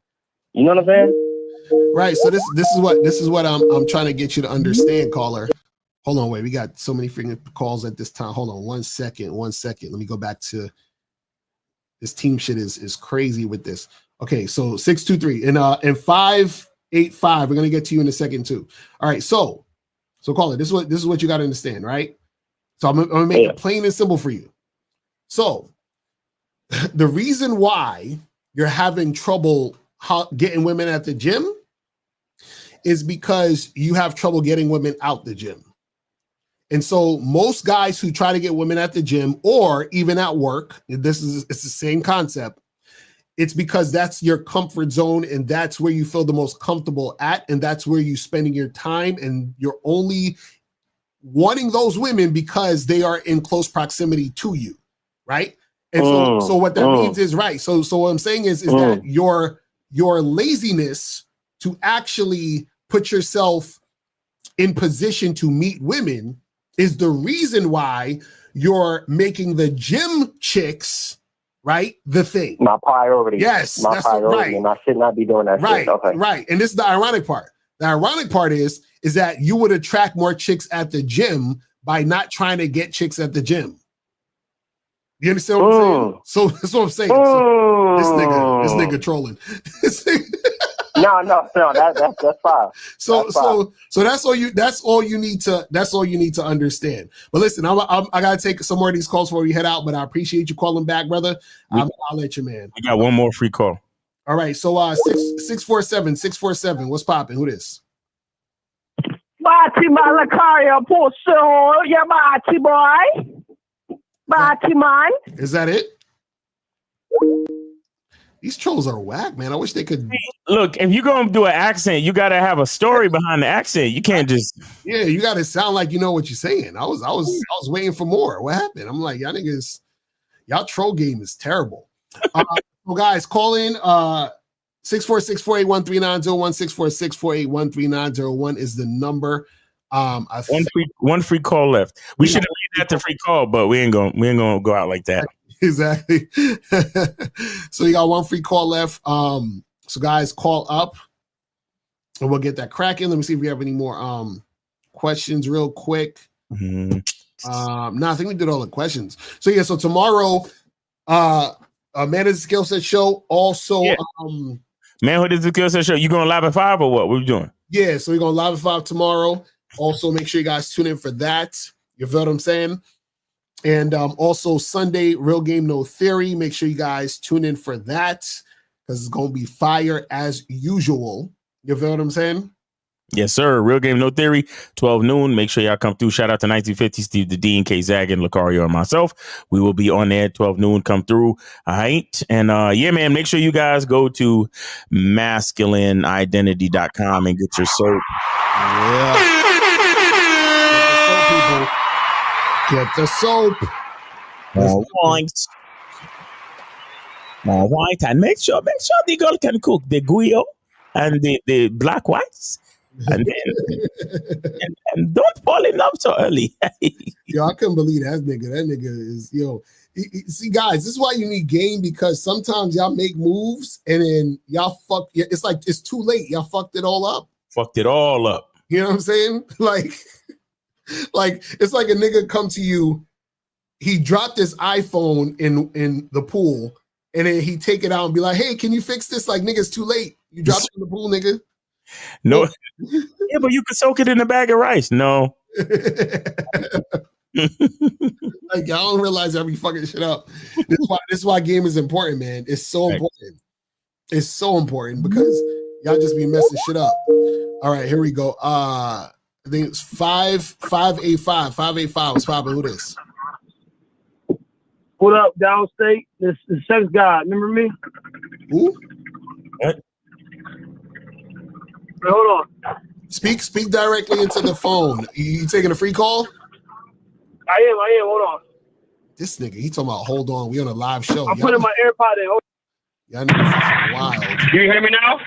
You know what I'm saying? Right. So this is what I'm trying to get you to understand, caller. Hold on, wait. We got so many freaking calls at this time. Hold on 1 second. Let me go back to this team shit is crazy with this. Okay, so 623 and 585. We're gonna get to you in a second too. All right, so caller, this is what you got to understand, right? So I'm gonna make it plain and simple for you. So the reason why you're having trouble getting women at the gym is because you have trouble getting women out the gym. And so most guys who try to get women at the gym or even at work, it's the same concept. It's because that's your comfort zone and that's where you feel the most comfortable at. And that's where you're spending your time, and you're only wanting those women because they are in close proximity to you, right? And so what that means is right. So what I'm saying is that your laziness to actually put yourself in position to meet women is the reason why you're making the gym chicks, right, the thing. My priority. Yes, my that's priority, and I should not be doing that right, shit. Okay. right. And this is the ironic part. The ironic part is that you would attract more chicks at the gym by not trying to get chicks at the gym. You understand what I'm saying? So that's what I'm saying. So this nigga trolling. No, that's fine. So That's fine. so that's all you need to understand. But listen, I gotta take some more of these calls before we head out. But I appreciate you calling back, brother. I'll let you, man. I got one more free call. All right, so 647. What's popping? Who this? Marty Locario, Poso, yeah, Marty boy. Marty man. Is that it? These trolls are whack, man. I wish they could. Look, if you're gonna do an accent, you gotta have a story behind the accent. You can't just. Yeah, you gotta sound like you know what you're saying. I was waiting for more. What happened? I'm like, y'all niggas, y'all troll game is terrible. So guys, call in 646-481-3901, 646-481-3901 is the number. One free call left. We should have made that the free call, but we ain't gonna go out like that. Exactly. So you got one free call left. So guys, call up and we'll get that cracking. Let me see if we have any more questions real quick. No, I think we did all the questions. So yeah, so tomorrow Manhood is a Skill Set show. Also Manhood is a Skill Set show. You going live at 5 or what? What are you doing? Yeah, so we're going live at 5 tomorrow. Also, make sure you guys tune in for that. You feel what I'm saying? And also Sunday, Real Game No Theory. Make sure you guys tune in for that because it's going to be fire as usual. You feel what I'm saying? Yes, sir. Real Game No Theory, 12 noon. Make sure y'all come through. Shout out to 1950, Steve the D, and K Zaggin, Locario, and myself. We will be on there at 12 noon. Come through. All right. And yeah, man, make sure you guys go to masculineidentity.com and get your soap. Yeah. Get the soap. All right. And make sure the girl can cook the guyo and the black whites. And then and don't fall in love so early. Yo, I couldn't believe that nigga. That nigga is, see, guys, this is why you need game, because sometimes y'all make moves and then y'all fuck. It's like it's too late. Y'all fucked it all up. Fucked it all up. You know what I'm saying? Like it's like a nigga come to you, he dropped his iPhone in the pool, and then he take it out and be like, "Hey, can you fix this?" Like, nigga, it's too late. You dropped it in the pool, nigga. No. Yeah, but you can soak it in a bag of rice. No. Like, y'all don't realize I be fucking shit up. This is why game is important, man. It's so important. It's so important because y'all just be messing shit up. All right, here we go. I think it's 585. 585 was probably who this. What up, Downstate? This is Sex God. Remember me? Who? What? Hold on. Speak directly into the phone. You taking a free call? I am. Hold on. This nigga, he talking about hold on. We on a live show. I'm putting my AirPod in. Y'all niggas is wild. Can you hear me now?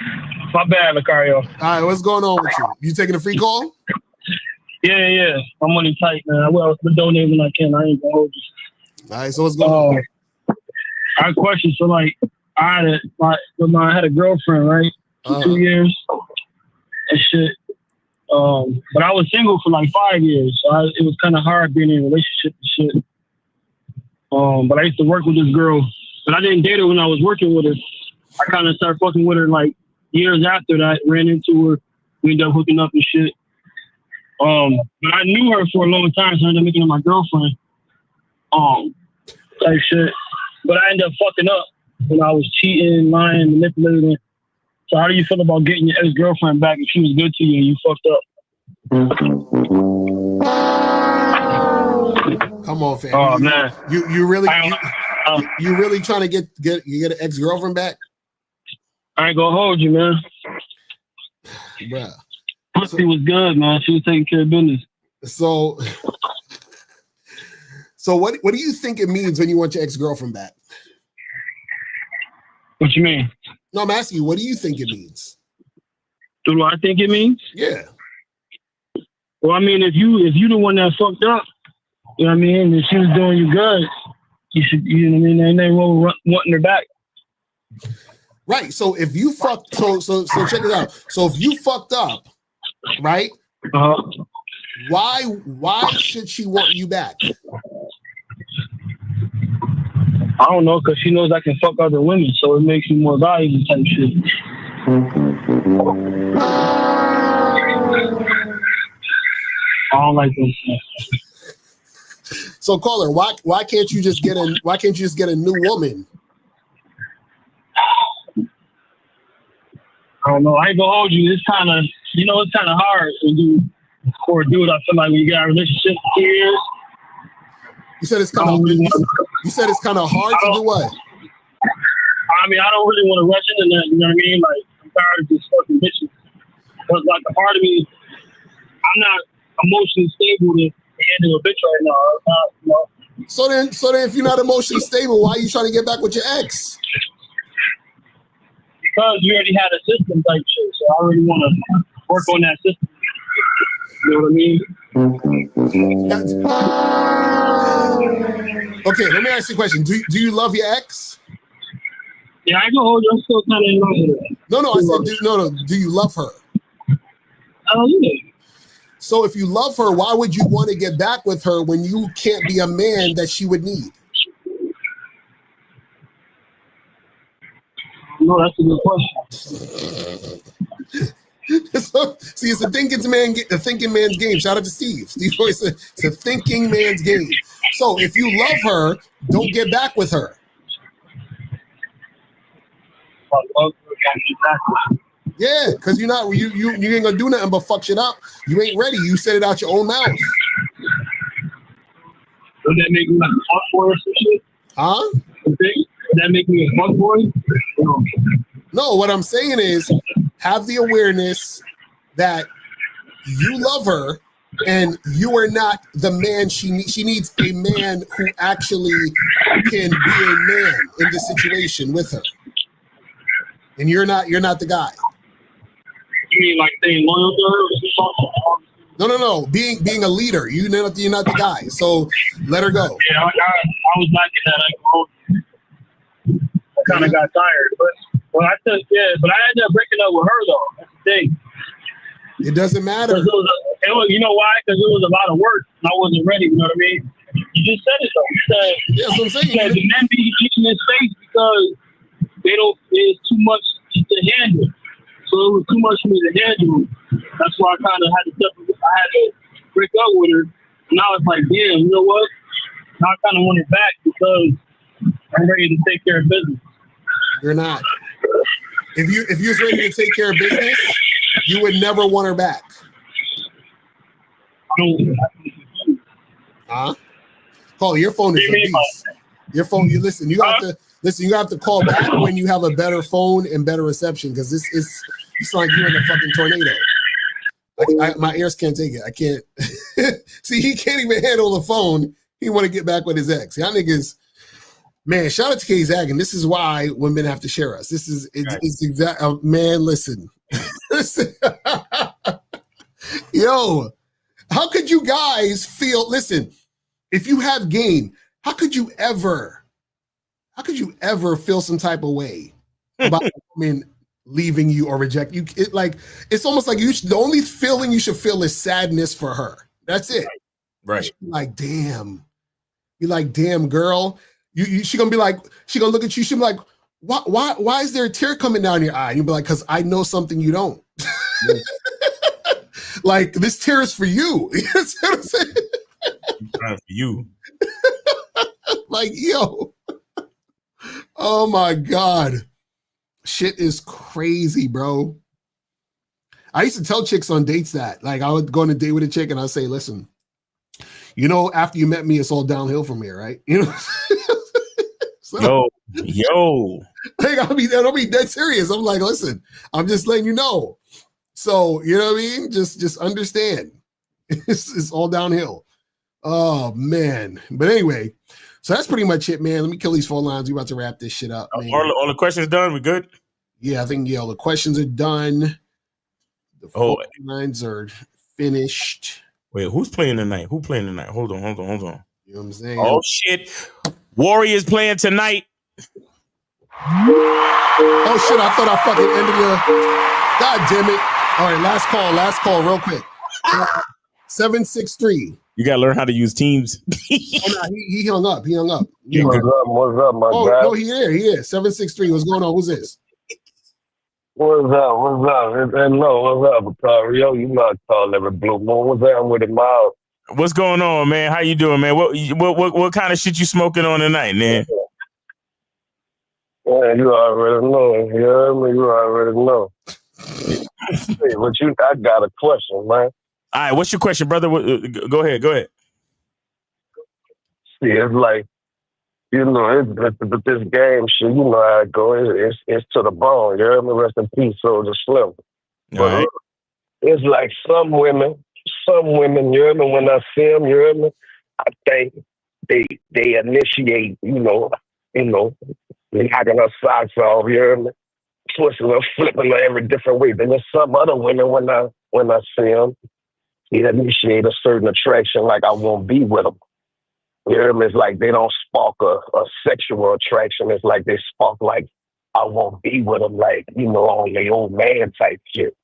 My bad, Locario. All right, what's going on with you? You taking a free call? Yeah. I'm money tight, man. I will donate when I can. I ain't gonna hold you. All right, so what's going on? I have a question. So, like, I had a girlfriend, right? For 2 years and shit. But I was single for like 5 years. So it was kind of hard being in a relationship and shit. But I used to work with this girl, but I didn't date her when I was working with her. I kind of started fucking with her like years after that. Ran into her, we ended up hooking up and shit. But I knew her for a long time, so I ended up making her my girlfriend. Type shit. But I ended up fucking up when I was cheating, lying, manipulating. So how do you feel about getting your ex-girlfriend back if she was good to you and you fucked up? Come on, fam. Oh man, you really trying to get an ex-girlfriend back? I ain't gonna hold you, man. Bruh. Pussy was good, man. She was taking care of business. So So what do you think it means when you want your ex-girlfriend back? What you mean? No, I'm asking you, what do you think it means? What do I think it means? Yeah. Well, I mean, if you the one that fucked up, you know what I mean, and she was doing you good, you should, you know what I mean, ain't nothing wrong with wanting her back. Right. So if you fucked, so check it out. So if you fucked up, right? Why should she want you back? I don't know, because she knows I can fuck other women, so it makes me more valuable type shit. I don't like this shit. So caller, why can't you just get a new woman? I don't know. I ain't gonna hold you. It's kind of hard to do for a dude. I feel like when you got a relationship for 2 years. You said it's kind of hard to do what? I mean, I don't really want to rush into that. You know what I mean? Like, I'm tired of just fucking bitches. But like, a part of me, I'm not emotionally stable to handle a bitch right now. You know? So then, if you're not emotionally stable, why are you trying to get back with your ex? Because you already had a system type shit, so I really want to work on that system. You know what I mean? Okay, let me ask you a question. Do you love your ex? Yeah, I go hold you. I'm still kind of in love with her. No, I said do you love her? Oh yeah. So if you love her, why would you want to get back with her when you can't be a man that she would need? No, that's a good question. So, see, it's a thinking man's game. Shout out to Steve. Steve always said it's a thinking man's game. So if you love her, don't get back with her. Yeah, because you ain't gonna do nothing but fuck shit up. You ain't ready. You said it out your own mouth. Would that make me like a fuck boy or some shit? Huh? Would that make me a fuck boy? No, what I'm saying is have the awareness that you love her and you are not the man she needs. She needs a man who actually can be a man in the situation with her. And you're not the guy. You mean like staying loyal to her? No. Being a leader. You're not the guy. So let her go. Yeah, I was liking that. I kind of got tired, but I ended up breaking up with her though. That's the thing. It doesn't matter. You know why? Because it was a lot of work and I wasn't ready. You know what I mean? You just said it though. You said, yeah, that's what I'm saying. You said the men be keeping in space because it's too much to handle. So it was too much for me to handle. That's why I kind of had to break up with her. And now it's like, damn, you know what? Now I kind of want it back because I'm ready to take care of business. You're not. If you was ready to take care of business, you would never want her back. Huh? Call your phone is a beast. Your phone. You listen. You have to listen. You have to call back when you have a better phone and better reception because this is. It's like you're in a fucking tornado. My ears can't take it. I can't. See, he can't even handle the phone. He want to get back with his ex. Y'all niggas. Man, shout out to K Zaggin. This is why women have to share us. It's exact. Man, listen. Listen. Yo, how could you guys feel? Listen, if you have game, how could you ever feel some type of way about women leaving you or reject you? It's almost like the only feeling you should feel is sadness for her. That's it. Right. Like, damn. You're like, damn, girl. She gonna look at you. She be like, why is there a tear coming down your eye? And you'll be like, because I know something you don't. Like, this tear is for you. You know what I'm saying? For you. Like, yo. Oh my God. Shit is crazy, bro. I used to tell chicks on dates that. Like, I would go on a date with a chick and I'd say, listen, after you met me, it's all downhill from here, right? You know? So, yo. Like, I'll be dead serious. I'm like, listen, I'm just letting you know. So, you know what I mean? Just understand. It's all downhill. Oh man. But anyway, so that's pretty much it, man. Let me kill these phone lines. We about to wrap this shit up, man. All the questions done. We good? Yeah, I think all the questions are done. The phone lines are finished. Wait, who's playing tonight? Who playing tonight? Hold on. You know what I'm saying? Oh shit. Warriors playing tonight. Oh shit, I thought I fucking ended the. God damn it. All right, last call, real quick. 763. You gotta learn how to use Teams. Oh, no, he hung up. What's up, my Oh, guy? no, he is. 763. What's going on? Who's this? What's up? No, what's up, Locario? You know I call every blue moon. What's up with it, Miles? What's going on, man? How you doing, man? What kind of shit you smoking on tonight, man? Yeah, you already know. You heard me? You already know. Hey, I got a question, man. All right, what's your question, brother? Go ahead. See, it's like, you know, it's this game shit, you know how it goes. It's to the bone. You heard me? Rest in peace, Soldier Slim. But it's like some women, you heard me? When I see them, you heard me? I think they initiate, you know, knocking her socks off, you heard me? Twisting her, flipping her every different way. Then there's some other women when I see them, they initiate a certain attraction, like I won't be with them. You hear me? It's like they don't spark a sexual attraction. It's like they spark like I won't be with them, like, you know, on the old man type shit.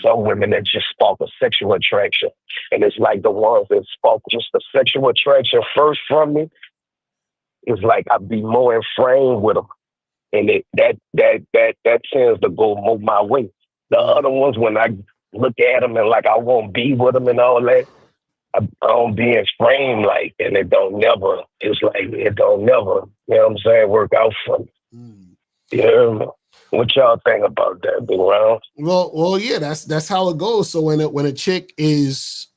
Some women that just spark a sexual attraction. And it's like the ones that spark just the sexual attraction first from me, it's like I'd be more in frame with them. And that tends to go more my way. The other ones, when I look at them and like I won't be with them and all that, I don't be in frame, like, and it don't never, you know what I'm saying, work out for me. You hear me? What y'all think about that, Big Round? Well, yeah, that's how it goes. So when a chick is,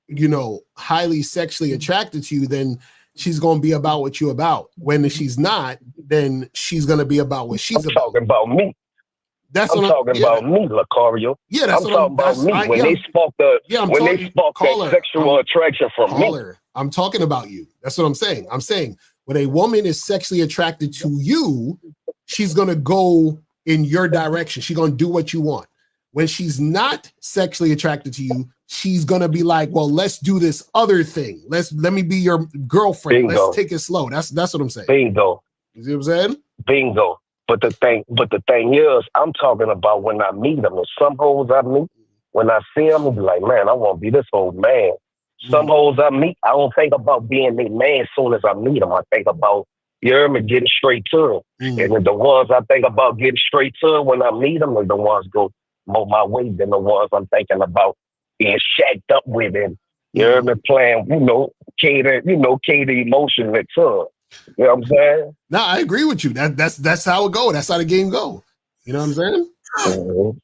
you know, highly sexually attracted to you, then she's gonna be about what you're about. When she's not, then she's gonna be about what she's about. Talking about me. That's I'm what talking about me, Locario. Yeah, that's I'm what talking about me. When they spark that sexual attraction from me. I'm talking about you. That's what I'm saying. I'm saying when a woman is sexually attracted to you, she's gonna go in your direction. She's gonna do what you want. When she's not sexually attracted to you, she's gonna be like, well, let's do this other thing. Let me be your girlfriend. Bingo. Let's take it slow. That's what I'm saying. Bingo. You see what I'm saying? Bingo. But the thing is, I'm talking about when I meet them. And some hoes I meet, when I see them, I'll be like, man, I want to be this old man. Some hoes I meet, I don't think about being their man as soon as I meet them. I think about, you hear me, getting straight to them. And then the ones I think about getting straight to them when I meet them are the ones go more my way than the ones I'm thinking about being shacked up with and, you hear me, playing, cater emotionally to them. You know what I'm saying? No, I agree with you. That's how it go. That's how the game go. You know what I'm saying?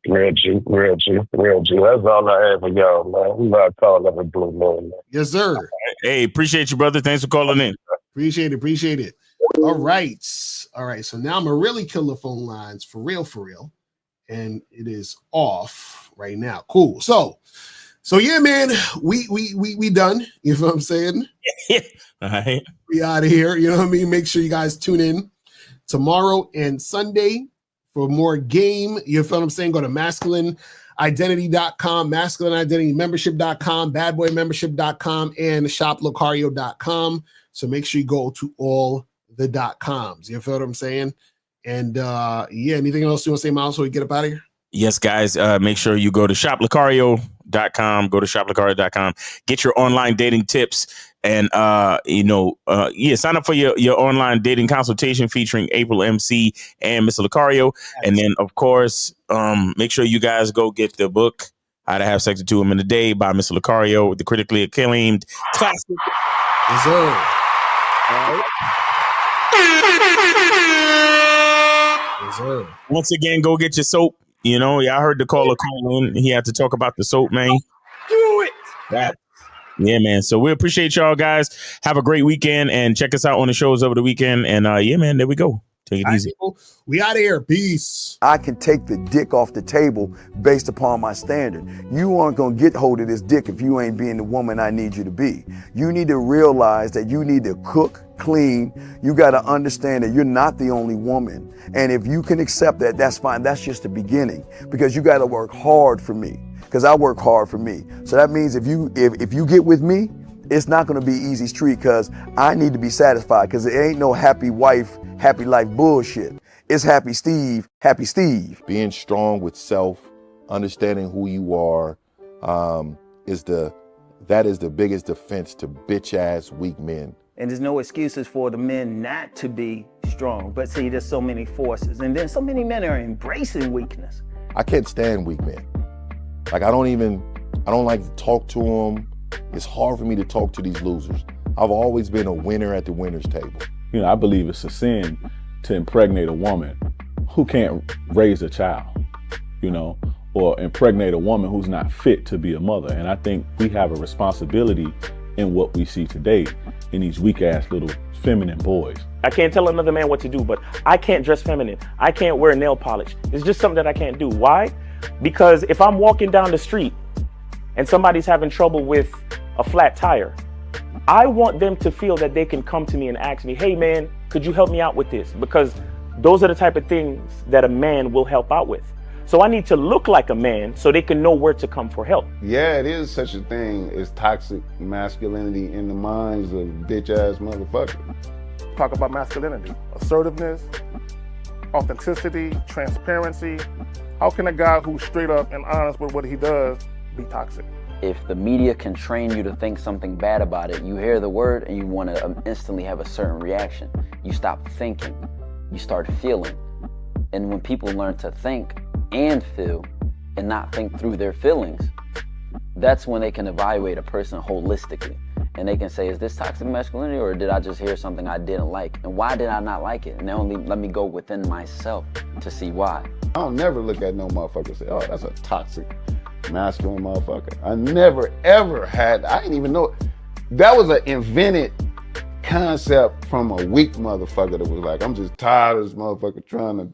Real G. That's all I have for y'all, man. We not calling every blue moon, man. Yes, sir. Hey, appreciate you, brother. Thanks for calling in. Appreciate it. All right. So now I'm gonna really kill the phone lines for real. And it is off right now. Cool. So yeah, man, we done. You know what I'm saying? All right. We out of here. You know what I mean? Make sure you guys tune in tomorrow and Sunday for more game. You feel what I'm saying? Go to masculineidentity.com, masculineidentitymembership.com, badboymembership.com, and shoplocario.com. So make sure you go to all the .coms. You feel what I'm saying? And anything else you want to say, Miles, so we get up out of here? Yes, guys, make sure you go to shoplocario.com, get your online dating tips and sign up for your online dating consultation featuring April MC and Mr. Locario. And then of course, make sure you guys go get the book How to Have Sex with 2 Women a Day by Mr. Locario, the critically acclaimed classic. Yes, sir. Yes, sir. Once again, go get your soap. You know, y'all heard the caller call in. He had to talk about the soap, man. Do it. Yeah, man. So we appreciate y'all guys. Have a great weekend and check us out on the shows over the weekend. And yeah, man, there we go. Take it All right, easy. people, we out of here. Peace. I can take the dick off the table based upon my standard. You aren't gonna get hold of this dick if you ain't being the woman I need you to be. You need to realize that you need to cook, clean. You gotta understand that you're not the only woman. And if you can accept that, that's fine. That's just the beginning, because you gotta work hard for me, because I work hard for me. So that means if you get with me, it's not gonna be easy street, because I need to be satisfied, because it ain't no happy wife, happy life bullshit. It's happy Steve, happy Steve. Being strong with self, understanding who you are, that is the biggest defense to bitch ass weak men. And there's no excuses for the men not to be strong. But see, there's so many forces, and then so many men are embracing weakness. I can't stand weak men. Like I don't like to talk to them. It's hard for me to talk to these losers. I've always been a winner at the winner's table. You know, I believe it's a sin to impregnate a woman who can't raise a child, you know, or impregnate a woman who's not fit to be a mother. And I think we have a responsibility in what we see today in these weak ass little feminine boys. I can't tell another man what to do, but I can't dress feminine. I can't wear nail polish. It's just something that I can't do. Why? Because if I'm walking down the street and somebody's having trouble with a flat tire, I want them to feel that they can come to me and ask me, hey man, could you help me out with this? Because those are the type of things that a man will help out with. So I need to look like a man so they can know where to come for help. Yeah, it is such a thing as toxic masculinity in the minds of bitch ass motherfuckers. Talk about masculinity, assertiveness, authenticity, transparency. How can a guy who's straight up and honest with what he does be toxic? If the media can train you to think something bad about it, you hear the word and you want to instantly have a certain reaction. You stop thinking, you start feeling. And when people learn to think and feel and not think through their feelings, that's when they can evaluate a person holistically. And they can say, is this toxic masculinity, or did I just hear something I didn't like? And why did I not like it? And only let me go within myself to see why. I don't never look at no motherfucker and say, oh, that's a toxic masculine motherfucker. I never ever had, I didn't even know, that was an invented concept from a weak motherfucker that was like, I'm just tired of this motherfucker trying to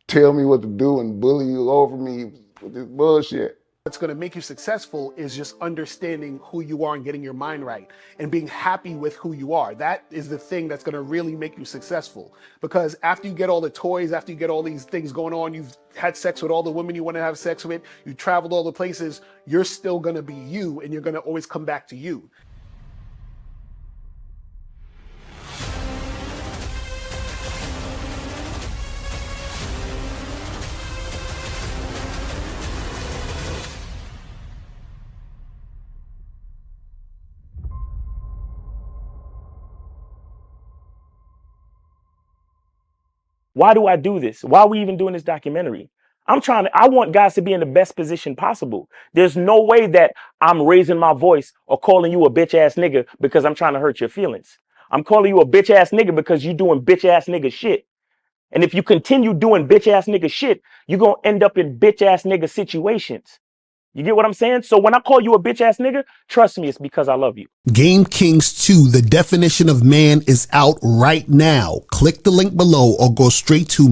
tell me what to do and bully you over me with this bullshit. What's going to make you successful is just understanding who you are and getting your mind right and being happy with who you are. That is the thing that's going to really make you successful. Because after you get all the toys, after you get all these things going on, you've had sex with all the women you want to have sex with, you traveled all the places, you're still going to be you, and you're going to always come back to you. Why do I do this? Why are we even doing this documentary? I want guys to be in the best position possible. There's no way that I'm raising my voice or calling you a bitch ass nigga because I'm trying to hurt your feelings. I'm calling you a bitch ass nigga because you're doing bitch ass nigga shit. And if you continue doing bitch ass nigga shit, you're going to end up in bitch ass nigga situations. You get what I'm saying? So when I call you a bitch ass nigga, trust me, it's because I love you. Game Kings 2, the definition of man, is out right now. Click the link below or go straight to